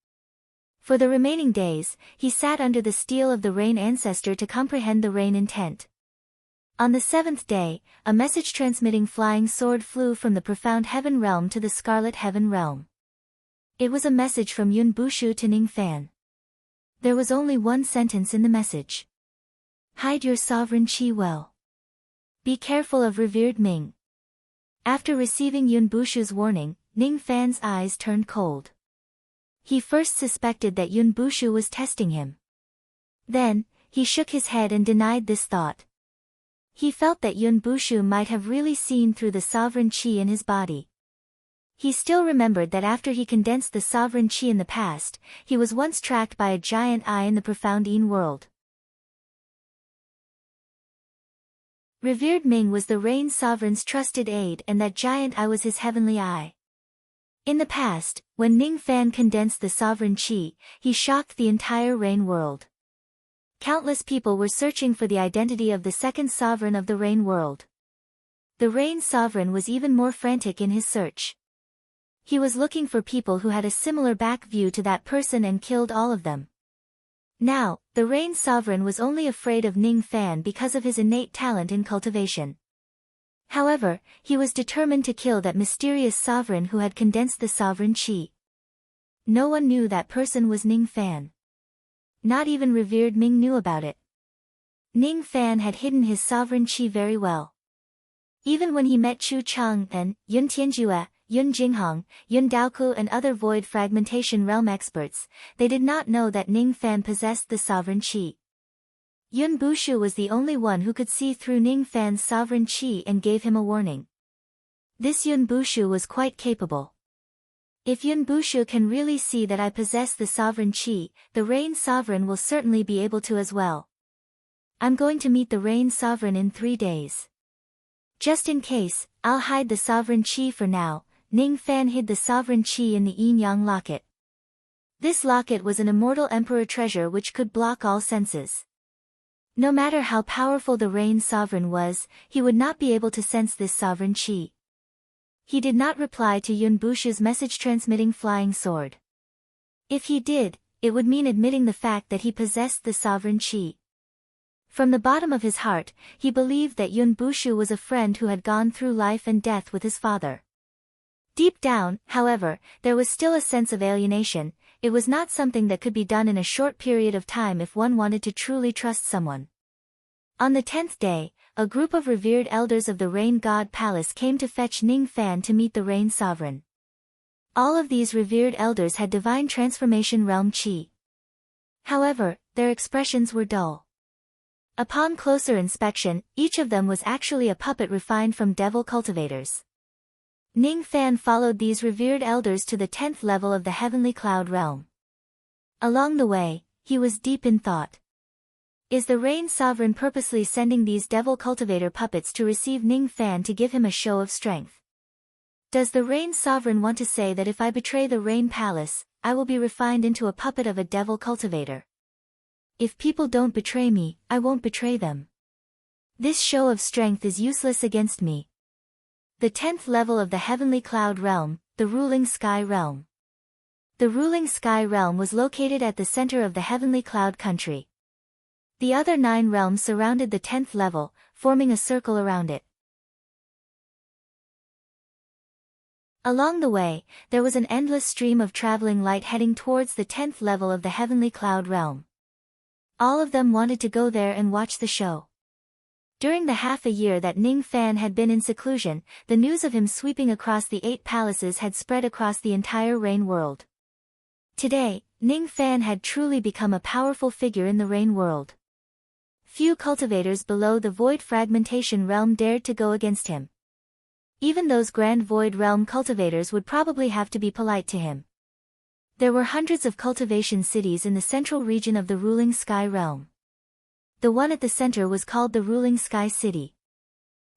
For the remaining days, he sat under the steel of the Rain Ancestor to comprehend the Rain intent. On the 7th day, a message transmitting flying sword flew from the profound heaven realm to the scarlet heaven realm. It was a message from Yun Bushu to Ning Fan. There was only one sentence in the message. Hide your sovereign qi well. Be careful of revered Ming. After receiving Yun Bushu's warning, Ning Fan's eyes turned cold. He first suspected that Yun Bushu was testing him. Then, he shook his head and denied this thought. He felt that Yun Bushu might have really seen through the sovereign qi in his body. He still remembered that after he condensed the sovereign qi in the past, he was once tracked by a giant eye in the profound Yin world. Revered Ming was the Rain Sovereign's trusted aide and that giant eye was his heavenly eye. In the past, when Ning Fan condensed the sovereign qi, he shocked the entire Rain world. Countless people were searching for the identity of the second sovereign of the Rain world. The Rain Sovereign was even more frantic in his search. He was looking for people who had a similar back view to that person and killed all of them. Now, the Rain Sovereign was only afraid of Ning Fan because of his innate talent in cultivation. However, he was determined to kill that mysterious sovereign who had condensed the sovereign qi. No one knew that person was Ning Fan. Not even revered Ming knew about it. Ning Fan had hidden his sovereign qi very well. Even when he met Chu Chang and Yun Tianjue, Yun Jinghong, Yun Daoku and other void fragmentation realm experts, they did not know that Ning Fan possessed the sovereign qi. Yun Bushu was the only one who could see through Ning Fan's sovereign qi and gave him a warning. This Yun Bushu was quite capable. If Yun Bushu can really see that I possess the sovereign qi, the Rain Sovereign will certainly be able to as well. I'm going to meet the Rain Sovereign in 3 days. Just in case, I'll hide the sovereign qi for now. Ning Fan hid the sovereign qi in the Yin Yang locket. This locket was an immortal emperor treasure which could block all senses. No matter how powerful the Rain Sovereign was, he would not be able to sense this sovereign qi. He did not reply to Yun Bushu's message transmitting flying sword. If he did, it would mean admitting the fact that he possessed the sovereign qi. From the bottom of his heart, he believed that Yun Bushu was a friend who had gone through life and death with his father. Deep down, however, there was still a sense of alienation. It was not something that could be done in a short period of time if one wanted to truly trust someone. On the 10th day, a group of revered elders of the Rain God Palace came to fetch Ning Fan to meet the Rain Sovereign. All of these revered elders had divine transformation realm qi. However, their expressions were dull. Upon closer inspection, each of them was actually a puppet refined from devil cultivators. Ning Fan followed these revered elders to the 10th level of the heavenly cloud realm. Along the way, he was deep in thought. Is the Rain Sovereign purposely sending these devil cultivator puppets to receive Ning Fan to give him a show of strength? Does the Rain Sovereign want to say that if I betray the Rain Palace, I will be refined into a puppet of a devil cultivator? If people don't betray me, I won't betray them. This show of strength is useless against me. The 10th level of the heavenly cloud realm, the ruling sky realm. The ruling sky realm was located at the center of the heavenly cloud country. The other 9 realms surrounded the 10th level, forming a circle around it. Along the way, there was an endless stream of traveling light heading towards the 10th level of the heavenly cloud realm. All of them wanted to go there and watch the show. During the half a year that Ning Fan had been in seclusion, the news of him sweeping across the 8 palaces had spread across the entire Rain world. Today, Ning Fan had truly become a powerful figure in the Rain world. Few cultivators below the Void Fragmentation realm dared to go against him. Even those Grand Void realm cultivators would probably have to be polite to him. There were hundreds of cultivation cities in the central region of the ruling sky realm. The one at the center was called the Ruling Sky City.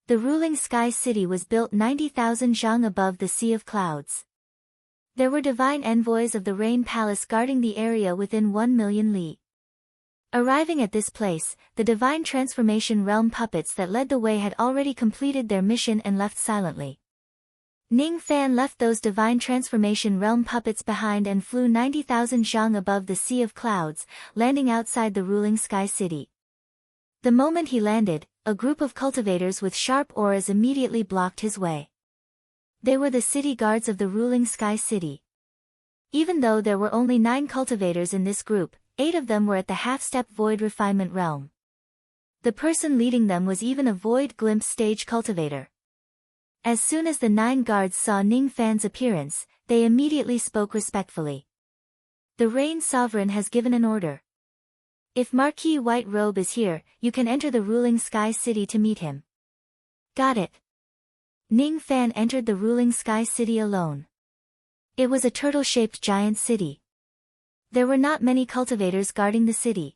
The Ruling Sky City was built 90,000 zhang above the Sea of Clouds. There were divine envoys of the Rain Palace guarding the area within 1 million li. Arriving at this place, the divine transformation realm puppets that led the way had already completed their mission and left silently. Ning Fan left those divine transformation realm puppets behind and flew 90,000 zhang above the Sea of Clouds, landing outside the Ruling Sky City. The moment he landed, a group of cultivators with sharp auras immediately blocked his way. They were the city guards of the Ruling Sky City. Even though there were only 9 cultivators in this group, 8 of them were at the half-step void refinement realm. The person leading them was even a void glimpse stage cultivator. As soon as the 9 guards saw Ning Fan's appearance, they immediately spoke respectfully. The Rain Sovereign has given an order. If Marquis White Robe is here, you can enter the Ruling Sky City to meet him. Got it. Ning Fan entered the Ruling Sky City alone. It was a turtle-shaped giant city. There were not many cultivators guarding the city.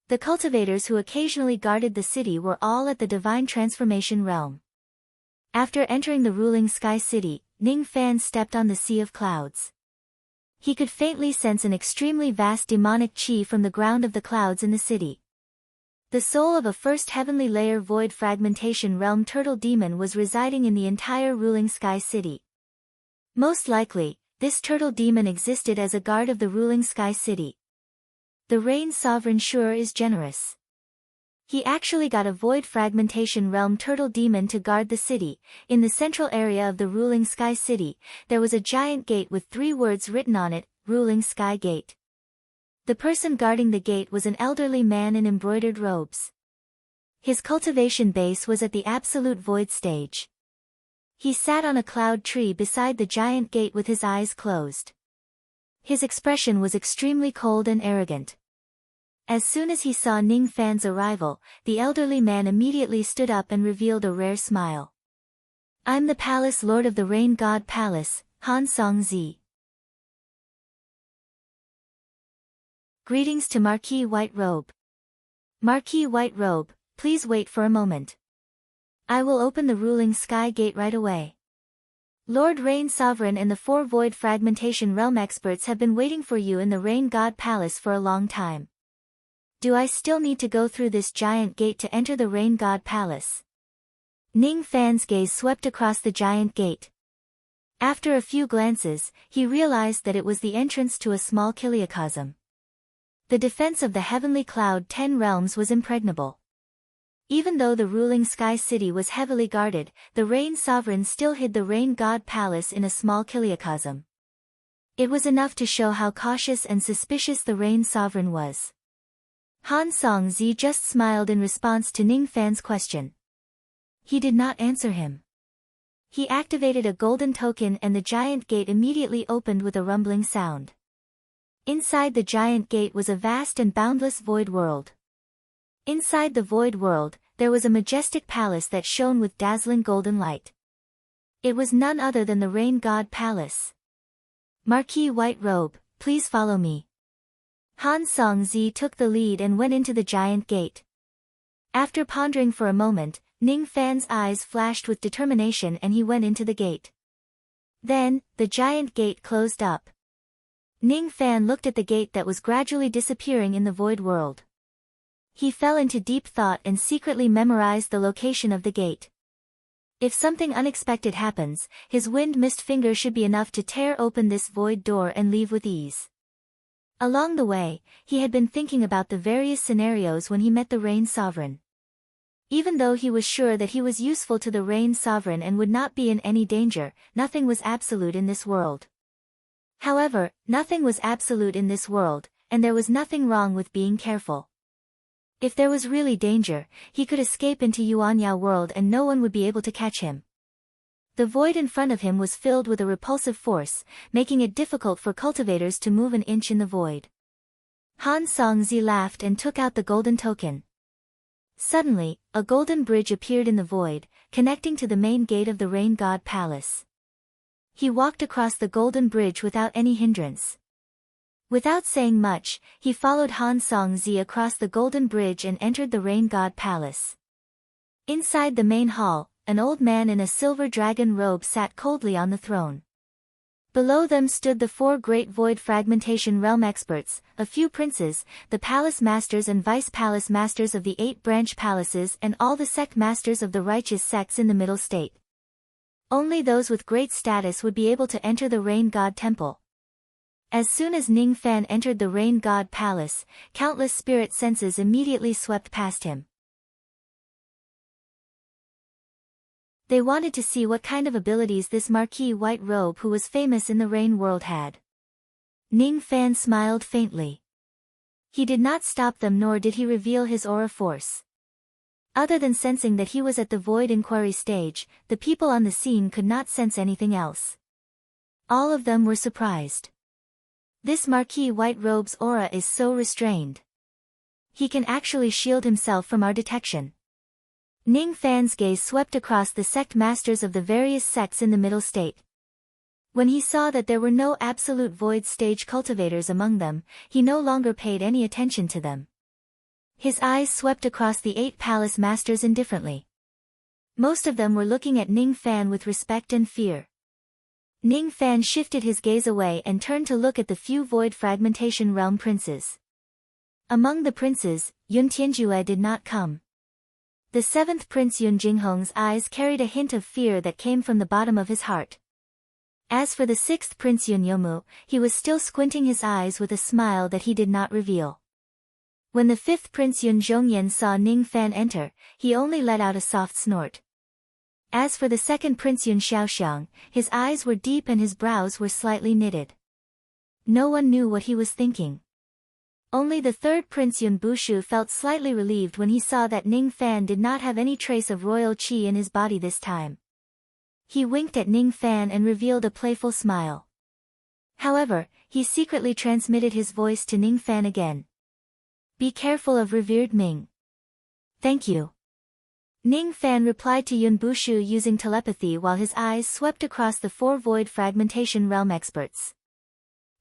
The cultivators who occasionally guarded the city were all at the Divine Transformation realm. After entering the Ruling Sky City, Ning Fan stepped on the Sea of Clouds. He could faintly sense an extremely vast demonic qi from the ground of the clouds in the city. The soul of a first heavenly layer void fragmentation realm turtle demon was residing in the entire Ruling Sky City. Most likely, this turtle demon existed as a guard of the Ruling Sky City. The Rain Sovereign sure is generous. He actually got a void fragmentation realm turtle demon to guard the city. In the central area of the Ruling Sky City, there was a giant gate with 3 words written on it, Ruling Sky Gate. The person guarding the gate was an elderly man in embroidered robes. His cultivation base was at the absolute void stage. He sat on a cloud tree beside the giant gate with his eyes closed. His expression was extremely cold and arrogant. As soon as he saw Ning Fan's arrival, the elderly man immediately stood up and revealed a rare smile. I'm the Palace Lord of the Rain God Palace, Han Songzi. Greetings to Marquis White Robe. Marquis White Robe, please wait for a moment. I will open the Ruling Sky Gate right away. Lord Rain Sovereign and the 4 Void Fragmentation Realm experts have been waiting for you in the Rain God Palace for a long time. Do I still need to go through this giant gate to enter the Rain God Palace? Ning Fan's gaze swept across the giant gate. After a few glances, he realized that it was the entrance to a small kiliacosm. The defense of the heavenly cloud 10 realms was impregnable. Even though the ruling sky city was heavily guarded, the rain sovereign still hid the rain god palace in a small kiliacosm. It was enough to show how cautious and suspicious the rain sovereign was. Han Songzi just smiled in response to Ning Fan's question. He did not answer him. He activated a golden token and the giant gate immediately opened with a rumbling sound. Inside the giant gate was a vast and boundless void world. Inside the void world, there was a majestic palace that shone with dazzling golden light. It was none other than the Rain God Palace. Marquis White Robe, please follow me. Han Songzi took the lead and went into the giant gate. After pondering for a moment, Ning Fan's eyes flashed with determination and he went into the gate. Then, the giant gate closed up. Ning Fan looked at the gate that was gradually disappearing in the void world. He fell into deep thought and secretly memorized the location of the gate. If something unexpected happens, his wind-mist finger should be enough to tear open this void door and leave with ease. Along the way, he had been thinking about the various scenarios when he met the Rain Sovereign. Even though he was sure that he was useful to the Rain Sovereign and would not be in any danger, nothing was absolute in this world. However, nothing was absolute in this world, and there was nothing wrong with being careful. If there was really danger, he could escape into Yuanya world and no one would be able to catch him. The void in front of him was filled with a repulsive force, making it difficult for cultivators to move an inch in the void. Han Songzi laughed and took out the golden token. Suddenly, a golden bridge appeared in the void, connecting to the main gate of the Rain God Palace. He walked across the golden bridge without any hindrance. Without saying much, he followed Han Songzi across the golden bridge and entered the Rain God Palace. Inside the main hall, an old man in a silver dragon robe sat coldly on the throne. Below them stood the 4 great void fragmentation realm experts, a few princes, the palace masters and vice-palace masters of the 8 branch palaces and all the sect masters of the righteous sects in the middle state. Only those with great status would be able to enter the Rain God Temple. As soon as Ning Fan entered the Rain God Palace, countless spirit senses immediately swept past him. They wanted to see what kind of abilities this Marquis White Robe who was famous in the Rain world had. Ning Fan smiled faintly. He did not stop them nor did he reveal his aura force. Other than sensing that he was at the void inquiry stage, the people on the scene could not sense anything else. All of them were surprised. This Marquis White Robe's aura is so restrained. He can actually shield himself from our detection. Ning Fan's gaze swept across the sect masters of the various sects in the middle state. When he saw that there were no absolute void stage cultivators among them, he no longer paid any attention to them. His eyes swept across the 8 palace masters indifferently. Most of them were looking at Ning Fan with respect and fear. Ning Fan shifted his gaze away and turned to look at the few void fragmentation realm princes. Among the princes, Yun Tianjue did not come. The 7th prince Yun Jinghong's eyes carried a hint of fear that came from the bottom of his heart. As for the 6th prince Yun Yomu, he was still squinting his eyes with a smile that he did not reveal. When the 5th prince Yun Zhongyan saw Ning Fan enter, he only let out a soft snort. As for the 2nd prince Yun Xiaoxiang, his eyes were deep and his brows were slightly knitted. No one knew what he was thinking. Only the 3rd prince Yun Bushu felt slightly relieved when he saw that Ning Fan did not have any trace of royal qi in his body this time. He winked at Ning Fan and revealed a playful smile. However, he secretly transmitted his voice to Ning Fan again. Be careful of revered Ming. Thank you. Ning Fan replied to Yun Bushu using telepathy while his eyes swept across the 4 void fragmentation realm experts.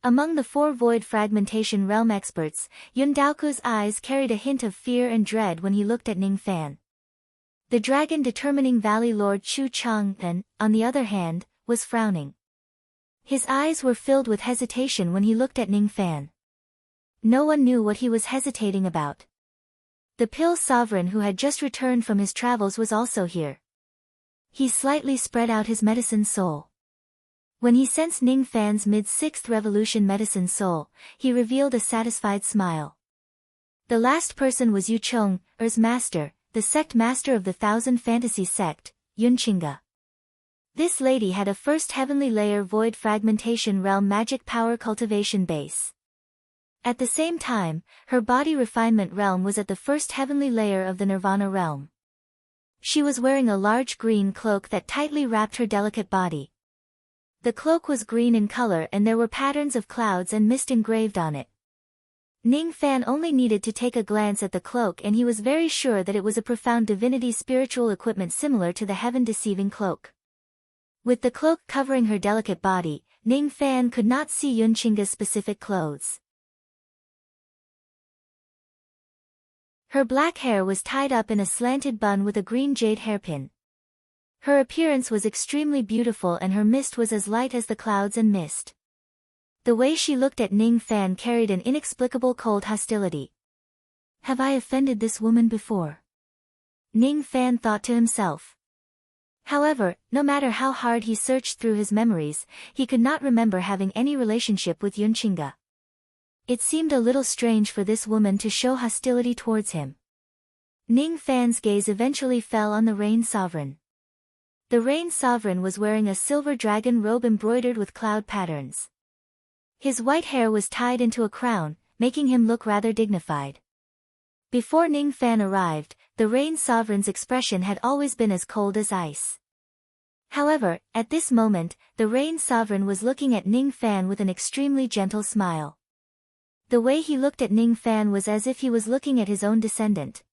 Among the 4 void fragmentation realm experts, Yun Daoku's eyes carried a hint of fear and dread when he looked at Ning Fan. The dragon determining Valley Lord Chu Chang'an, on the other hand, was frowning. His eyes were filled with hesitation when he looked at Ning Fan. No one knew what he was hesitating about. The Pill Sovereign who had just returned from his travels was also here. He slightly spread out his medicine soul. When he sensed Ning Fan's mid-6th revolution medicine soul, he revealed a satisfied smile. The last person was Yu Chong, Er's master, the sect master of the Thousand Fantasy sect, Yunqinga. This lady had a first heavenly layer void fragmentation realm magic power cultivation base. At the same time, her body refinement realm was at the first heavenly layer of the Nirvana realm. She was wearing a large green cloak that tightly wrapped her delicate body. The cloak was green in color and there were patterns of clouds and mist engraved on it. Ning Fan only needed to take a glance at the cloak and he was very sure that it was a profound divinity spiritual equipment similar to the heaven-deceiving cloak. With the cloak covering her delicate body, Ning Fan could not see Yunqinga's specific clothes. Her black hair was tied up in a slanted bun with a green jade hairpin. Her appearance was extremely beautiful and her mist was as light as the clouds and mist. The way she looked at Ning Fan carried an inexplicable cold hostility. Have I offended this woman before? Ning Fan thought to himself. However, no matter how hard he searched through his memories, he could not remember having any relationship with Yunqinga. It seemed a little strange for this woman to show hostility towards him. Ning Fan's gaze eventually fell on the Rain Sovereign. The Rain Sovereign was wearing a silver dragon robe embroidered with cloud patterns. His white hair was tied into a crown, making him look rather dignified. Before Ning Fan arrived, the Rain Sovereign's expression had always been as cold as ice. However, at this moment, the Rain Sovereign was looking at Ning Fan with an extremely gentle smile. The way he looked at Ning Fan was as if he was looking at his own descendant.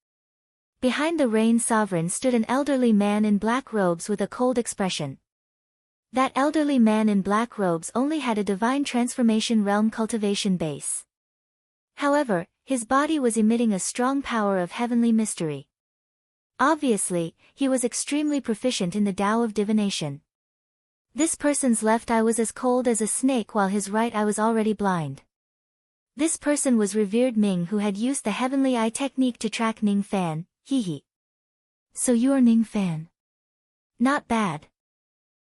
Behind the Rain Sovereign stood an elderly man in black robes with a cold expression. That elderly man in black robes only had a divine transformation realm cultivation base. However, his body was emitting a strong power of heavenly mystery. Obviously, he was extremely proficient in the Tao of divination. This person's left eye was as cold as a snake while his right eye was already blind. This person was revered Ming who had used the heavenly eye technique to track Ning Fan. Hee. So you are Ning Fan. Not bad.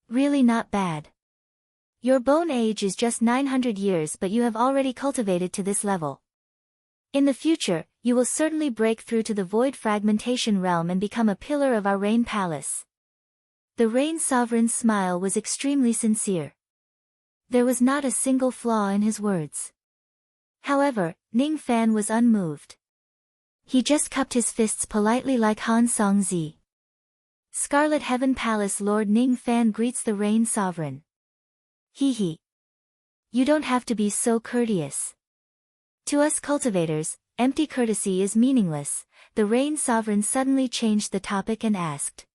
Really not bad. Your bone age is just 900 years but you have already cultivated to this level. In the future, you will certainly break through to the void fragmentation realm and become a pillar of our Rain Palace. The Rain Sovereign's smile was extremely sincere. There was not a single flaw in his words. However, Ning Fan was unmoved. He just cupped his fists politely like Han Song-zi. Scarlet Heaven Palace Lord Ning Fan greets the Rain Sovereign. Hee. You don't have to be so courteous. To us cultivators, empty courtesy is meaningless. The Rain Sovereign suddenly changed the topic and asked.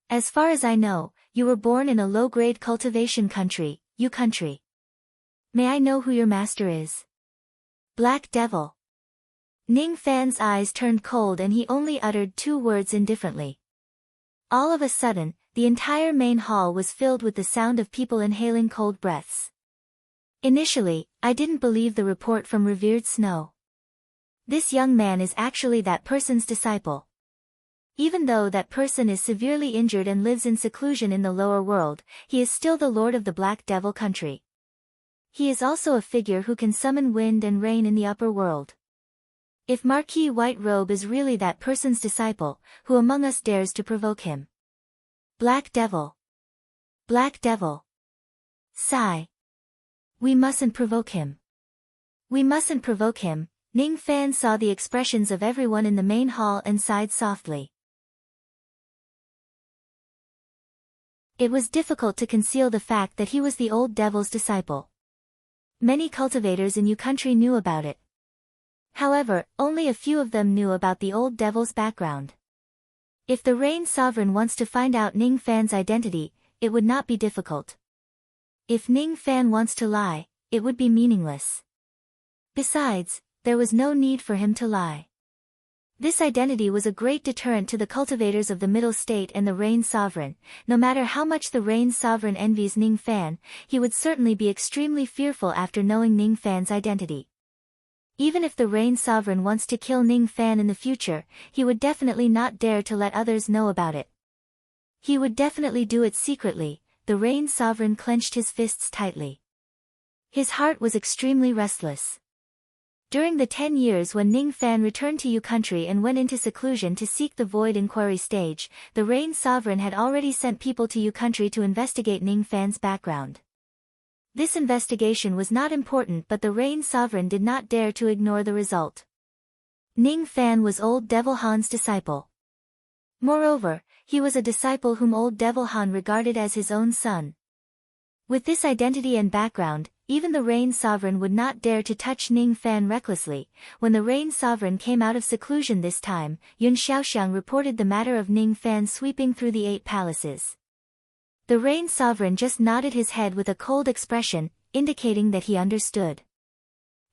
As far as I know, you were born in a low-grade cultivation country, Yu country. May I know who your master is? Black Devil. Ning Fan's eyes turned cold and he only uttered 2 words indifferently. All of a sudden, the entire main hall was filled with the sound of people inhaling cold breaths. Initially, I didn't believe the report from revered Snow. This young man is actually that person's disciple. Even though that person is severely injured and lives in seclusion in the lower world, he is still the lord of the Black Devil country. He is also a figure who can summon wind and rain in the upper world. If Marquis White Robe is really that person's disciple, who among us dares to provoke him? Black Devil. Black Devil. Sigh. We mustn't provoke him. We mustn't provoke him. Ning Fan saw the expressions of everyone in the main hall and sighed softly. It was difficult to conceal the fact that he was the old devil's disciple. Many cultivators in Yu country knew about it. However, only a few of them knew about the old devil's background. If the Rain Sovereign wants to find out Ning Fan's identity, it would not be difficult. If Ning Fan wants to lie, it would be meaningless. Besides, there was no need for him to lie. This identity was a great deterrent to the cultivators of the Middle State and the Rain Sovereign. No matter how much the Rain Sovereign envies Ning Fan, he would certainly be extremely fearful after knowing Ning Fan's identity. Even if the Rain Sovereign wants to kill Ning Fan in the future, he would definitely not dare to let others know about it. He would definitely do it secretly, the Rain Sovereign clenched his fists tightly. His heart was extremely restless. During the 10 years when Ning Fan returned to Yu country and went into seclusion to seek the Void Inquiry stage, the Rain Sovereign had already sent people to Yu country to investigate Ning Fan's background. This investigation was not important, but the Rain Sovereign did not dare to ignore the result. Ning Fan was Old Devil Han's disciple. Moreover, he was a disciple whom Old Devil Han regarded as his own son. With this identity and background, even the Rain Sovereign would not dare to touch Ning Fan recklessly. When the Rain Sovereign came out of seclusion this time, Yun Xiaoxiang reported the matter of Ning Fan sweeping through the 8 palaces. The Rain Sovereign just nodded his head with a cold expression, indicating that he understood.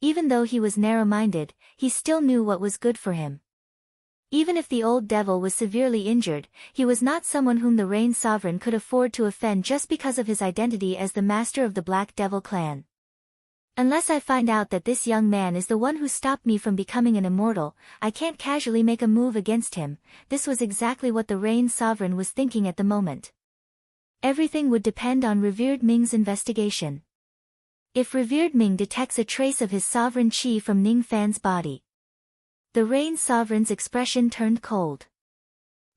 Even though he was narrow-minded, he still knew what was good for him. Even if the old devil was severely injured, he was not someone whom the Rain Sovereign could afford to offend just because of his identity as the master of the Black Devil clan. Unless I find out that this young man is the one who stopped me from becoming an immortal, I can't casually make a move against him. This was exactly what the Rain Sovereign was thinking at the moment. Everything would depend on Revered Ming's investigation. If Revered Ming detects a trace of his sovereign qi from Ning Fan's body, the Rain Sovereign's expression turned cold.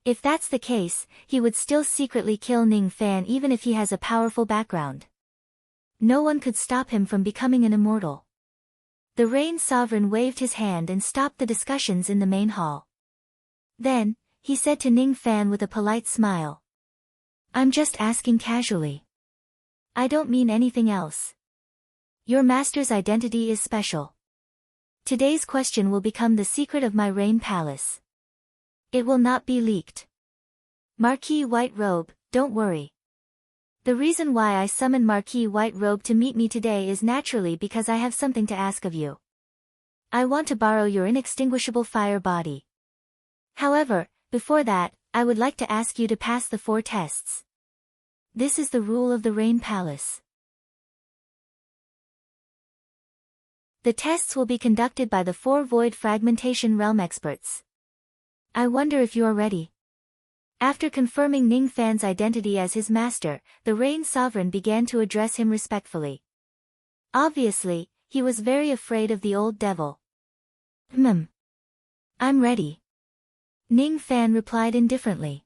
If that's the case, he would still secretly kill Ning Fan even if he has a powerful background. No one could stop him from becoming an immortal. The Rain Sovereign waved his hand and stopped the discussions in the main hall. Then, he said to Ning Fan with a polite smile, "I'm just asking casually. I don't mean anything else. Your master's identity is special. Today's question will become the secret of my Rain Palace. It will not be leaked. Marquis White Robe, don't worry. The reason why I summoned Marquis White Robe to meet me today is naturally because I have something to ask of you. I want to borrow your inextinguishable fire body. However, before that, I would like to ask you to pass the 4 tests. This is the rule of the Rain Palace. The tests will be conducted by the 4 Void Fragmentation Realm experts. I wonder if you are ready." After confirming Ning Fan's identity as his master, the Rain Sovereign began to address him respectfully. Obviously, he was very afraid of the old devil. I'm ready." Ning Fan replied indifferently.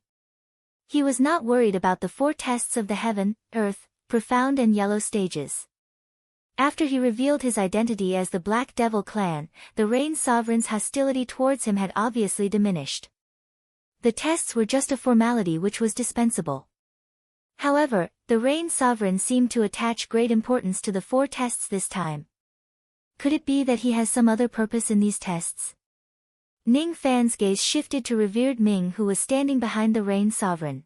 He was not worried about the 4 tests of the Heaven, Earth, Profound and Yellow stages. After he revealed his identity as the Black Devil clan, the Rain Sovereign's hostility towards him had obviously diminished. The tests were just a formality which was dispensable. However, the Rain Sovereign seemed to attach great importance to the 4 tests this time. Could it be that he has some other purpose in these tests? Ning Fan's gaze shifted to Revered Ming, who was standing behind the Rain Sovereign.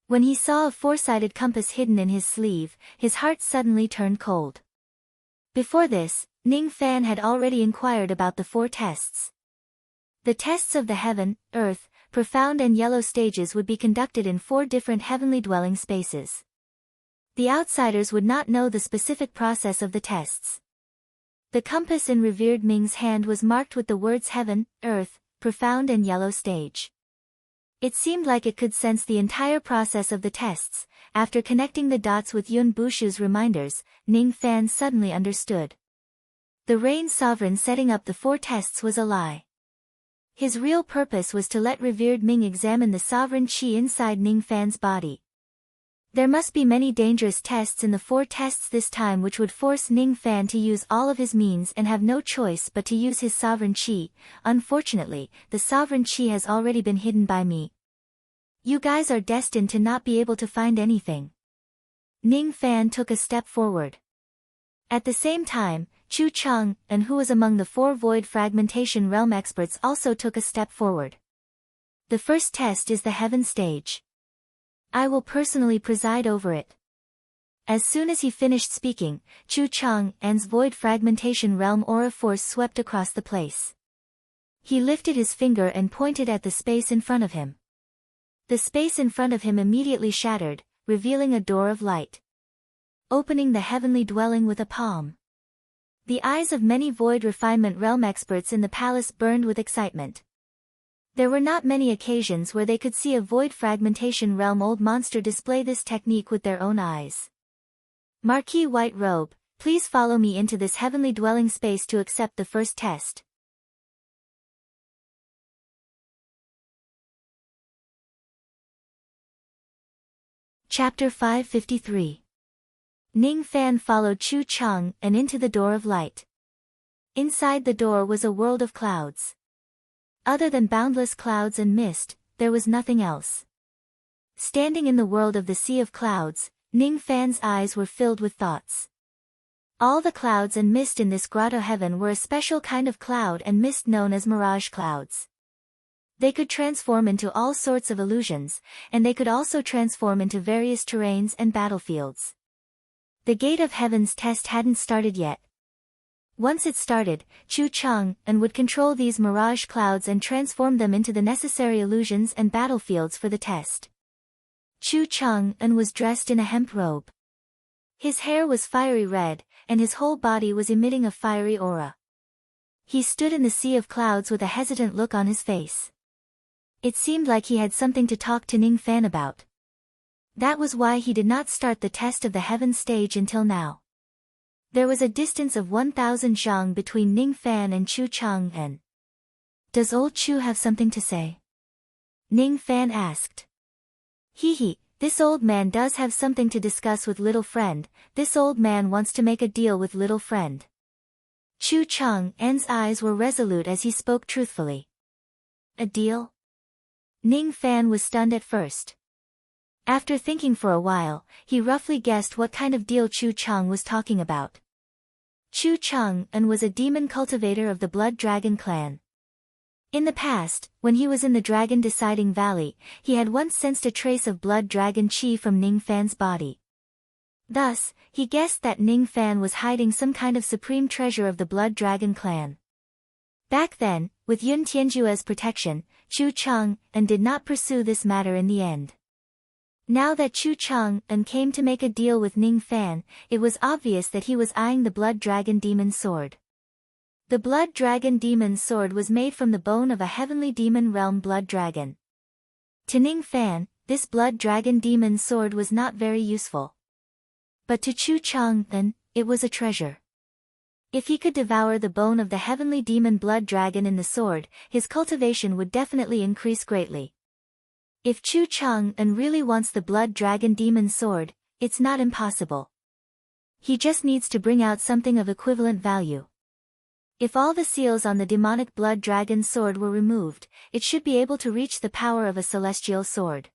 When he saw a 4-sided compass hidden in his sleeve, his heart suddenly turned cold. Before this, Ning Fan had already inquired about the 4 tests. The tests of the Heaven, Earth, Profound and Yellow stages would be conducted in 4 different heavenly dwelling spaces. The outsiders would not know the specific process of the tests. The compass in Revered Ming's hand was marked with the words Heaven, Earth, Profound and Yellow stage. It seemed like it could sense the entire process of the tests. After connecting the dots with Yun Bushu's reminders, Ning Fan suddenly understood. The Rain Sovereign setting up the 4 tests was a lie. His real purpose was to let Revered Ming examine the sovereign qi inside Ning Fan's body. There must be many dangerous tests in the 4 tests this time which would force Ning Fan to use all of his means and have no choice but to use his sovereign qi. Unfortunately, the sovereign qi has already been hidden by me. You guys are destined to not be able to find anything. Ning Fan took a step forward. At the same time, Chu Cheng, and who was among the 4 Void Fragmentation Realm experts, also took a step forward. The first test is the Heaven stage. I will personally preside over it. As soon as he finished speaking, Chu Chang's Void Fragmentation Realm aura force swept across the place. He lifted his finger and pointed at the space in front of him. The space in front of him immediately shattered, revealing a door of light. Opening the heavenly dwelling with a palm. The eyes of many Void Refinement Realm experts in the palace burned with excitement. There were not many occasions where they could see a void fragmentation realm old monster display this technique with their own eyes. Marquis White Robe, please follow me into this heavenly dwelling space to accept the first test. Chapter 553. Ning Fan followed Chu Cheng and into the door of light. Inside the door was a world of clouds. Other than boundless clouds and mist, there was nothing else. Standing in the world of the sea of clouds, Ning Fan's eyes were filled with thoughts. All the clouds and mist in this grotto heaven were a special kind of cloud and mist known as mirage clouds. They could transform into all sorts of illusions, and they could also transform into various terrains and battlefields. The Gate of Heaven's test hadn't started yet. Once it started, Chu Cheng would control these mirage clouds and transform them into the necessary illusions and battlefields for the test. Chu Cheng was dressed in a hemp robe. His hair was fiery red, and his whole body was emitting a fiery aura. He stood in the sea of clouds with a hesitant look on his face. It seemed like he had something to talk to Ning Fan about. That was why he did not start the test of the heaven stage until now. There was a distance of 1,000 zhang between Ning Fan and Chu Cheng. Does old Chu have something to say? Ning Fan asked. Hee, this old man does have something to discuss with little friend. This old man wants to make a deal with little friend. Chu Cheng's eyes were resolute as he spoke truthfully. A deal? Ning Fan was stunned at first. After thinking for a while, he roughly guessed what kind of deal Chu Cheng was talking about. Chu Cheng was a demon cultivator of the Blood Dragon clan. In the past, when he was in the Dragon Deciding Valley, he had once sensed a trace of Blood Dragon Chi from Ning Fan's body. Thus, he guessed that Ning Fan was hiding some kind of supreme treasure of the Blood Dragon clan. Back then, with Yun Tianjue's protection, Chu Cheng did not pursue this matter in the end. Now that Chu Cheng came to make a deal with Ning Fan, it was obvious that he was eyeing the Blood Dragon Demon Sword. The Blood Dragon Demon Sword was made from the bone of a heavenly demon realm blood dragon. To Ning Fan, this Blood Dragon Demon Sword was not very useful. But to Chu Cheng, it was a treasure. If he could devour the bone of the heavenly demon blood dragon in the sword, his cultivation would definitely increase greatly. If Chu Cheng really wants the Blood Dragon Demon Sword, it's not impossible. He just needs to bring out something of equivalent value. If all the seals on the demonic Blood Dragon Sword were removed, it should be able to reach the power of a celestial sword.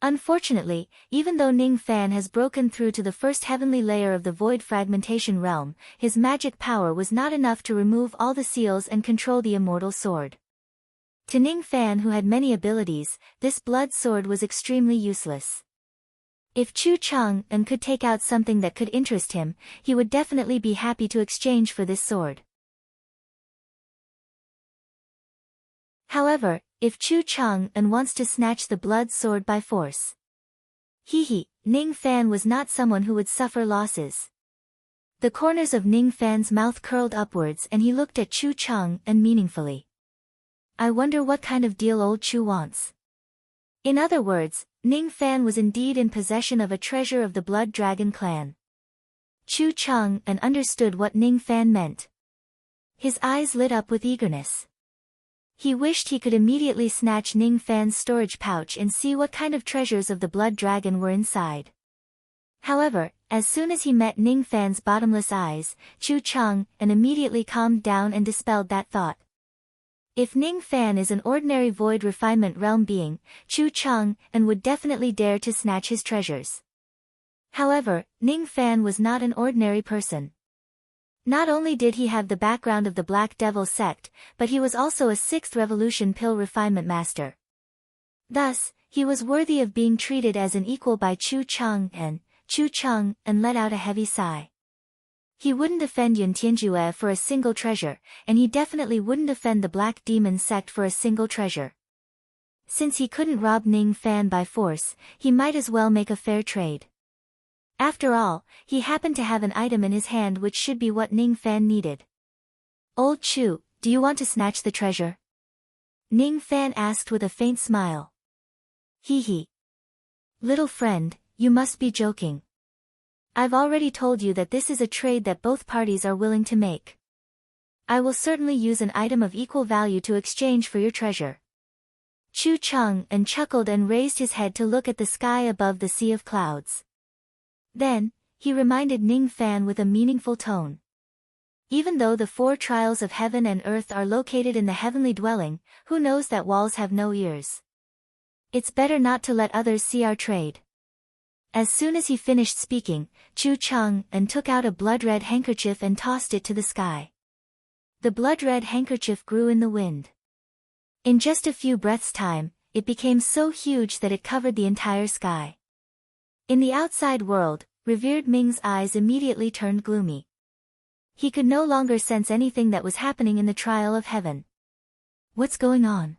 Unfortunately, even though Ning Fan has broken through to the first heavenly layer of the Void Fragmentation realm, his magic power was not enough to remove all the seals and control the immortal sword. To Ning Fan, who had many abilities, this blood sword was extremely useless. If Chu Cheng could take out something that could interest him, he would definitely be happy to exchange for this sword. However, if Chu Cheng wants to snatch the blood sword by force. Ning Fan was not someone who would suffer losses. The corners of Ning Fan's mouth curled upwards and he looked at Chu Cheng meaningfully. I wonder what kind of deal old Chu wants. In other words, Ning Fan was indeed in possession of a treasure of the Blood Dragon clan. Chu Cheng understood what Ning Fan meant. His eyes lit up with eagerness. He wished he could immediately snatch Ning Fan's storage pouch and see what kind of treasures of the Blood Dragon were inside. However, as soon as he met Ning Fan's bottomless eyes, Chu Cheng immediately calmed down and dispelled that thought. If Ning Fan is an ordinary void refinement realm being, Chu Cheng would definitely dare to snatch his treasures. However, Ning Fan was not an ordinary person. Not only did he have the background of the Black Devil sect, but he was also a 6th Revolution Pill refinement master. Thus, he was worthy of being treated as an equal by Chu Cheng let out a heavy sigh. He wouldn't offend Yun Tianjue for a single treasure, and he definitely wouldn't offend the Black Demon sect for a single treasure. Since he couldn't rob Ning Fan by force, he might as well make a fair trade. After all, he happened to have an item in his hand which should be what Ning Fan needed. Old Chu, do you want to snatch the treasure? Ning Fan asked with a faint smile. Hee hee. Little friend, you must be joking. I've already told you that this is a trade that both parties are willing to make. I will certainly use an item of equal value to exchange for your treasure. Chu Cheng and chuckled and raised his head to look at the sky above the sea of clouds. Then, he reminded Ning Fan with a meaningful tone. Even though the 4 trials of heaven and earth are located in the heavenly dwelling, who knows that walls have no ears? It's better not to let others see our trade. As soon as he finished speaking, Chu Cheng and took out a blood-red handkerchief and tossed it to the sky. The blood-red handkerchief grew in the wind. In just a few breaths' time, it became so huge that it covered the entire sky. In the outside world, revered Ming's eyes immediately turned gloomy. He could no longer sense anything that was happening in the trial of heaven. What's going on?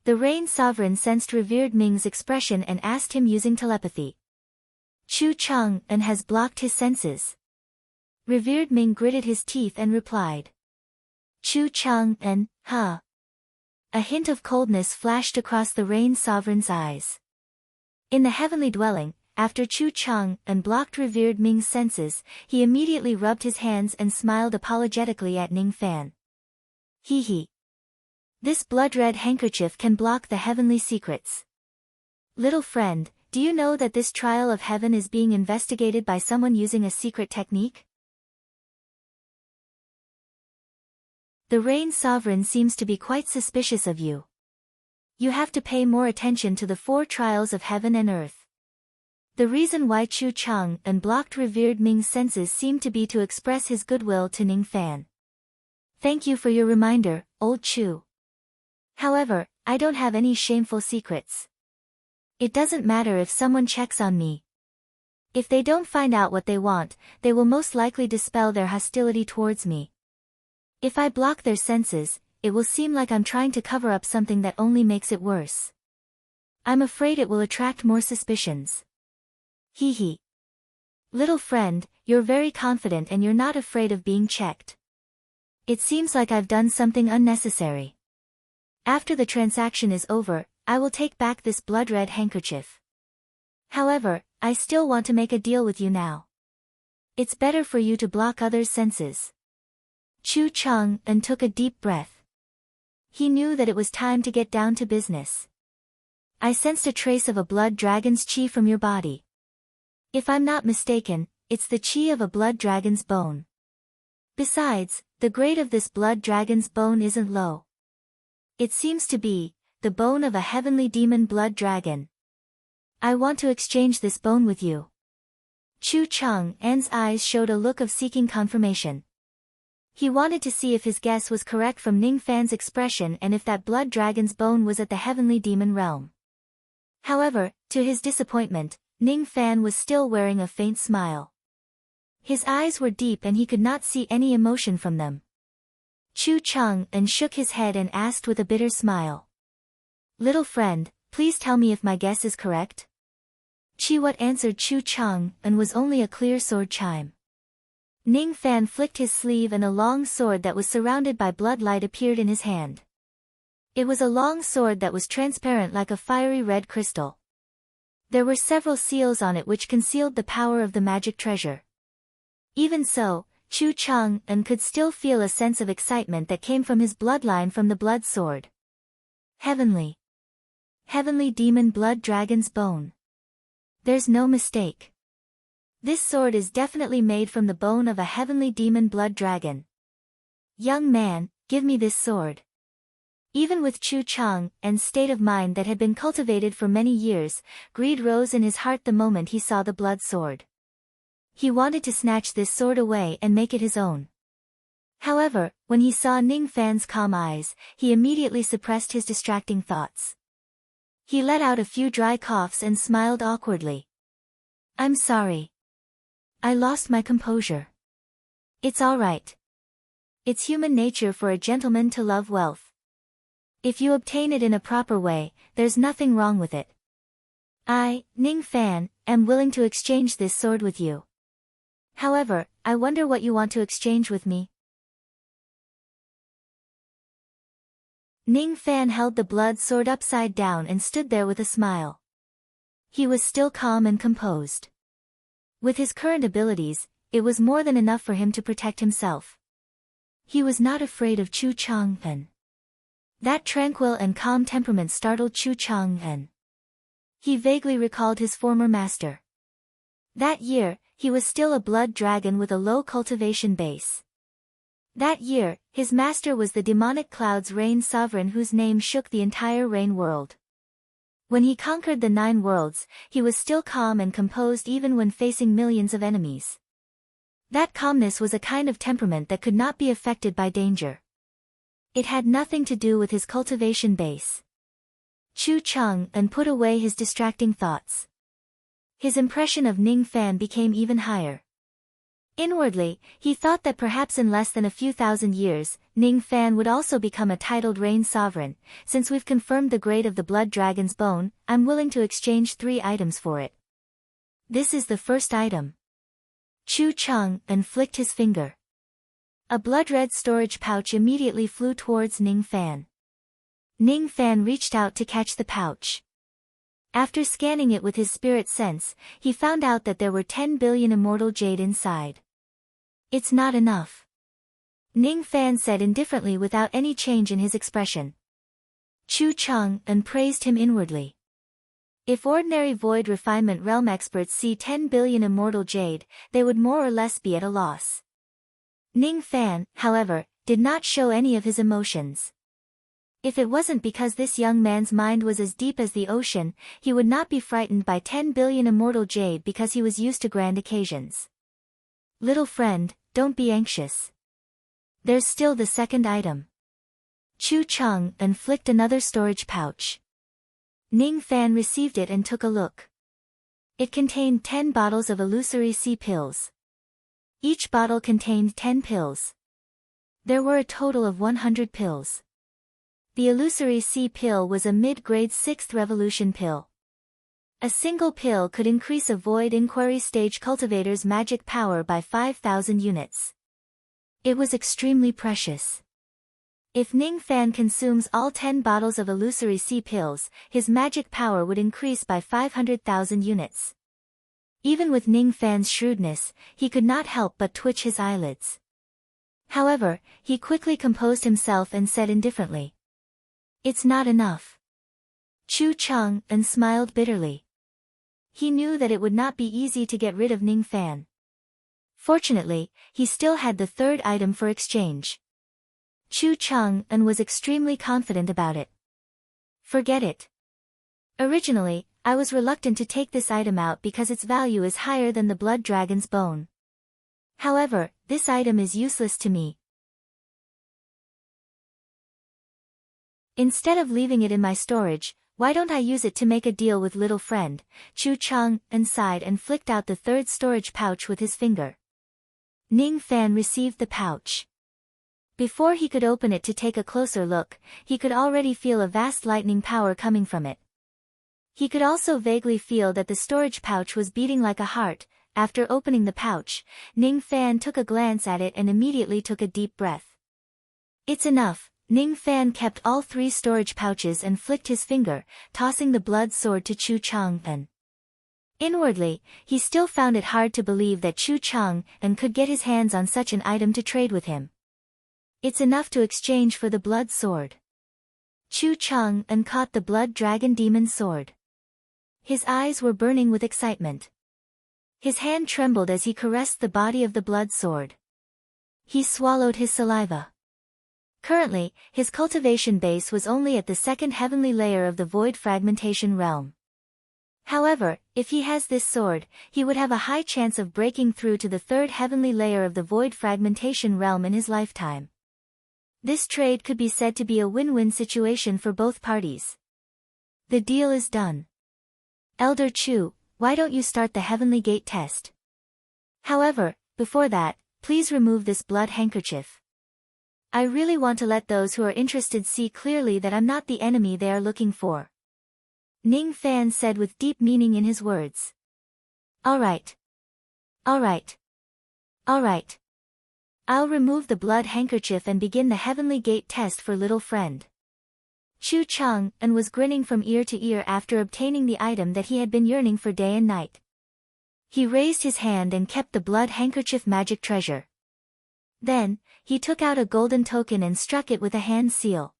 The Rain Sovereign sensed revered Ming's expression and asked him using telepathy. Chu Cheng and has blocked his senses. Revered Ming gritted his teeth and replied. Chu Cheng and, huh? A hint of coldness flashed across the Rain Sovereign's eyes. In the heavenly dwelling, after Chu Cheng and blocked revered Ming's senses, he immediately rubbed his hands and smiled apologetically at Ning Fan. Hee hee. This blood-red handkerchief can block the heavenly secrets. Little friend, do you know that this trial of heaven is being investigated by someone using a secret technique? The Rain Sovereign seems to be quite suspicious of you. You have to pay more attention to the 4 trials of heaven and earth. The reason why Chu Cheng and blocked revered Ming's senses seemed to be to express his goodwill to Ning Fan. Thank you for your reminder, old Chu. However, I don't have any shameful secrets. It doesn't matter if someone checks on me. If they don't find out what they want, they will most likely dispel their hostility towards me. If I block their senses, it will seem like I'm trying to cover up something that only makes it worse. I'm afraid it will attract more suspicions. Hee hee. Little friend, you're very confident and you're not afraid of being checked. It seems like I've done something unnecessary. After the transaction is over, I will take back this blood-red handkerchief. However, I still want to make a deal with you now. It's better for you to block others' senses. Chu Cheng and took a deep breath. He knew that it was time to get down to business. I sensed a trace of a blood dragon's qi from your body. If I'm not mistaken, it's the qi of a blood dragon's bone. Besides, the grade of this blood dragon's bone isn't low. It seems to be the bone of a heavenly demon blood dragon. I want to exchange this bone with you. Chu Cheng's eyes showed a look of seeking confirmation. He wanted to see if his guess was correct from Ning Fan's expression and if that blood dragon's bone was at the heavenly demon realm. However, to his disappointment, Ning Fan was still wearing a faint smile. His eyes were deep and he could not see any emotion from them. Chu Cheng shook his head and asked with a bitter smile. Little friend, please tell me if my guess is correct? What answered Chu Cheng was only a clear sword chime. Ning Fan flicked his sleeve and a long sword that was surrounded by bloodlight appeared in his hand. It was a long sword that was transparent like a fiery red crystal. There were several seals on it which concealed the power of the magic treasure. Even so, Chu Cheng could still feel a sense of excitement that came from his bloodline from the blood sword. Heavenly demon blood dragon's bone. There's no mistake. This sword is definitely made from the bone of a heavenly demon blood dragon. Young man, give me this sword. Even with Chu Cheng's state of mind that had been cultivated for many years, greed rose in his heart the moment he saw the blood sword. He wanted to snatch this sword away and make it his own. However, when he saw Ning Fan's calm eyes, he immediately suppressed his distracting thoughts. He let out a few dry coughs and smiled awkwardly. I'm sorry. I lost my composure. It's all right. It's human nature for a gentleman to love wealth. If you obtain it in a proper way, there's nothing wrong with it. I, Ning Fan, am willing to exchange this sword with you. However, I wonder what you want to exchange with me. Ning Fan held the blood sword upside down and stood there with a smile. He was still calm and composed. With his current abilities, it was more than enough for him to protect himself. He was not afraid of Chu Chang'an. That tranquil and calm temperament startled Chu Chang'an. He vaguely recalled his former master. That year, he was still a blood dragon with a low cultivation base. That year, his master was the demonic cloud's rain sovereign whose name shook the entire rain world. When he conquered the 9 worlds, he was still calm and composed even when facing millions of enemies. That calmness was a kind of temperament that could not be affected by danger. It had nothing to do with his cultivation base. Chu Chang'an put away his distracting thoughts. His impression of Ning Fan became even higher. Inwardly, he thought that perhaps in less than a few thousand years, Ning Fan would also become a titled Rain Sovereign. Since we've confirmed the grade of the Blood Dragon's bone, I'm willing to exchange 3 items for it. This is the first item. Chu Chang'an flicked his finger. A blood-red storage pouch immediately flew towards Ning Fan. Ning Fan reached out to catch the pouch. After scanning it with his spirit sense, he found out that there were 10 billion immortal jade inside. It's not enough. Ning Fan said indifferently without any change in his expression. Chu Chang'an praised him inwardly. If ordinary void refinement realm experts see 10 billion immortal jade, they would more or less be at a loss. Ning Fan, however, did not show any of his emotions. If it wasn't because this young man's mind was as deep as the ocean, he would not be frightened by 10 billion immortal jade because he was used to grand occasions. Little friend, don't be anxious. There's still the second item. Chu Chang'an flicked another storage pouch. Ning Fan received it and took a look. It contained 10 bottles of illusory sea pills. Each bottle contained 10 pills. There were a total of 100 pills. The illusory sea pill was a mid-grade 6th revolution pill. A single pill could increase a void inquiry stage cultivator's magic power by 5,000 units. It was extremely precious. If Ning Fan consumes all 10 bottles of illusory sea pills, his magic power would increase by 500,000 units. Even with Ning Fan's shrewdness, he could not help but twitch his eyelids. However, he quickly composed himself and said indifferently, "It's not enough." Chu Chang'an smiled bitterly. He knew that it would not be easy to get rid of Ning Fan. Fortunately, he still had the third item for exchange. Chu Chang'an was extremely confident about it. Forget it. Originally, I was reluctant to take this item out because its value is higher than the blood dragon's bone. However, this item is useless to me. Instead of leaving it in my storage, why don't I use it to make a deal with little friend? Chu Chang'an sighed and flicked out the third storage pouch with his finger. Ning Fan received the pouch. Before he could open it to take a closer look, he could already feel a vast lightning power coming from it. He could also vaguely feel that the storage pouch was beating like a heart. After opening the pouch, Ning Fan took a glance at it and immediately took a deep breath. It's enough. Ning Fan kept all 3 storage pouches and flicked his finger, tossing the blood sword to Chu Chang'an. Inwardly, he still found it hard to believe that Chu Chang'an could get his hands on such an item to trade with him. It's enough to exchange for the blood sword. Chu Chang'an caught the blood dragon demon sword. His eyes were burning with excitement. His hand trembled as he caressed the body of the blood sword. He swallowed his saliva. Currently, his cultivation base was only at the 2nd heavenly layer of the void fragmentation realm. However, if he has this sword, he would have a high chance of breaking through to the 3rd heavenly layer of the void fragmentation realm in his lifetime. This trade could be said to be a win-win situation for both parties. The deal is done. Elder Chu, why don't you start the heavenly gate test? However, before that, please remove this blood handkerchief. I really want to let those who are interested see clearly that I'm not the enemy they are looking for. Ning Fan said with deep meaning in his words. All right. All right. All right. I'll remove the blood handkerchief and begin the heavenly gate test for little friend. Chu Cheng and was grinning from ear to ear after obtaining the item that he had been yearning for day and night. He raised his hand and kept the blood handkerchief magic treasure. Then, he took out a golden token and struck it with a hand seal.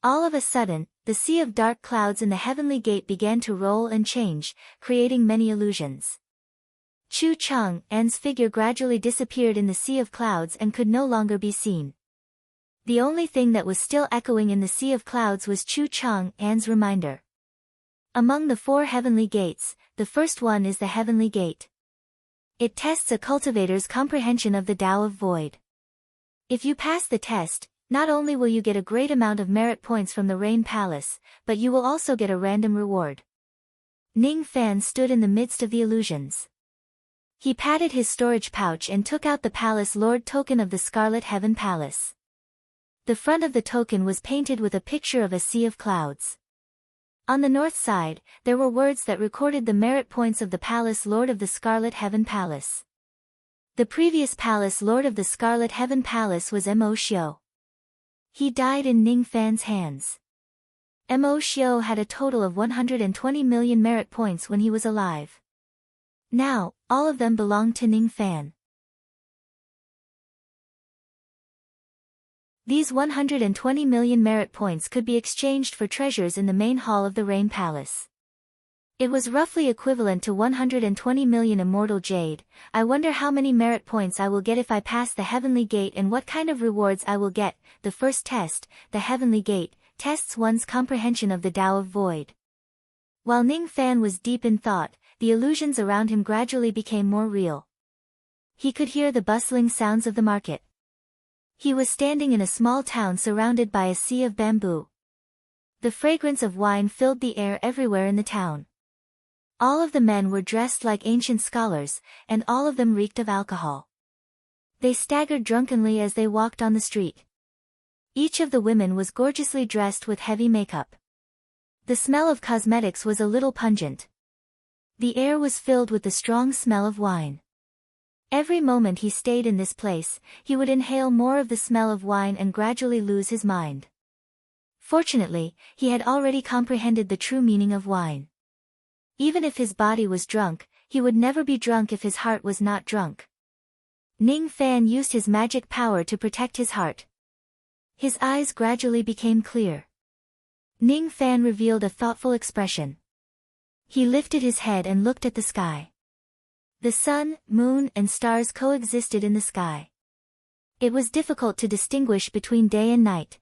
All of a sudden, the sea of dark clouds in the heavenly gate began to roll and change, creating many illusions. Chu Cheng's figure gradually disappeared in the sea of clouds and could no longer be seen. The only thing that was still echoing in the sea of clouds was Chu Cheng's reminder. Among the 4 heavenly gates, the first one is the heavenly gate. It tests a cultivator's comprehension of the Tao of Void. If you pass the test, not only will you get a great amount of merit points from the Rain Palace, but you will also get a random reward. Ning Fan stood in the midst of the illusions. He patted his storage pouch and took out the Palace Lord token of the Scarlet Heaven Palace. The front of the token was painted with a picture of a sea of clouds. On the north side, there were words that recorded the merit points of the Palace Lord of the Scarlet Heaven Palace. The previous Palace Lord of the Scarlet Heaven Palace was Mo Xiu. He died in Ning Fan's hands. Mo Xiu had a total of 120 million merit points when he was alive. Now, all of them belonged to Ning Fan. These 120 million merit points could be exchanged for treasures in the main hall of the Rain Palace. It was roughly equivalent to 120 million immortal jade. I wonder how many merit points I will get if I pass the heavenly gate and what kind of rewards I will get. The first test, the heavenly gate, tests one's comprehension of the Tao of Void. While Ning Fan was deep in thought, the illusions around him gradually became more real. He could hear the bustling sounds of the market. He was standing in a small town surrounded by a sea of bamboo. The fragrance of wine filled the air everywhere in the town. All of the men were dressed like ancient scholars, and all of them reeked of alcohol. They staggered drunkenly as they walked on the street. Each of the women was gorgeously dressed with heavy makeup. The smell of cosmetics was a little pungent. The air was filled with the strong smell of wine. Every moment he stayed in this place, he would inhale more of the smell of wine and gradually lose his mind. Fortunately, he had already comprehended the true meaning of wine. Even if his body was drunk, he would never be drunk if his heart was not drunk. Ning Fan used his magic power to protect his heart. His eyes gradually became clear. Ning Fan revealed a thoughtful expression. He lifted his head and looked at the sky. The sun, moon, and stars coexisted in the sky. It was difficult to distinguish between day and night.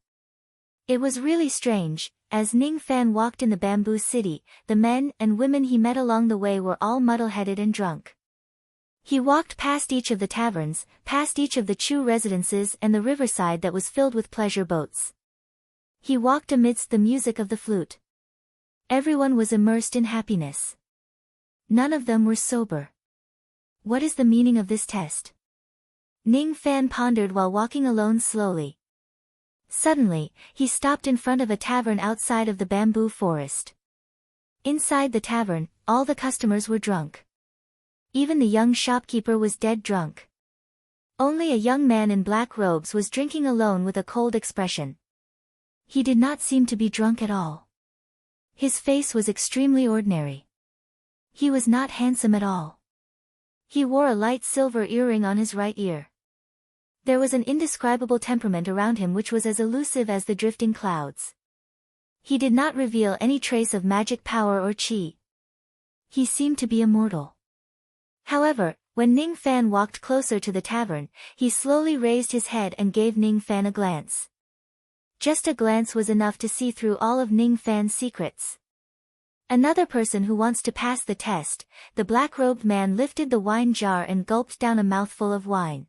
It was really strange. As Ning Fan walked in the bamboo city, the men and women he met along the way were all muddle-headed and drunk. He walked past each of the taverns, past each of the Chu residences and the riverside that was filled with pleasure boats. He walked amidst the music of the flute. Everyone was immersed in happiness. None of them were sober. What is the meaning of this test? Ning Fan pondered while walking alone slowly. Suddenly, he stopped in front of a tavern outside of the bamboo forest. Inside the tavern, all the customers were drunk. Even the young shopkeeper was dead drunk. Only a young man in black robes was drinking alone with a cold expression. He did not seem to be drunk at all. His face was extremely ordinary. He was not handsome at all. He wore a light silver earring on his right ear. There was an indescribable temperament around him which was as elusive as the drifting clouds. He did not reveal any trace of magic power or qi. He seemed to be immortal. However, when Ning Fan walked closer to the tavern, he slowly raised his head and gave Ning Fan a glance. Just a glance was enough to see through all of Ning Fan's secrets. Another person who wants to pass the test. The black-robed man lifted the wine jar and gulped down a mouthful of wine.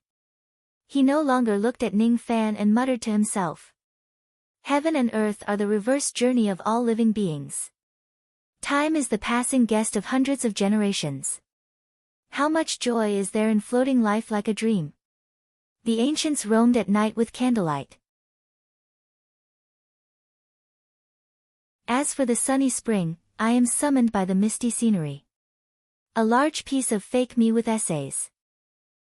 He no longer looked at Ning Fan and muttered to himself. Heaven and earth are the reverse journey of all living beings. Time is the passing guest of hundreds of generations. How much joy is there in floating life like a dream? The ancients roamed at night with candlelight. As for the sunny spring, I am summoned by the misty scenery. A large piece of fake me with essays.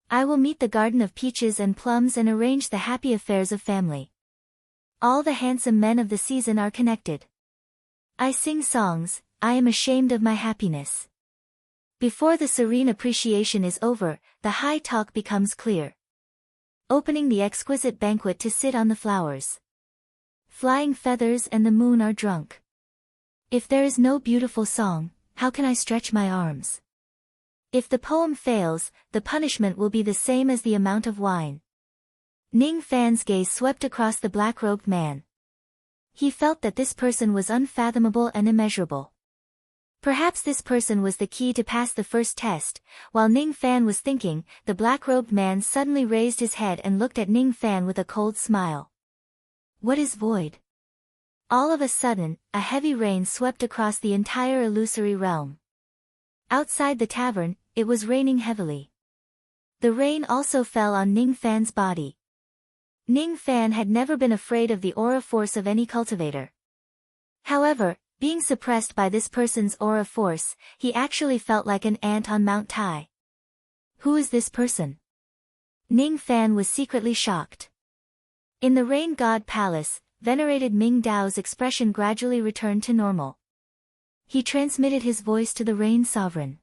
I will meet the garden of peaches and plums and arrange the happy affairs of family. All the handsome men of the season are connected. I sing songs, I am ashamed of my happiness. Before the serene appreciation is over, the high talk becomes clear. Opening the exquisite banquet to sit on the flowers. Flying feathers and the moon are drunk. If there is no beautiful song, how can I stretch my arms? If the poem fails, the punishment will be the same as the amount of wine. Ning Fan's gaze swept across the black-robed man. He felt that this person was unfathomable and immeasurable. Perhaps this person was the key to pass the first test. While Ning Fan was thinking, the black-robed man suddenly raised his head and looked at Ning Fan with a cold smile. What is void? All of a sudden, a heavy rain swept across the entire illusory realm. Outside the tavern, it was raining heavily. The rain also fell on Ning Fan's body. Ning Fan had never been afraid of the aura force of any cultivator. However, being suppressed by this person's aura force, he actually felt like an ant on Mount Tai. Who is this person? Ning Fan was secretly shocked. In the Rain God Palace, venerated Ming Dao's expression gradually returned to normal. He transmitted his voice to the Rain Sovereign.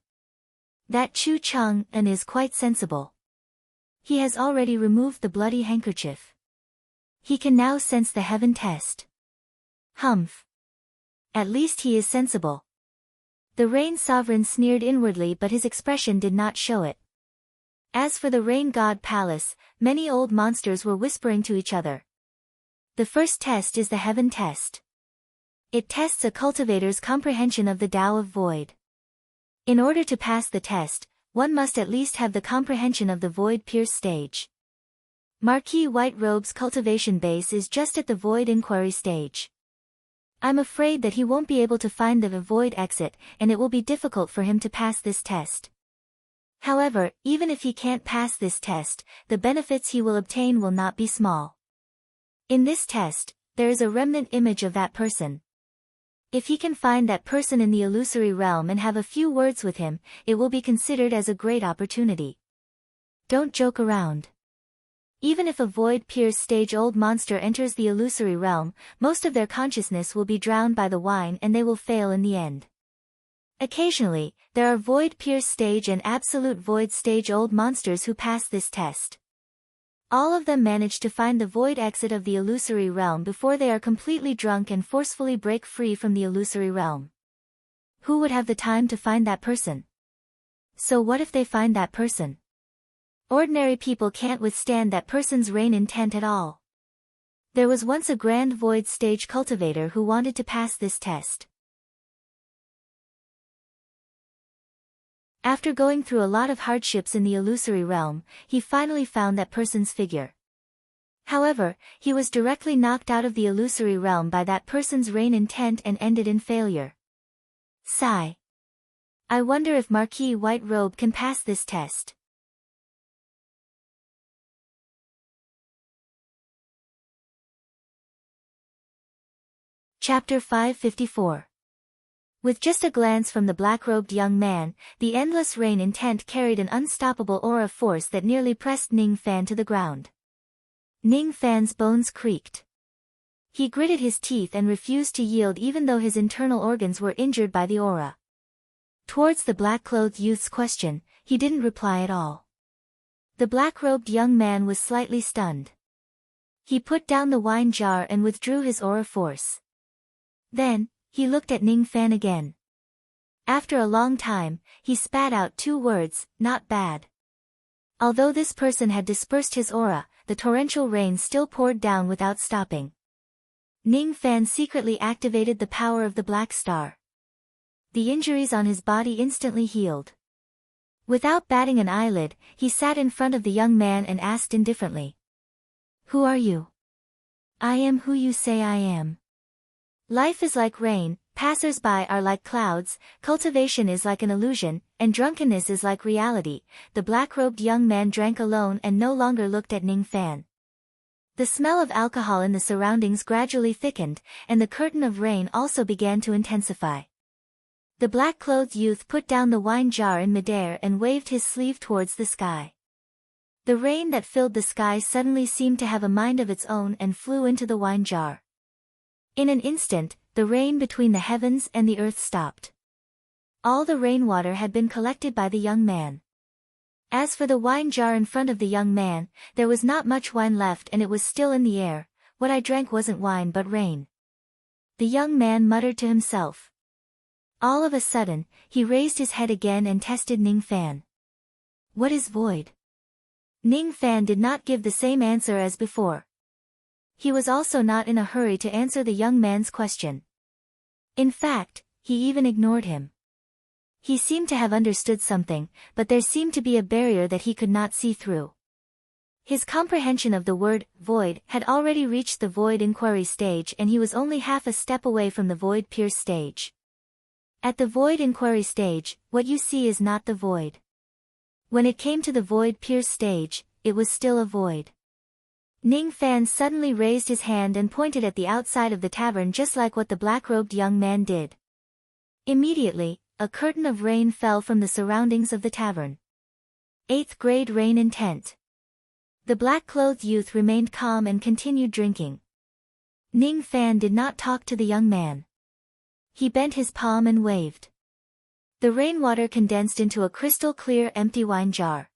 That Chu Cheng and is quite sensible. He has already removed the bloody handkerchief. He can now sense the heaven test. Humph. At least he is sensible. The Rain Sovereign sneered inwardly, but his expression did not show it. As for the Rain God Palace, many old monsters were whispering to each other. The first test is the heaven test. It tests a cultivator's comprehension of the Tao of Void. In order to pass the test, one must at least have the comprehension of the Void Pierce stage. Marquis White Robe's cultivation base is just at the Void Inquiry stage. I'm afraid that he won't be able to find the Void exit, and it will be difficult for him to pass this test. However, even if he can't pass this test, the benefits he will obtain will not be small. In this test, there is a remnant image of that person. If he can find that person in the illusory realm and have a few words with him, it will be considered as a great opportunity. Don't joke around. Even if a Void Pierce stage old monster enters the illusory realm, most of their consciousness will be drowned by the wine and they will fail in the end. Occasionally, there are Void Pierce stage and Absolute Void stage old monsters who pass this test. All of them manage to find the void exit of the illusory realm before they are completely drunk and forcefully break free from the illusory realm. Who would have the time to find that person? So what if they find that person? Ordinary people can't withstand that person's rain intent at all. There was once a Grand Void stage cultivator who wanted to pass this test. After going through a lot of hardships in the illusory realm, he finally found that person's figure. However, he was directly knocked out of the illusory realm by that person's rain intent and ended in failure. Sigh. I wonder if Marquis White Robe can pass this test. Chapter 554. With just a glance from the black-robed young man, the endless rain intent carried an unstoppable aura force that nearly pressed Ning Fan to the ground. Ning Fan's bones creaked. He gritted his teeth and refused to yield even though his internal organs were injured by the aura. Towards the black-clothed youth's question, he didn't reply at all. The black-robed young man was slightly stunned. He put down the wine jar and withdrew his aura force. Then, he looked at Ning Fan again. After a long time, he spat out 2 words, not bad. Although this person had dispersed his aura, the torrential rain still poured down without stopping. Ning Fan secretly activated the power of the Black Star. The injuries on his body instantly healed. Without batting an eyelid, he sat in front of the young man and asked indifferently. Who are you? I am who you say I am. Life is like rain, passers-by are like clouds, cultivation is like an illusion, and drunkenness is like reality. The black-robed young man drank alone and no longer looked at Ning Fan. The smell of alcohol in the surroundings gradually thickened, and the curtain of rain also began to intensify. The black-clothed youth put down the wine jar in midair and waved his sleeve towards the sky. The rain that filled the sky suddenly seemed to have a mind of its own and flew into the wine jar. In an instant, the rain between the heavens and the earth stopped. All the rainwater had been collected by the young man. As for the wine jar in front of the young man, there was not much wine left and it was still in the air. What I drank wasn't wine but rain. The young man muttered to himself. All of a sudden, he raised his head again and tested Ning Fan. What is void? Ning Fan did not give the same answer as before. He was also not in a hurry to answer the young man's question. In fact, he even ignored him. He seemed to have understood something, but there seemed to be a barrier that he could not see through. His comprehension of the word, void, had already reached the void inquiry stage and he was only half a step away from the void pierce stage. At the void inquiry stage, what you see is not the void. When it came to the void pierce stage, it was still a void. Ning Fan suddenly raised his hand and pointed at the outside of the tavern just like what the black-robed young man did. Immediately, a curtain of rain fell from the surroundings of the tavern. 8th grade rain intent. The black-clothed youth remained calm and continued drinking. Ning Fan did not talk to the young man. He bent his palm and waved. The rainwater condensed into a crystal-clear empty wine jar.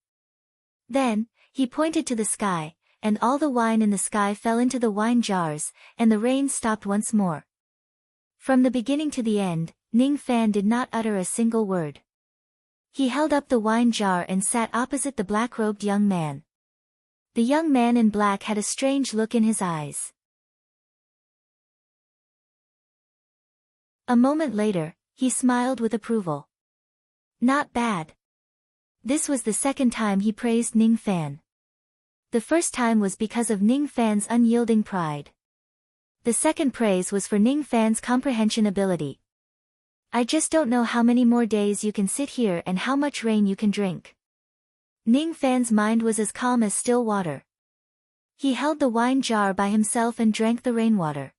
Then, he pointed to the sky, and all the wine in the sky fell into the wine jars, and the rain stopped once more. From the beginning to the end, Ning Fan did not utter a single word. He held up the wine jar and sat opposite the black-robed young man. The young man in black had a strange look in his eyes. A moment later, he smiled with approval. Not bad. This was the second time he praised Ning Fan. The first time was because of Ning Fan's unyielding pride. The second praise was for Ning Fan's comprehension ability. I just don't know how many more days you can sit here and how much rain you can drink. Ning Fan's mind was as calm as still water. He held the wine jar by himself and drank the rainwater.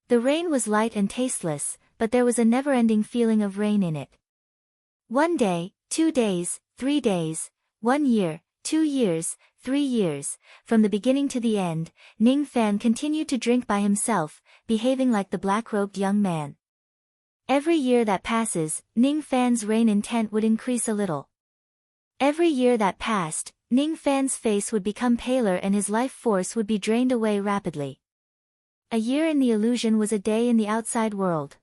The rain was light and tasteless, but there was a never-ending feeling of rain in it. 1 day, 2 days, 3 days, 1 year, 2 years, 3 years, from the beginning to the end, Ning Fan continued to drink by himself, behaving like the black-robed young man. Every year that passes, Ning Fan's rain intent would increase a little. Every year that passed, Ning Fan's face would become paler and his life force would be drained away rapidly. A year in the illusion was a day in the outside world.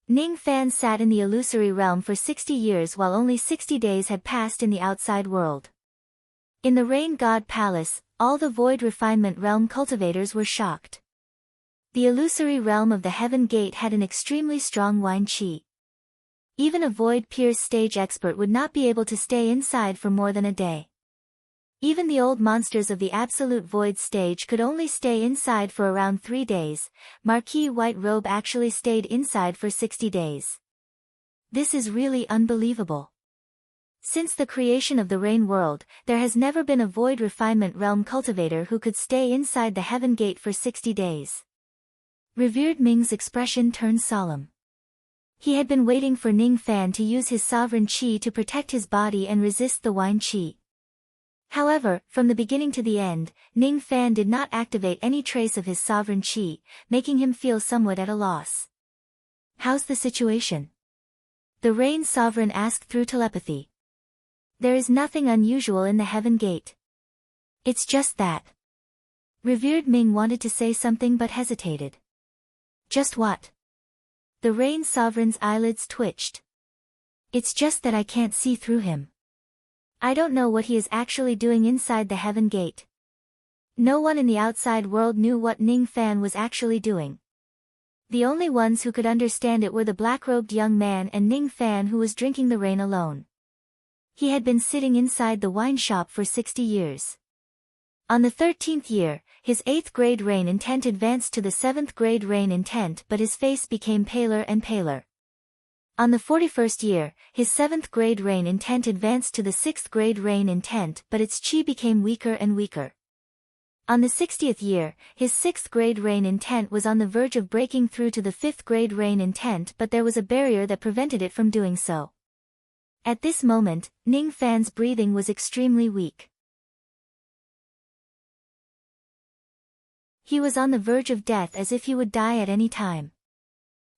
Ning Fan sat in the illusory realm for 60 years while only 60 days had passed in the outside world. In the Rain God Palace, all the Void Refinement Realm cultivators were shocked. The illusory realm of the Heaven Gate had an extremely strong wine qi. Even a Void Pierce stage expert would not be able to stay inside for more than a day. Even the old monsters of the Absolute Void stage could only stay inside for around 3 days. Marquis White Robe actually stayed inside for 60 days. This is really unbelievable. Since the creation of the Rain World, there has never been a Void Refinement Realm cultivator who could stay inside the Heaven Gate for 60 days. Revered Ming's expression turned solemn. He had been waiting for Ning Fan to use his sovereign qi to protect his body and resist the wine qi. However, from the beginning to the end, Ning Fan did not activate any trace of his sovereign qi, making him feel somewhat at a loss. How's the situation? The Rain Sovereign asked through telepathy. There is nothing unusual in the Heaven Gate. It's just that. Revered Ming wanted to say something but hesitated. Just what? The Rain Sovereign's eyelids twitched. It's just that I can't see through him. I don't know what he is actually doing inside the Heaven Gate. No one in the outside world knew what Ning Fan was actually doing. The only ones who could understand it were the black-robed young man and Ning Fan who was drinking the rain alone. He had been sitting inside the wine shop for 60 years. On the 13th year, his 8th grade rain intent advanced to the 7th grade rain intent but his face became paler and paler. On the 41st year, his 7th grade rain intent advanced to the 6th grade rain intent but its qi became weaker and weaker. On the 60th year, his 6th grade rain intent was on the verge of breaking through to the 5th grade rain intent but there was a barrier that prevented it from doing so. At this moment, Ning Fan's breathing was extremely weak. He was on the verge of death as if he would die at any time.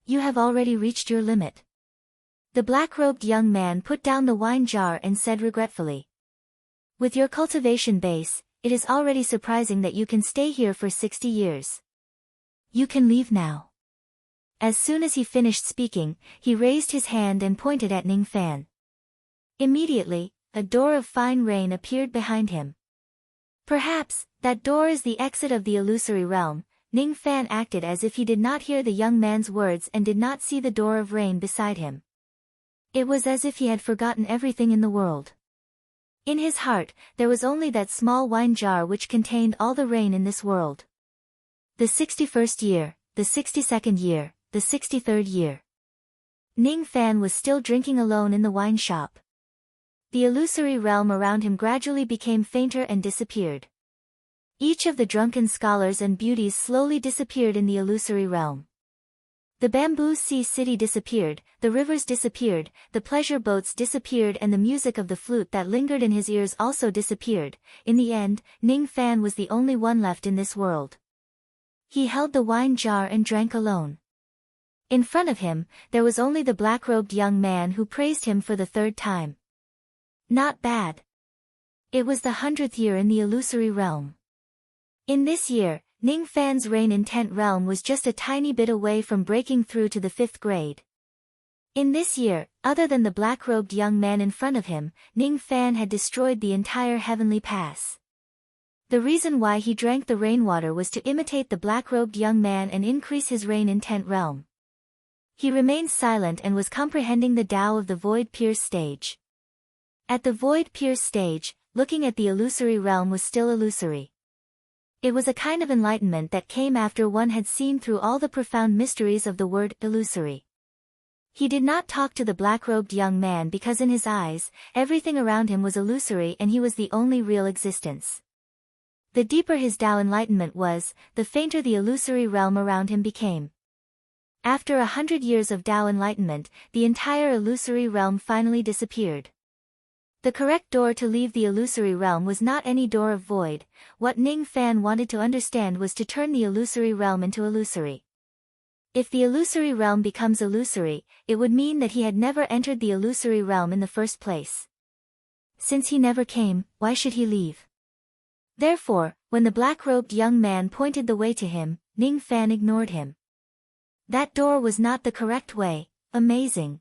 You have already reached your limit. The black-robed young man put down the wine jar and said regretfully. With your cultivation base, it is already surprising that you can stay here for 60 years. You can leave now. As soon as he finished speaking, he raised his hand and pointed at Ning Fan. Immediately, a door of fine rain appeared behind him. Perhaps, that door is the exit of the illusory realm. Ning Fan acted as if he did not hear the young man's words and did not see the door of rain beside him. It was as if he had forgotten everything in the world. In his heart, there was only that small wine jar which contained all the rain in this world. The 61st year, the 62nd year, the 63rd year. Ning Fan was still drinking alone in the wine shop. The illusory realm around him gradually became fainter and disappeared. Each of the drunken scholars and beauties slowly disappeared in the illusory realm. The bamboo sea city disappeared, the rivers disappeared, the pleasure boats disappeared, and the music of the flute that lingered in his ears also disappeared. In the end, Ning Fan was the only one left in this world. He held the wine jar and drank alone. In front of him, there was only the black-robed young man who praised him for the third time. Not bad. It was the 100th year in the illusory realm. In this year, Ning Fan's rain-intent realm was just a tiny bit away from breaking through to the 5th grade. In this year, other than the black-robed young man in front of him, Ning Fan had destroyed the entire heavenly pass. The reason why he drank the rainwater was to imitate the black-robed young man and increase his rain-intent realm. He remained silent and was comprehending the Tao of the Void Pierce stage. At the Void Pierce stage, looking at the illusory realm was still illusory. It was a kind of enlightenment that came after one had seen through all the profound mysteries of the word illusory. He did not talk to the black-robed young man because in his eyes, everything around him was illusory and he was the only real existence. The deeper his Tao enlightenment was, the fainter the illusory realm around him became. After 100 years of Tao enlightenment, the entire illusory realm finally disappeared. The correct door to leave the illusory realm was not any door of void. What Ning Fan wanted to understand was to turn the illusory realm into illusory. If the illusory realm becomes illusory, it would mean that he had never entered the illusory realm in the first place. Since he never came, why should he leave? Therefore, when the black-robed young man pointed the way to him, Ning Fan ignored him. That door was not the correct way. Amazing.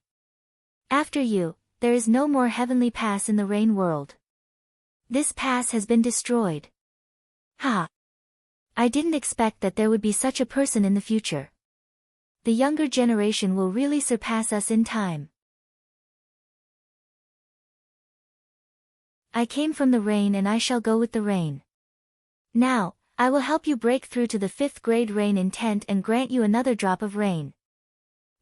After you, there is no more heavenly pass in the rain world. This pass has been destroyed. Ha! I didn't expect that there would be such a person in the future. The younger generation will really surpass us in time. I came from the rain and I shall go with the rain. Now, I will help you break through to the 5th grade rain intent and grant you another drop of rain.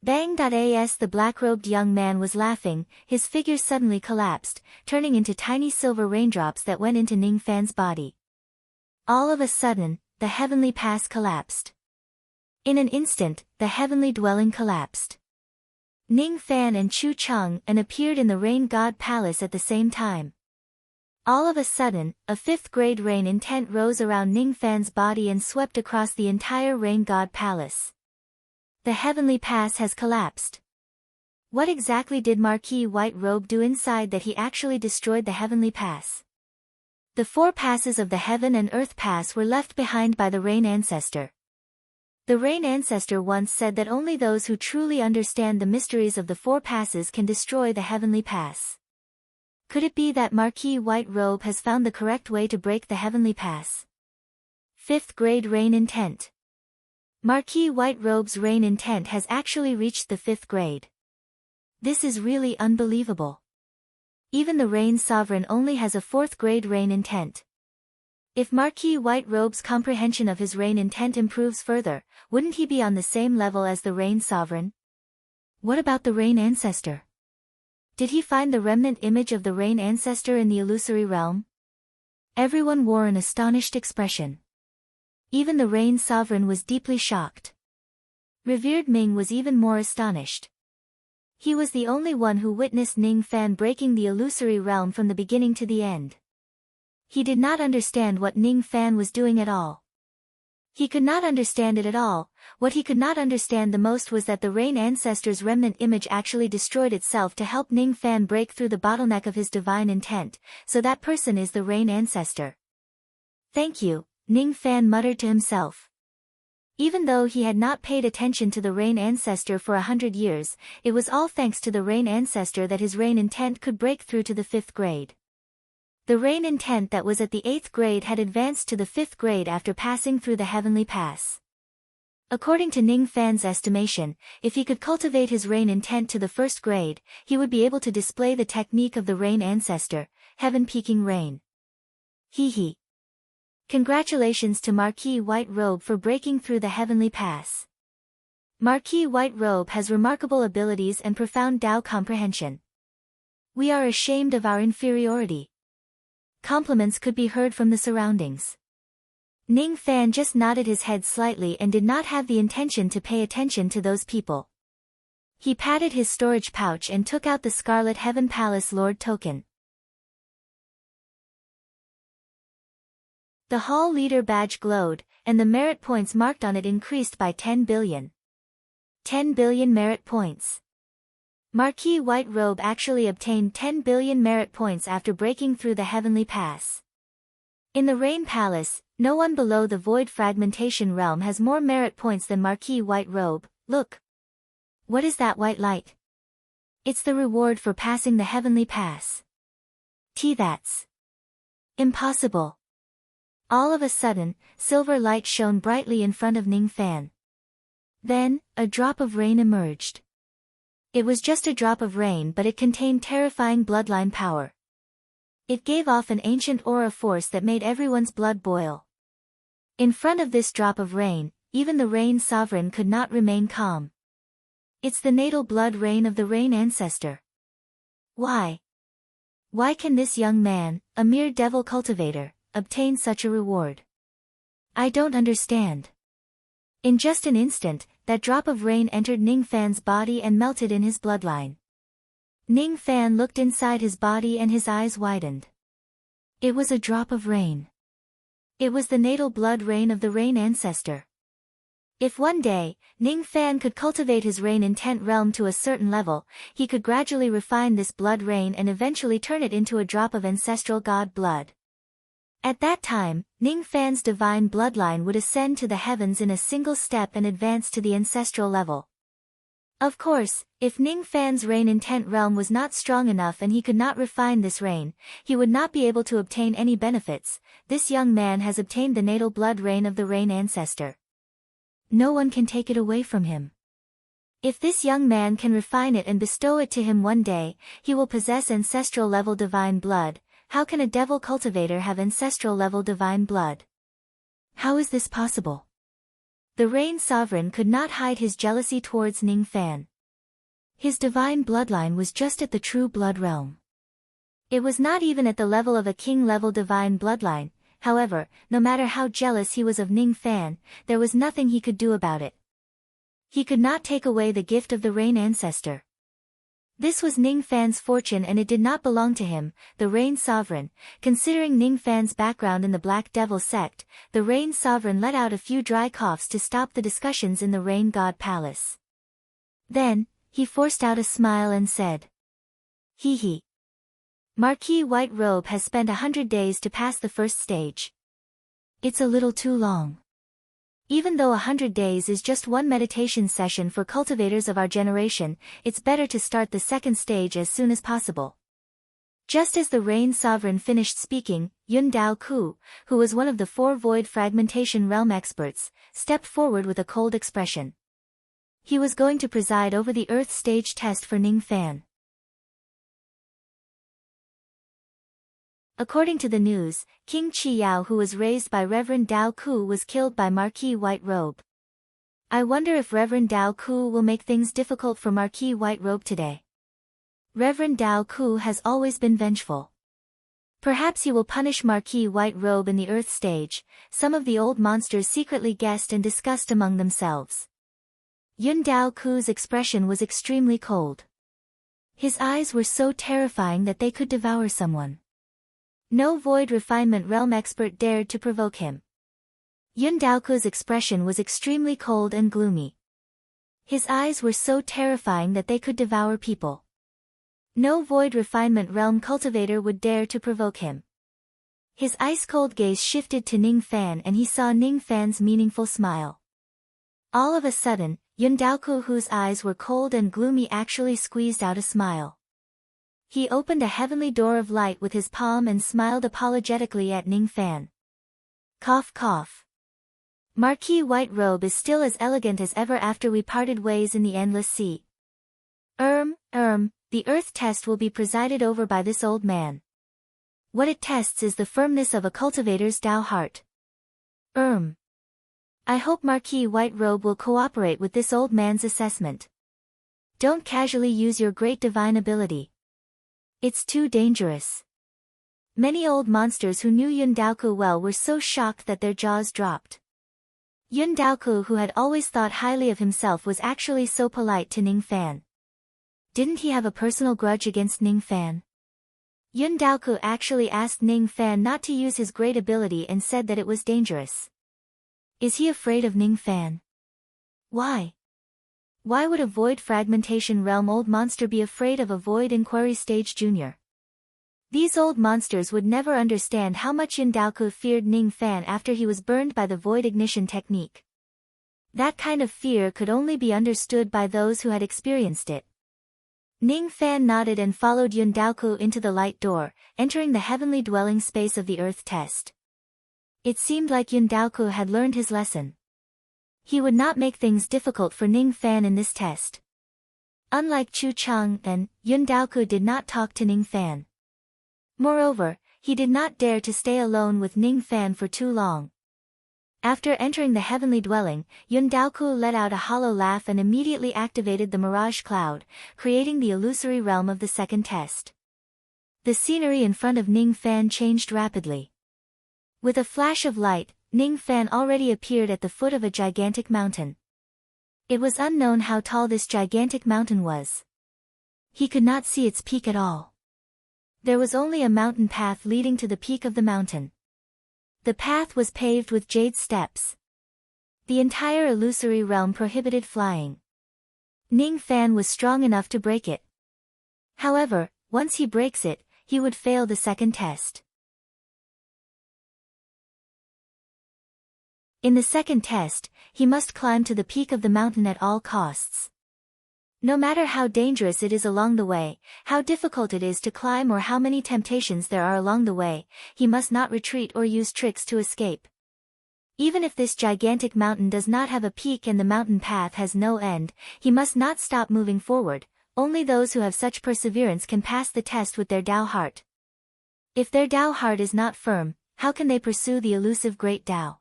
Bang.as the black-robed young man was laughing, his figure suddenly collapsed, turning into tiny silver raindrops that went into Ning Fan's body. All of a sudden, the heavenly pass collapsed. In an instant, the heavenly dwelling collapsed. Ning Fan and Chu Cheng appeared in the rain god palace at the same time. All of a sudden, a 5th grade rain intent rose around Ning Fan's body and swept across the entire rain god palace. The heavenly pass has collapsed. What exactly did Marquis White Robe do inside that he actually destroyed the heavenly pass? The 4 passes of the heaven and earth pass were left behind by the rain ancestor. The rain ancestor once said that only those who truly understand the mysteries of the 4 passes can destroy the heavenly pass. Could it be that Marquis White Robe has found the correct way to break the heavenly pass? 5th grade rain intent. Marquis White Robe's rain intent has actually reached the 5th grade. This is really unbelievable. Even the rain sovereign only has a 4th grade rain intent. If Marquis White Robe's comprehension of his rain intent improves further, wouldn't he be on the same level as the rain sovereign? What about the rain ancestor? Did he find the remnant image of the rain ancestor in the illusory realm? Everyone wore an astonished expression. Even the rain sovereign was deeply shocked. Revered Ming was even more astonished. He was the only one who witnessed Ning Fan breaking the illusory realm from the beginning to the end. He did not understand what Ning Fan was doing at all. He could not understand it at all. What he could not understand the most was that the Rain Ancestor's remnant image actually destroyed itself to help Ning Fan break through the bottleneck of his divine intent, so that person is the Rain Ancestor. Thank you, Ning Fan muttered to himself. Even though he had not paid attention to the Rain Ancestor for 100 years, it was all thanks to the Rain Ancestor that his Rain intent could break through to the 5th grade. The Rain intent that was at the 8th grade had advanced to the 5th grade after passing through the Heavenly Pass. According to Ning Fan's estimation, if he could cultivate his Rain intent to the 1st grade, he would be able to display the technique of the Rain Ancestor, Heaven-Peaking Rain. Hee. Congratulations to Marquis White Robe for breaking through the Heavenly Pass. Marquis White Robe has remarkable abilities and profound Tao comprehension. We are ashamed of our inferiority. Compliments could be heard from the surroundings. Ning Fan just nodded his head slightly and did not have the intention to pay attention to those people. He patted his storage pouch and took out the Scarlet Heaven Palace Lord token. The hall leader badge glowed, and the merit points marked on it increased by 10 billion. 10 billion merit points. Marquis White Robe actually obtained 10 billion merit points after breaking through the Heavenly Pass. In the Rain Palace, no one below the Void Fragmentation Realm has more merit points than Marquis White Robe. Look. What is that white light? It's the reward for passing the Heavenly Pass. That's impossible. All of a sudden, silver light shone brightly in front of Ning Fan. Then, a drop of rain emerged. It was just a drop of rain, but it contained terrifying bloodline power. It gave off an ancient aura force that made everyone's blood boil. In front of this drop of rain, even the Rain Sovereign could not remain calm. It's the natal blood rain of the Rain Ancestor. Why? Why can this young man, a mere devil cultivator, obtain such a reward? I don't understand. In just an instant, that drop of rain entered Ning Fan's body and melted in his bloodline. Ning Fan looked inside his body and his eyes widened. It was a drop of rain. It was the natal blood rain of the Rain Ancestor. If one day, Ning Fan could cultivate his Rain intent realm to a certain level, he could gradually refine this blood rain and eventually turn it into a drop of ancestral god blood. At that time, Ning Fan's divine bloodline would ascend to the heavens in a single step and advance to the ancestral level. Of course, if Ning Fan's Rain intent realm was not strong enough and he could not refine this rain, he would not be able to obtain any benefits. This young man has obtained the natal blood rain of the Rain Ancestor. No one can take it away from him. If this young man can refine it and bestow it to him one day, he will possess ancestral level divine blood. How can a devil cultivator have ancestral level divine blood? How is this possible? The Rain Sovereign could not hide his jealousy towards Ning Fan. His divine bloodline was just at the true blood realm. It was not even at the level of a king-level divine bloodline. However, no matter how jealous he was of Ning Fan, there was nothing he could do about it. He could not take away the gift of the Rain Ancestor. This was Ning Fan's fortune and it did not belong to him, the Rain Sovereign. Considering Ning Fan's background in the Black Devil sect, the Rain Sovereign let out a few dry coughs to stop the discussions in the Rain God Palace. Then, he forced out a smile and said, Hee. Marquis White Robe has spent 100 days to pass the first stage. It's a little too long. Even though 100 days is just one meditation session for cultivators of our generation, it's better to start the second stage as soon as possible. Just as the Rain Sovereign finished speaking, Yun Dao Ku, who was one of the 4 Void Fragmentation Realm experts, stepped forward with a cold expression. He was going to preside over the Earth stage test for Ning Fan. According to the news, King Chi Yao, who was raised by Reverend Dao Ku, was killed by Marquis White Robe. I wonder if Reverend Dao Ku will make things difficult for Marquis White Robe today. Reverend Dao Ku has always been vengeful. Perhaps he will punish Marquis White Robe in the Earth stage. Some of the old monsters secretly guessed and discussed among themselves. Yun Dao Ku's expression was extremely cold. His eyes were so terrifying that they could devour someone. No Void Refinement Realm expert dared to provoke him. Yun Daoku's expression was extremely cold and gloomy. His eyes were so terrifying that they could devour people. No void refinement realm cultivator would dare to provoke him. His ice-cold gaze shifted to Ning Fan and he saw Ning Fan's meaningful smile. All of a sudden, Yun Daoku, whose eyes were cold and gloomy, actually squeezed out a smile. He opened a heavenly door of light with his palm and smiled apologetically at Ning Fan. Cough cough. Marquis White Robe is still as elegant as ever after we parted ways in the endless sea. The earth test will be presided over by this old man. What it tests is the firmness of a cultivator's Tao heart. I hope Marquis White Robe will cooperate with this old man's assessment. Don't casually use your great divine ability. It's too dangerous. Many old monsters who knew Yun Daoku well were so shocked that their jaws dropped. Yun Daoku, who had always thought highly of himself, was actually so polite to Ning Fan. Didn't he have a personal grudge against Ning Fan? Yun Daoku actually asked Ning Fan not to use his great ability and said that it was dangerous. Is he afraid of Ning Fan? Why? Why would a void fragmentation realm old monster be afraid of a void inquiry stage junior? These old monsters would never understand how much Yun Daoku feared Ning Fan after he was burned by the void ignition technique. That kind of fear could only be understood by those who had experienced it. Ning Fan nodded and followed Yun Daoku into the light door, entering the heavenly dwelling space of the earth test. It seemed like Yun Daoku had learned his lesson. He would not make things difficult for Ning Fan in this test. Unlike Chu Chang and Yun Daoku did not talk to Ning Fan. Moreover, he did not dare to stay alone with Ning Fan for too long. After entering the heavenly dwelling, Yun Daoku let out a hollow laugh and immediately activated the mirage cloud, creating the illusory realm of the second test. The scenery in front of Ning Fan changed rapidly. With a flash of light, Ning Fan already appeared at the foot of a gigantic mountain. It was unknown how tall this gigantic mountain was. He could not see its peak at all. There was only a mountain path leading to the peak of the mountain. The path was paved with jade steps. The entire illusory realm prohibited flying. Ning Fan was strong enough to break it. However, once he breaks it, he would fail the second test. In the second test, he must climb to the peak of the mountain at all costs. No matter how dangerous it is along the way, how difficult it is to climb, or how many temptations there are along the way, he must not retreat or use tricks to escape. Even if this gigantic mountain does not have a peak and the mountain path has no end, he must not stop moving forward. Only those who have such perseverance can pass the test with their Tao heart. If their Tao heart is not firm, how can they pursue the elusive great Tao?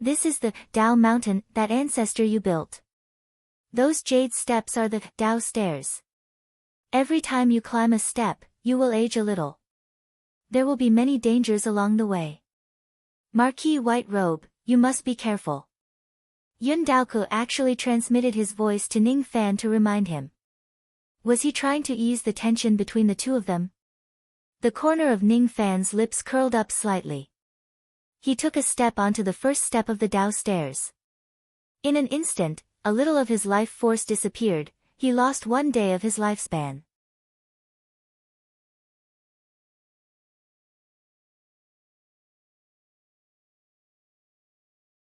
This is the Tao mountain, that ancestor you built. Those jade steps are the Tao stairs. Every time you climb a step, you will age a little. There will be many dangers along the way. Marquis White Robe, you must be careful. Yun Daoku actually transmitted his voice to Ning Fan to remind him. Was he trying to ease the tension between the two of them? The corner of Ning Fan's lips curled up slightly. He took a step onto the first step of the Tao stairs. In an instant, a little of his life force disappeared. He lost 1 day of his lifespan.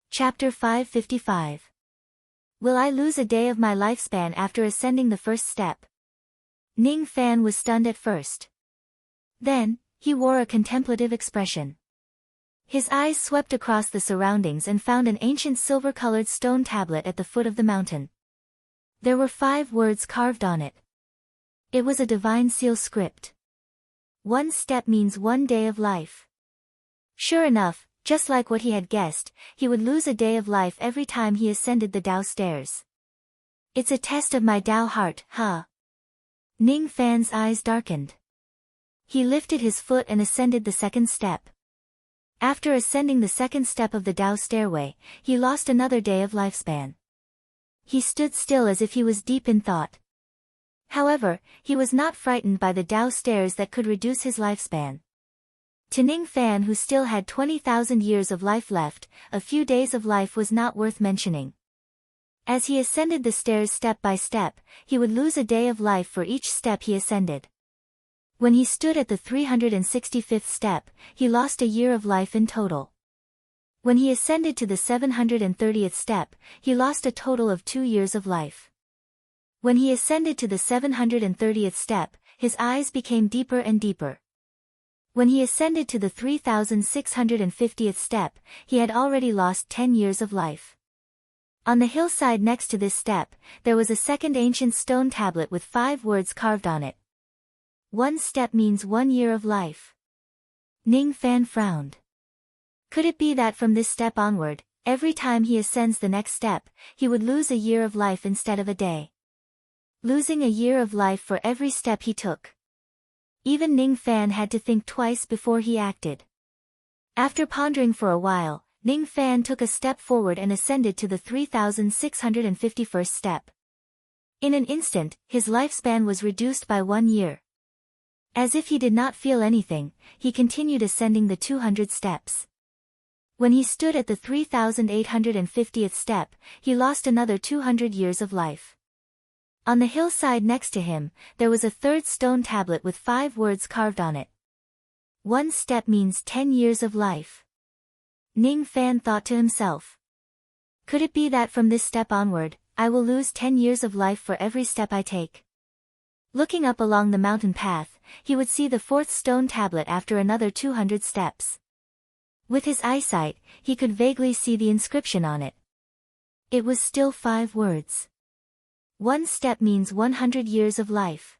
Chapter 555. Will I lose a day of my lifespan after ascending the first step? Ning Fan was stunned at first. Then, he wore a contemplative expression. His eyes swept across the surroundings and found an ancient silver-colored stone tablet at the foot of the mountain. There were 5 words carved on it. It was a divine seal script. 1 step means 1 day of life. Sure enough, just like what he had guessed, he would lose a day of life every time he ascended the Tao stairs. It's a test of my Tao heart, huh? Ning Fan's eyes darkened. He lifted his foot and ascended the second step. After ascending the second step of the Tao stairway, he lost another day of lifespan. He stood still as if he was deep in thought. However, he was not frightened by the Tao stairs that could reduce his lifespan. To Ning Fan, who still had 20,000 years of life left, a few days of life was not worth mentioning. As he ascended the stairs step by step, he would lose a day of life for each step he ascended. When he stood at the 365th step, he lost a year of life in total. When he ascended to the 730th step, he lost a total of 2 years of life. When he ascended to the 730th step, his eyes became deeper and deeper. When he ascended to the 3650th step, he had already lost 10 years of life. On the hillside next to this step, there was a second ancient stone tablet with 5 words carved on it. 1 step means 1 year of life. Ning Fan frowned. Could it be that from this step onward, every time he ascends the next step, he would lose a year of life instead of a day? Losing a year of life for every step he took. Even Ning Fan had to think twice before he acted. After pondering for a while, Ning Fan took a step forward and ascended to the 3651st step. In an instant, his lifespan was reduced by 1 year. As if he did not feel anything, he continued ascending the 200 steps. When he stood at the 3850th step, he lost another 200 years of life. On the hillside next to him, there was a third stone tablet with 5 words carved on it. 1 step means 10 years of life. Ning Fan thought to himself. Could it be that from this step onward, I will lose 10 years of life for every step I take? Looking up along the mountain path, he would see the 4th stone tablet after another 200 steps. With his eyesight, he could vaguely see the inscription on it. It was still 5 words. 1 step means 100 years of life.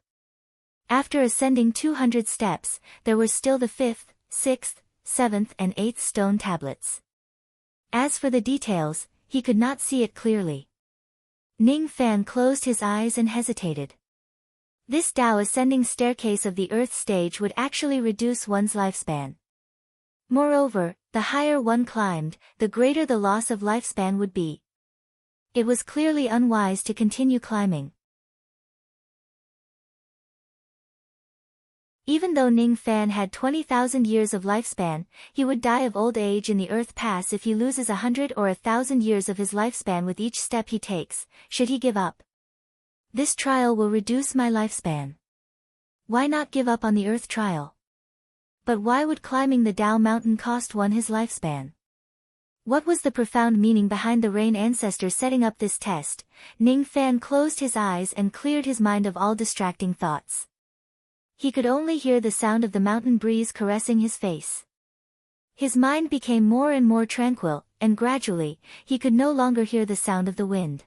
After ascending 200 steps, there were still the 5th, 6th, 7th and 8th stone tablets. As for the details, he could not see it clearly. Ning Fan closed his eyes and hesitated. This Tao ascending staircase of the earth stage would actually reduce one's lifespan. Moreover, the higher one climbed, the greater the loss of lifespan would be. It was clearly unwise to continue climbing. Even though Ning Fan had 20,000 years of lifespan, he would die of old age in the Earth Pass if he loses 100 or 1,000 years of his lifespan with each step he takes. Should he give up? This trial will reduce my lifespan. Why not give up on the Earth trial? But why would climbing the Tao mountain cost one his lifespan? What was the profound meaning behind the Rain Ancestor setting up this test? Ning Fan closed his eyes and cleared his mind of all distracting thoughts. He could only hear the sound of the mountain breeze caressing his face. His mind became more and more tranquil, and gradually, he could no longer hear the sound of the wind.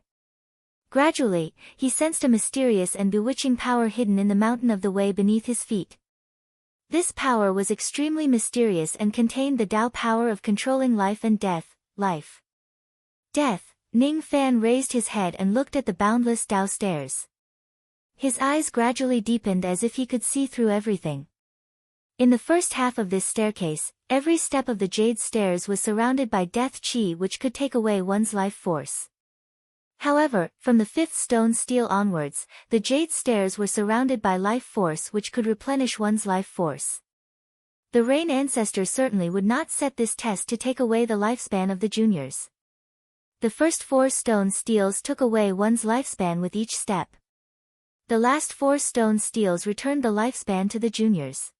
Gradually, he sensed a mysterious and bewitching power hidden in the mountain of the way beneath his feet. This power was extremely mysterious and contained the Tao power of controlling life and death, life. Death. Ning Fan raised his head and looked at the boundless Tao stairs. His eyes gradually deepened as if he could see through everything. In the first half of this staircase, every step of the jade stairs was surrounded by death chi which could take away one's life force. However, from the 5th stone steel onwards, the jade stairs were surrounded by life force which could replenish one's life force. The Rain Ancestor certainly would not set this test to take away the lifespan of the juniors. The first 4 stone steels took away one's lifespan with each step. The last 4 stone steels returned the lifespan to the juniors.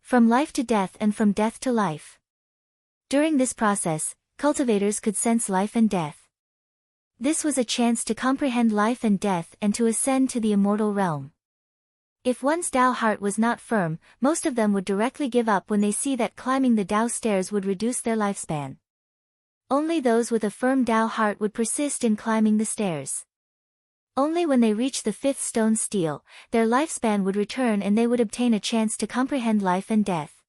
From life to death and from death to life. During this process, cultivators could sense life and death. This was a chance to comprehend life and death and to ascend to the immortal realm. If one's Tao heart was not firm, most of them would directly give up when they see that climbing the Tao stairs would reduce their lifespan. Only those with a firm Tao heart would persist in climbing the stairs. Only when they reached the 5th stone steel, their lifespan would return and they would obtain a chance to comprehend life and death.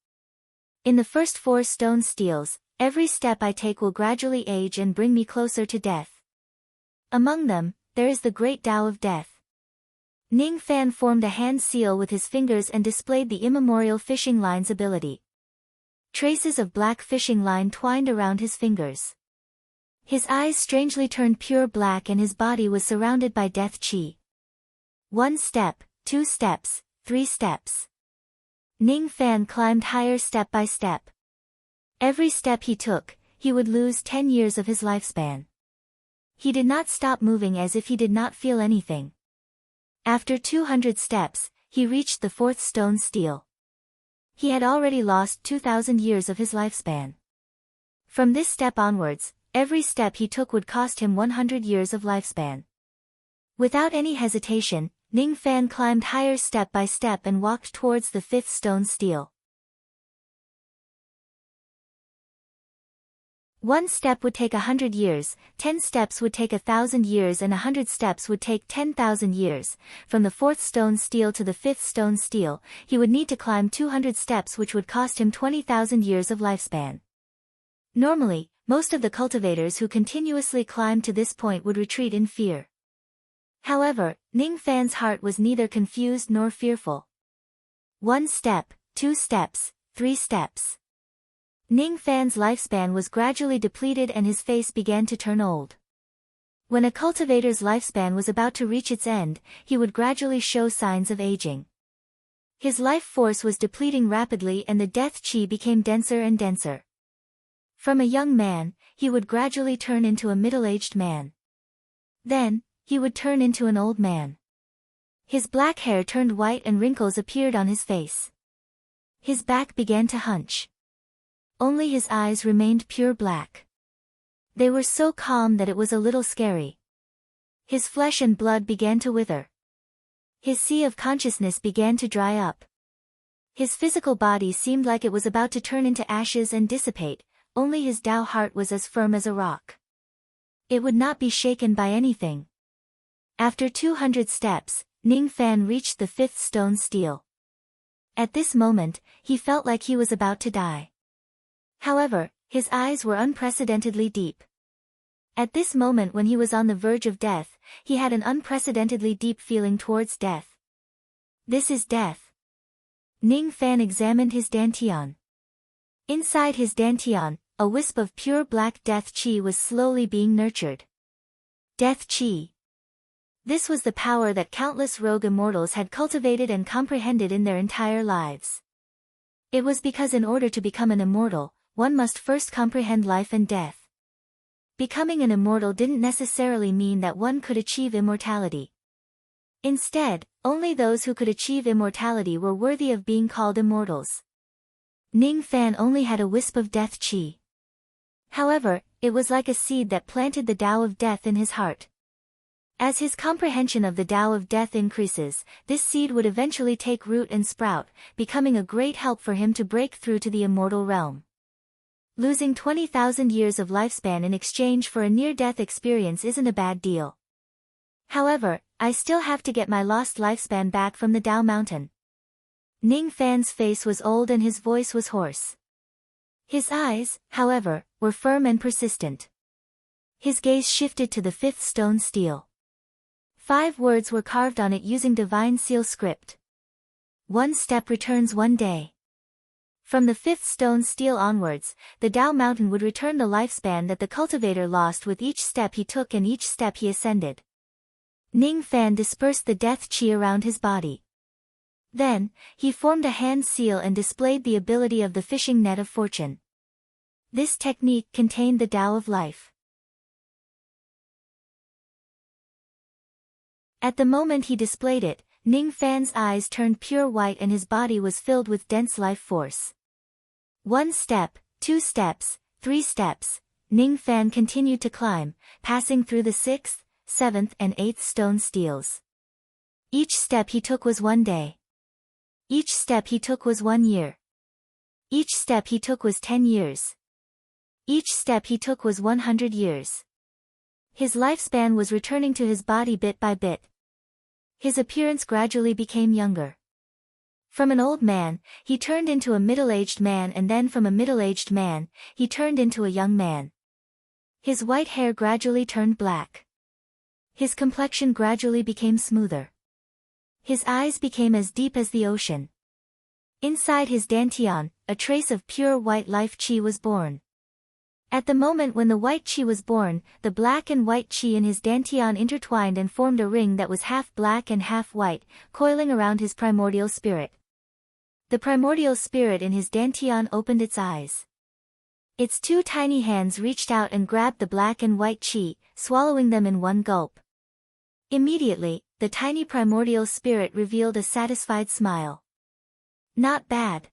In the first 4 stone steels, every step I take will gradually age and bring me closer to death. Among them, there is the great Tao of death. Ning Fan formed a hand seal with his fingers and displayed the immemorial fishing line's ability. Traces of black fishing line twined around his fingers. His eyes strangely turned pure black and his body was surrounded by death chi. 1 step, 2 steps, 3 steps. Ning Fan climbed higher step by step. Every step he took, he would lose 10 years of his lifespan. He did not stop moving as if he did not feel anything. After 200 steps, he reached the 4th stone stele. He had already lost 2,000 years of his lifespan. From this step onwards, every step he took would cost him 100 years of lifespan. Without any hesitation, Ning Fan climbed higher step by step and walked towards the 5th stone stele. 1 step would take 100 years, 10 steps would take 1,000 years and 100 steps would take 10,000 years. From the 4th stone stele to the 5th stone stele, he would need to climb 200 steps which would cost him 20,000 years of lifespan. Normally, most of the cultivators who continuously climbed to this point would retreat in fear. However, Ning Fan's heart was neither confused nor fearful. 1 step, 2 steps, 3 steps. Ning Fan's lifespan was gradually depleted and his face began to turn old. When a cultivator's lifespan was about to reach its end, he would gradually show signs of aging. His life force was depleting rapidly and the death chi became denser and denser. From a young man, he would gradually turn into a middle-aged man. Then, he would turn into an old man. His black hair turned white and wrinkles appeared on his face. His back began to hunch. Only his eyes remained pure black. They were so calm that it was a little scary. His flesh and blood began to wither. His sea of consciousness began to dry up. His physical body seemed like it was about to turn into ashes and dissipate, only his Tao heart was as firm as a rock. It would not be shaken by anything. After 200 steps, Ning Fan reached the 5th stone stele. At this moment, he felt like he was about to die. However, his eyes were unprecedentedly deep. At this moment when he was on the verge of death, he had an unprecedentedly deep feeling towards death. This is death. Ning Fan examined his dantian. Inside his dantian, a wisp of pure black death chi was slowly being nurtured. Death chi. This was the power that countless rogue immortals had cultivated and comprehended in their entire lives. It was because in order to become an immortal, one must first comprehend life and death. Becoming an immortal didn't necessarily mean that one could achieve immortality. Instead, only those who could achieve immortality were worthy of being called immortals. Ning Fan only had a wisp of death chi. However, it was like a seed that planted the Tao of death in his heart. As his comprehension of the Tao of death increases, this seed would eventually take root and sprout, becoming a great help for him to break through to the immortal realm. Losing 20,000 years of lifespan in exchange for a near-death experience isn't a bad deal. However, I still have to get my lost lifespan back from the Tao Mountain. Ning Fan's face was old and his voice was hoarse. His eyes, however, were firm and persistent. His gaze shifted to the 5th stone stele. 5 words were carved on it using divine seal script. 1 step returns 1 day. From the 5th stone stele onwards, the Tao Mountain would return the lifespan that the cultivator lost with each step he took and each step he ascended. Ning Fan dispersed the death chi around his body. Then, he formed a hand seal and displayed the ability of the fishing net of fortune. This technique contained the Tao of life. At the moment he displayed it, Ning Fan's eyes turned pure white and his body was filled with dense life force. 1 step, 2 steps, 3 steps, Ning Fan continued to climb, passing through the 6th, 7th and 8th stone steles. Each step he took was 1 day. Each step he took was 1 year. Each step he took was 10 years. Each step he took was 100 years. His lifespan was returning to his body bit by bit. His appearance gradually became younger. From an old man, he turned into a middle-aged man and then from a middle-aged man, he turned into a young man. His white hair gradually turned black. His complexion gradually became smoother. His eyes became as deep as the ocean. Inside his dantian, a trace of pure white life chi was born. At the moment when the white chi was born, the black and white chi in his dantian intertwined and formed a ring that was half black and half white, coiling around his primordial spirit. The primordial spirit in his dantian opened its eyes. Its two tiny hands reached out and grabbed the black and white chi, swallowing them in one gulp. Immediately, the tiny primordial spirit revealed a satisfied smile. Not bad.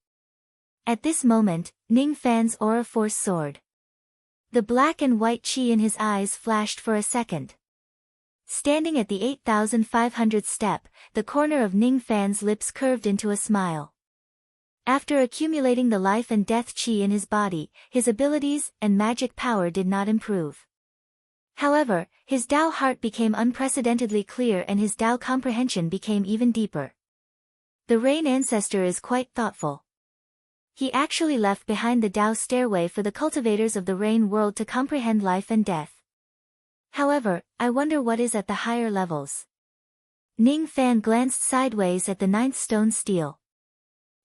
At this moment, Ning Fan's aura force soared. The black and white chi in his eyes flashed for a second. Standing at the 8,500th step, the corner of Ning Fan's lips curved into a smile. After accumulating the life and death chi in his body, his abilities and magic power did not improve. However, his Tao heart became unprecedentedly clear and his Tao comprehension became even deeper. The Rain Ancestor is quite thoughtful. He actually left behind the Tao stairway for the cultivators of the Rain world to comprehend life and death. However, I wonder what is at the higher levels. Ning Fan glanced sideways at the 9th stone stele.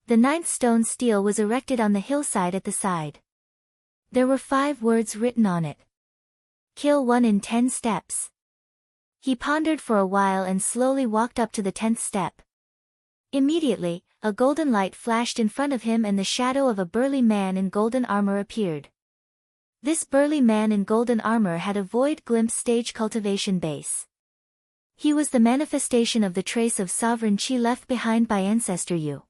The 9th stone stele was erected on the hillside at the side. There were 5 words written on it. Kill one in 10 steps. He pondered for a while and slowly walked up to the 10th step. Immediately, a golden light flashed in front of him and the shadow of a burly man in golden armor appeared. This burly man in golden armor had a void glimpse stage cultivation base. He was the manifestation of the trace of sovereign chi left behind by Ancestor Yu.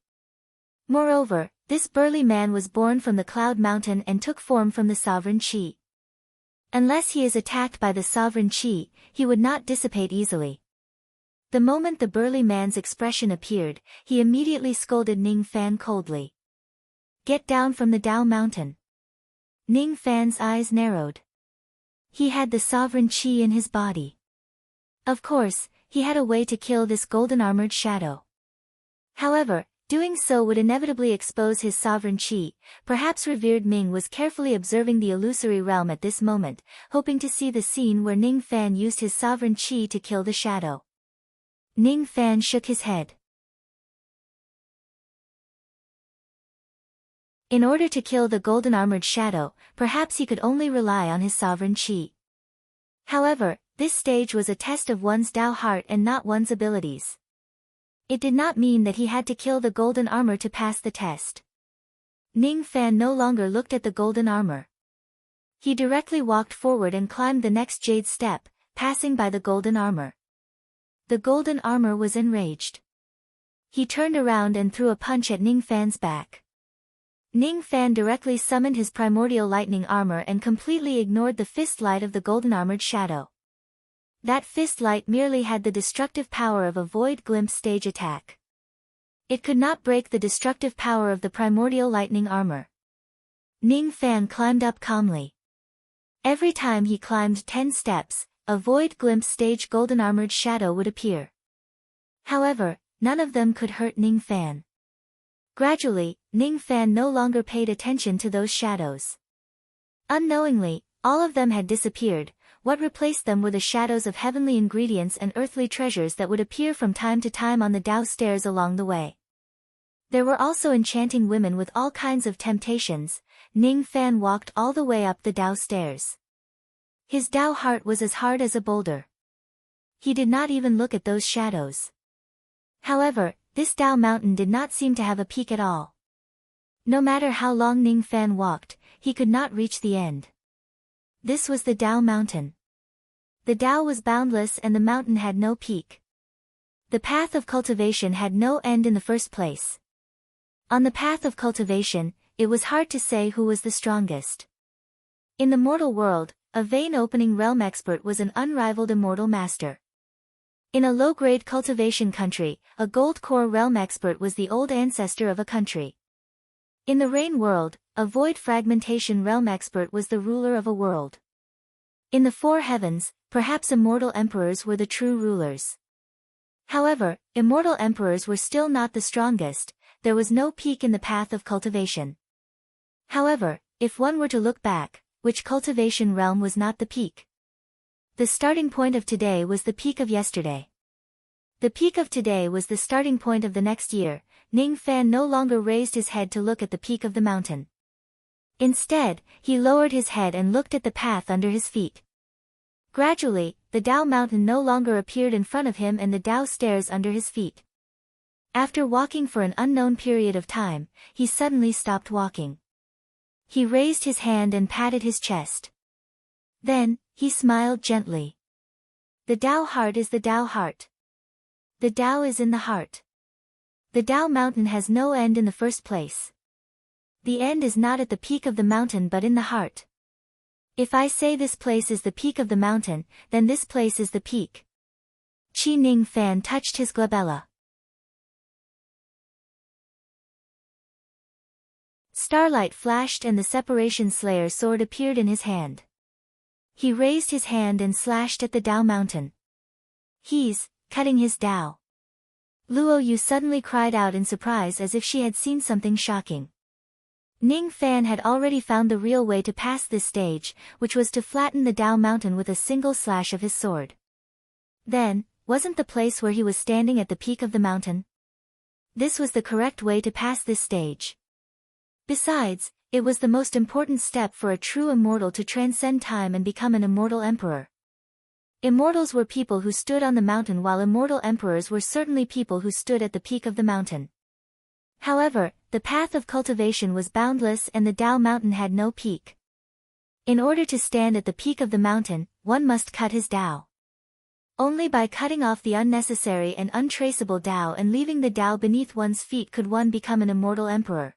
Moreover, this burly man was born from the Cloud Mountain and took form from the sovereign chi. Unless he is attacked by the sovereign chi, he would not dissipate easily. The moment the burly man's expression appeared, he immediately scolded Ning Fan coldly. Get down from the Tao Mountain. Ning Fan's eyes narrowed. He had the sovereign chi in his body. Of course, he had a way to kill this golden-armored shadow. However, doing so would inevitably expose his sovereign chi. Perhaps revered Ming was carefully observing the illusory realm at this moment, hoping to see the scene where Ning Fan used his sovereign chi to kill the shadow. Ning Fan shook his head. In order to kill the golden-armored shadow, perhaps he could only rely on his sovereign chi. However, this stage was a test of one's Tao heart and not one's abilities. It did not mean that he had to kill the golden armor to pass the test. Ning Fan no longer looked at the golden armor. He directly walked forward and climbed the next jade step, passing by the golden armor. The golden armor was enraged. He turned around and threw a punch at Ning Fan's back. Ning Fan directly summoned his primordial lightning armor and completely ignored the fist light of the golden-armored shadow. That fist light merely had the destructive power of a void glimpse stage attack. It could not break the destructive power of the primordial lightning armor. Ning Fan climbed up calmly. Every time he climbed 10 steps, a void glimpse stage golden-armored shadow would appear. However, none of them could hurt Ning Fan. Gradually, Ning Fan no longer paid attention to those shadows. Unknowingly, all of them had disappeared. What replaced them were the shadows of heavenly ingredients and earthly treasures that would appear from time to time on the Tao stairs along the way. There were also enchanting women with all kinds of temptations. Ning Fan walked all the way up the Tao stairs. His Tao heart was as hard as a boulder. He did not even look at those shadows. However, this Tao mountain did not seem to have a peak at all. No matter how long Ning Fan walked, he could not reach the end. This was the Tao mountain. The Tao was boundless and the mountain had no peak. The path of cultivation had no end in the first place. On the path of cultivation, it was hard to say who was the strongest. In the mortal world, a vein-opening realm expert was an unrivaled immortal master. In a low-grade cultivation country, a gold core realm expert was the old ancestor of a country. In the rain world, a void fragmentation realm expert was the ruler of a world. In the four heavens, perhaps immortal emperors were the true rulers. However, immortal emperors were still not the strongest. There was no peak in the path of cultivation. However, if one were to look back, which cultivation realm was not the peak? The starting point of today was the peak of yesterday. The peak of today was the starting point of the next year. Ning Fan no longer raised his head to look at the peak of the mountain. Instead, he lowered his head and looked at the path under his feet. Gradually, the Tao mountain no longer appeared in front of him and the Tao stairs under his feet. After walking for an unknown period of time, he suddenly stopped walking. He raised his hand and patted his chest. Then, he smiled gently. The Tao heart is the Tao heart. The Tao is in the heart. The Tao mountain has no end in the first place. The end is not at the peak of the mountain but in the heart. If I say this place is the peak of the mountain, then this place is the peak. Qi Ning Fan touched his glabella. Starlight flashed and the Separation Slayer sword appeared in his hand. He raised his hand and slashed at the Tao mountain. He's cutting his Tao. Luo Yu suddenly cried out in surprise as if she had seen something shocking. Ning Fan had already found the real way to pass this stage, which was to flatten the Tao mountain with a single slash of his sword. Then, wasn't the place where he was standing at the peak of the mountain? This was the correct way to pass this stage. Besides, it was the most important step for a true immortal to transcend time and become an immortal emperor. Immortals were people who stood on the mountain while immortal emperors were certainly people who stood at the peak of the mountain. However, the path of cultivation was boundless and the Tao mountain had no peak. In order to stand at the peak of the mountain, one must cut his Tao. Only by cutting off the unnecessary and untraceable Tao and leaving the Tao beneath one's feet could one become an immortal emperor.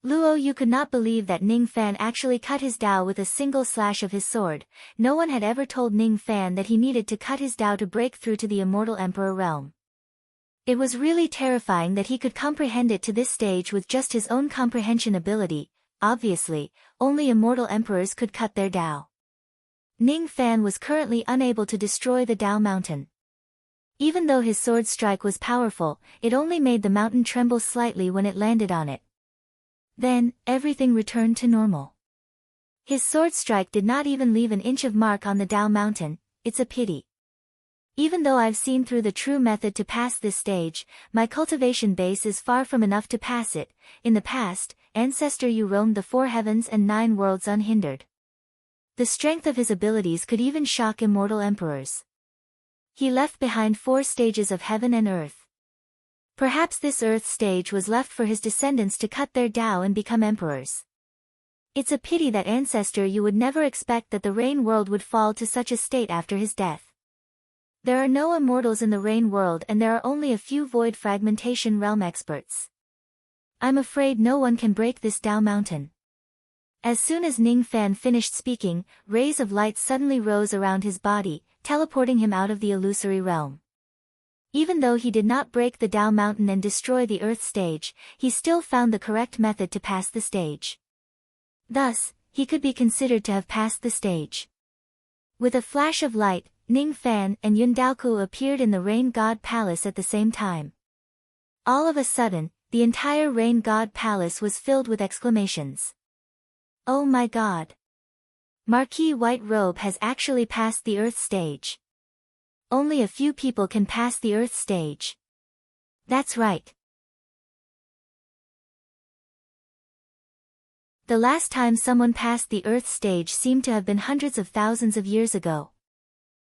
Luo Yu could not believe that Ning Fan actually cut his Tao with a single slash of his sword. No one had ever told Ning Fan that he needed to cut his Tao to break through to the immortal emperor realm. It was really terrifying that he could comprehend it to this stage with just his own comprehension ability. Obviously, only immortal emperors could cut their Tao. Ning Fan was currently unable to destroy the Tao mountain. Even though his sword strike was powerful, it only made the mountain tremble slightly when it landed on it. Then, everything returned to normal. His sword strike did not even leave an inch of mark on the Tao mountain. It's a pity. Even though I've seen through the true method to pass this stage, my cultivation base is far from enough to pass it. In the past, Ancestor Yu roamed the 4 heavens and 9 worlds unhindered. The strength of his abilities could even shock immortal emperors. He left behind 4 stages of heaven and earth. Perhaps this earth stage was left for his descendants to cut their Tao and become emperors. It's a pity that Ancestor Yu would never expect that the Rain world would fall to such a state after his death. There are no immortals in the Rain world and there are only a few void fragmentation realm experts. I'm afraid no one can break this Tao mountain. As soon as Ning Fan finished speaking, rays of light suddenly rose around his body, teleporting him out of the illusory realm. Even though he did not break the Tao mountain and destroy the earth stage, he still found the correct method to pass the stage. Thus, he could be considered to have passed the stage. With a flash of light, Ning Fan and Yun Daoku appeared in the Rain God Palace at the same time. All of a sudden, the entire Rain God Palace was filled with exclamations. Oh my God! Marquis White Robe has actually passed the earth stage. Only a few people can pass the earth stage. That's right. The last time someone passed the earth stage seemed to have been hundreds of thousands of years ago.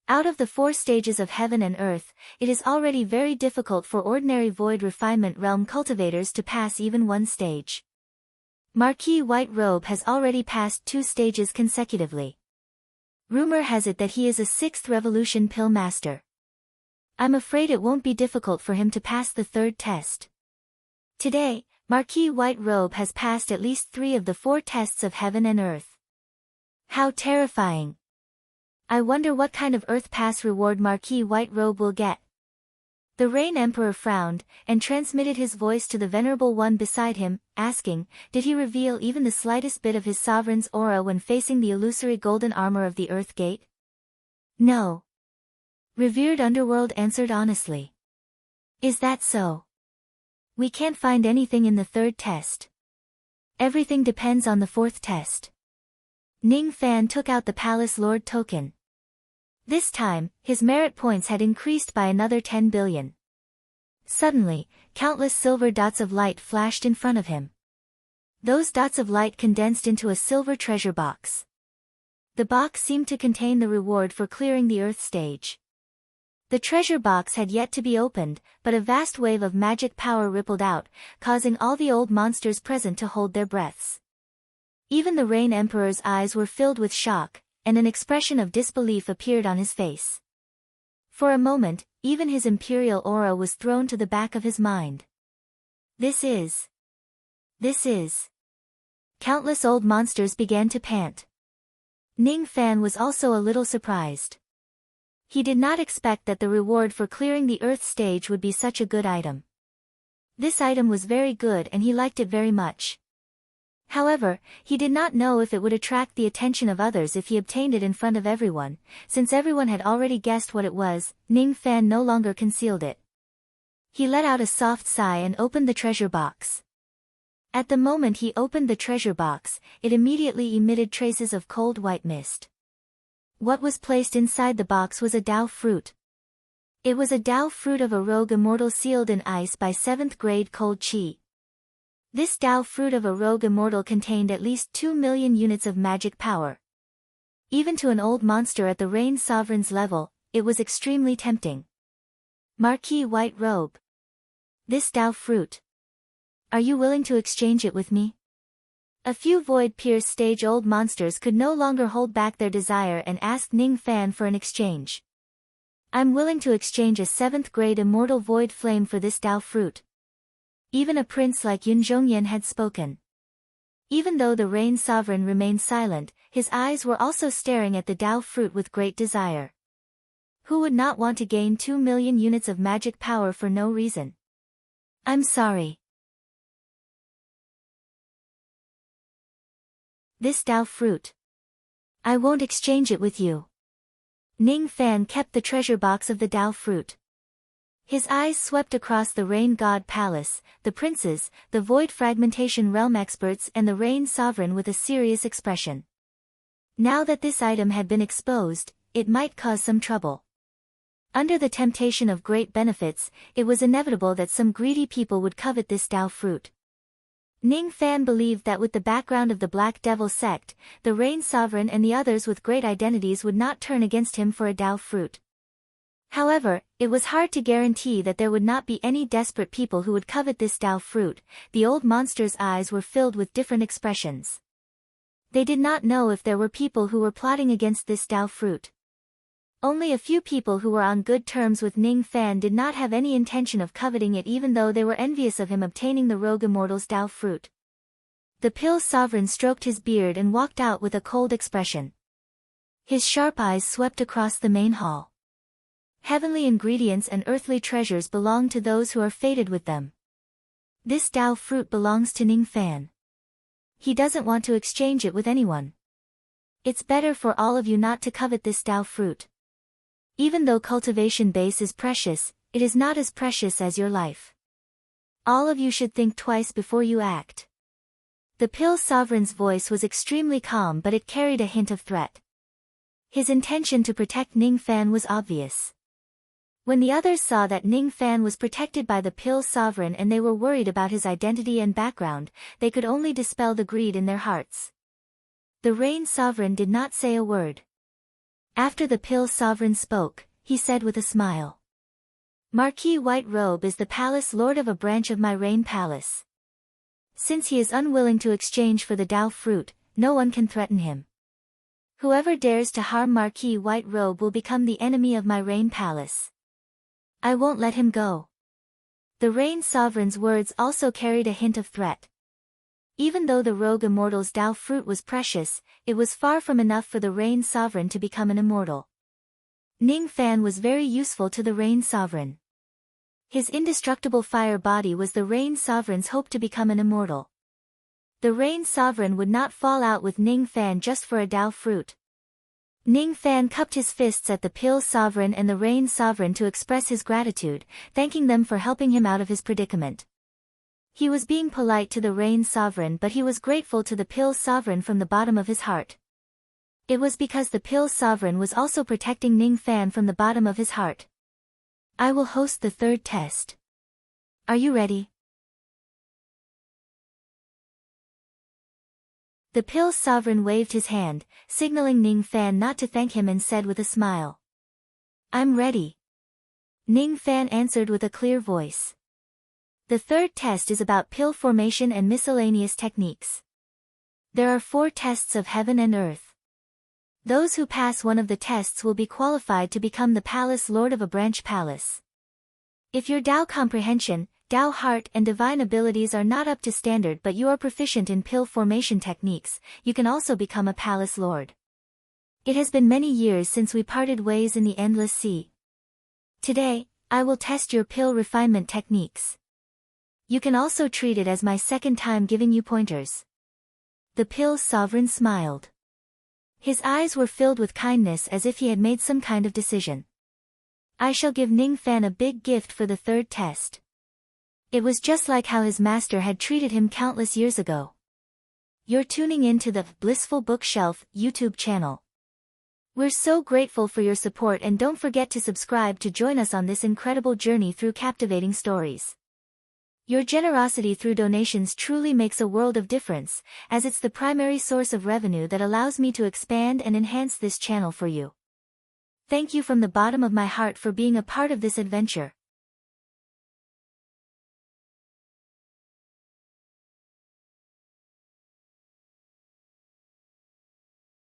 Out of the 4 stages of heaven and earth, it is already very difficult for ordinary void refinement realm cultivators to pass even one stage. Marquis White Robe has already passed 2 stages consecutively. Rumor has it that he is a 6th revolution pill master. I'm afraid it won't be difficult for him to pass the 3rd test. Today, Marquis White Robe has passed at least 3 of the 4 tests of heaven and earth. How terrifying! I wonder what kind of earth pass reward Marquis White Robe will get. The Rain Emperor frowned, and transmitted his voice to the Venerable One beside him, asking, did he reveal even the slightest bit of his sovereign's aura when facing the illusory golden armor of the Earth Gate? No. Revered Underworld answered honestly. Is that so? We can't find anything in the 3rd test. Everything depends on the 4th test. Ning Fan took out the Palace Lord token. This time, his merit points had increased by another 10 billion. Suddenly, countless silver dots of light flashed in front of him. Those dots of light condensed into a silver treasure box. The box seemed to contain the reward for clearing the earth stage. The treasure box had yet to be opened, but a vast wave of magic power rippled out, causing all the old monsters present to hold their breaths. Even the Rain Emperor's eyes were filled with shock, and an expression of disbelief appeared on his face. For a moment, even his imperial aura was thrown to the back of his mind. This is... Countless old monsters began to pant. Ning Fan was also a little surprised. He did not expect that the reward for clearing the Earth stage would be such a good item. This item was very good and he liked it very much. However, he did not know if it would attract the attention of others if he obtained it in front of everyone. Since everyone had already guessed what it was, Ning Fan no longer concealed it. He let out a soft sigh and opened the treasure box. At the moment he opened the treasure box, it immediately emitted traces of cold white mist. What was placed inside the box was a Dao fruit. It was a Dao fruit of a rogue immortal sealed in ice by 7th grade cold chi. This Dao fruit of a rogue immortal contained at least 2 million units of magic power. Even to an old monster at the Rain Sovereign's level, it was extremely tempting. Marquis White Robe. This Dao fruit. Are you willing to exchange it with me? A few Void-Pierce stage old monsters could no longer hold back their desire and asked Ning Fan for an exchange. I'm willing to exchange a 7th grade immortal void flame for this Dao fruit. Even a prince like Yun Zhongyan had spoken. Even though the Rain Sovereign remained silent, his eyes were also staring at the Dao fruit with great desire. Who would not want to gain 2 million units of magic power for no reason? I'm sorry. This Dao fruit. I won't exchange it with you. Ning Fan kept the treasure box of the Dao fruit. His eyes swept across the Rain God Palace, the princes, the Void Fragmentation Realm experts and the Rain Sovereign with a serious expression. Now that this item had been exposed, it might cause some trouble. Under the temptation of great benefits, it was inevitable that some greedy people would covet this Dao fruit. Ning Fan believed that with the background of the Black Devil sect, the Rain Sovereign and the others with great identities would not turn against him for a Dao fruit. However, it was hard to guarantee that there would not be any desperate people who would covet this Dao fruit. The old monster's eyes were filled with different expressions. They did not know if there were people who were plotting against this Dao fruit. Only a few people who were on good terms with Ning Fan did not have any intention of coveting it even though they were envious of him obtaining the Rogue Immortal's Dao fruit. The Pill Sovereign stroked his beard and walked out with a cold expression. His sharp eyes swept across the main hall. Heavenly ingredients and earthly treasures belong to those who are fated with them. This Dao fruit belongs to Ning Fan. He doesn't want to exchange it with anyone. It's better for all of you not to covet this Dao fruit. Even though cultivation base is precious, it is not as precious as your life. All of you should think twice before you act. The Pill Sovereign's voice was extremely calm but it carried a hint of threat. His intention to protect Ning Fan was obvious. When the others saw that Ning Fan was protected by the Pill Sovereign and they were worried about his identity and background, they could only dispel the greed in their hearts. The Rain Sovereign did not say a word. After the Pill Sovereign spoke, he said with a smile. Marquis White Robe is the palace lord of a branch of my Rain Palace. Since he is unwilling to exchange for the Dao fruit, no one can threaten him. Whoever dares to harm Marquis White Robe will become the enemy of my Rain Palace. I won't let him go. The Rain Sovereign's words also carried a hint of threat. Even though the Rogue Immortal's Dao fruit was precious, it was far from enough for the Rain Sovereign to become an immortal. Ning Fan was very useful to the Rain Sovereign. His indestructible fire body was the Rain Sovereign's hope to become an immortal. The Rain Sovereign would not fall out with Ning Fan just for a Dao fruit. Ning Fan cupped his fists at the Pill Sovereign and the Rain Sovereign to express his gratitude, thanking them for helping him out of his predicament. He was being polite to the Rain Sovereign but he was grateful to the Pill Sovereign from the bottom of his heart. It was because the Pill Sovereign was also protecting Ning Fan from the bottom of his heart. I will host the third test. Are you ready? The Pill Sovereign waved his hand, signaling Ning Fan not to thank him and said with a smile. I'm ready. Ning Fan answered with a clear voice. The third test is about pill formation and miscellaneous techniques. There are 4 tests of heaven and earth. Those who pass one of the tests will be qualified to become the palace lord of a branch palace. If your Tao comprehension, Tao heart and divine abilities are not up to standard but you are proficient in pill formation techniques, you can also become a palace lord. It has been many years since we parted ways in the endless sea. Today, I will test your pill refinement techniques. You can also treat it as my second time giving you pointers. The pill's sovereign smiled. His eyes were filled with kindness as if he had made some kind of decision. I shall give Ning Fan a big gift for the third test. It was just like how his master had treated him countless years ago. You're tuning in to the Blissful Bookshelf YouTube channel. We're so grateful for your support and don't forget to subscribe to join us on this incredible journey through captivating stories. Your generosity through donations truly makes a world of difference, as it's the primary source of revenue that allows me to expand and enhance this channel for you. Thank you from the bottom of my heart for being a part of this adventure.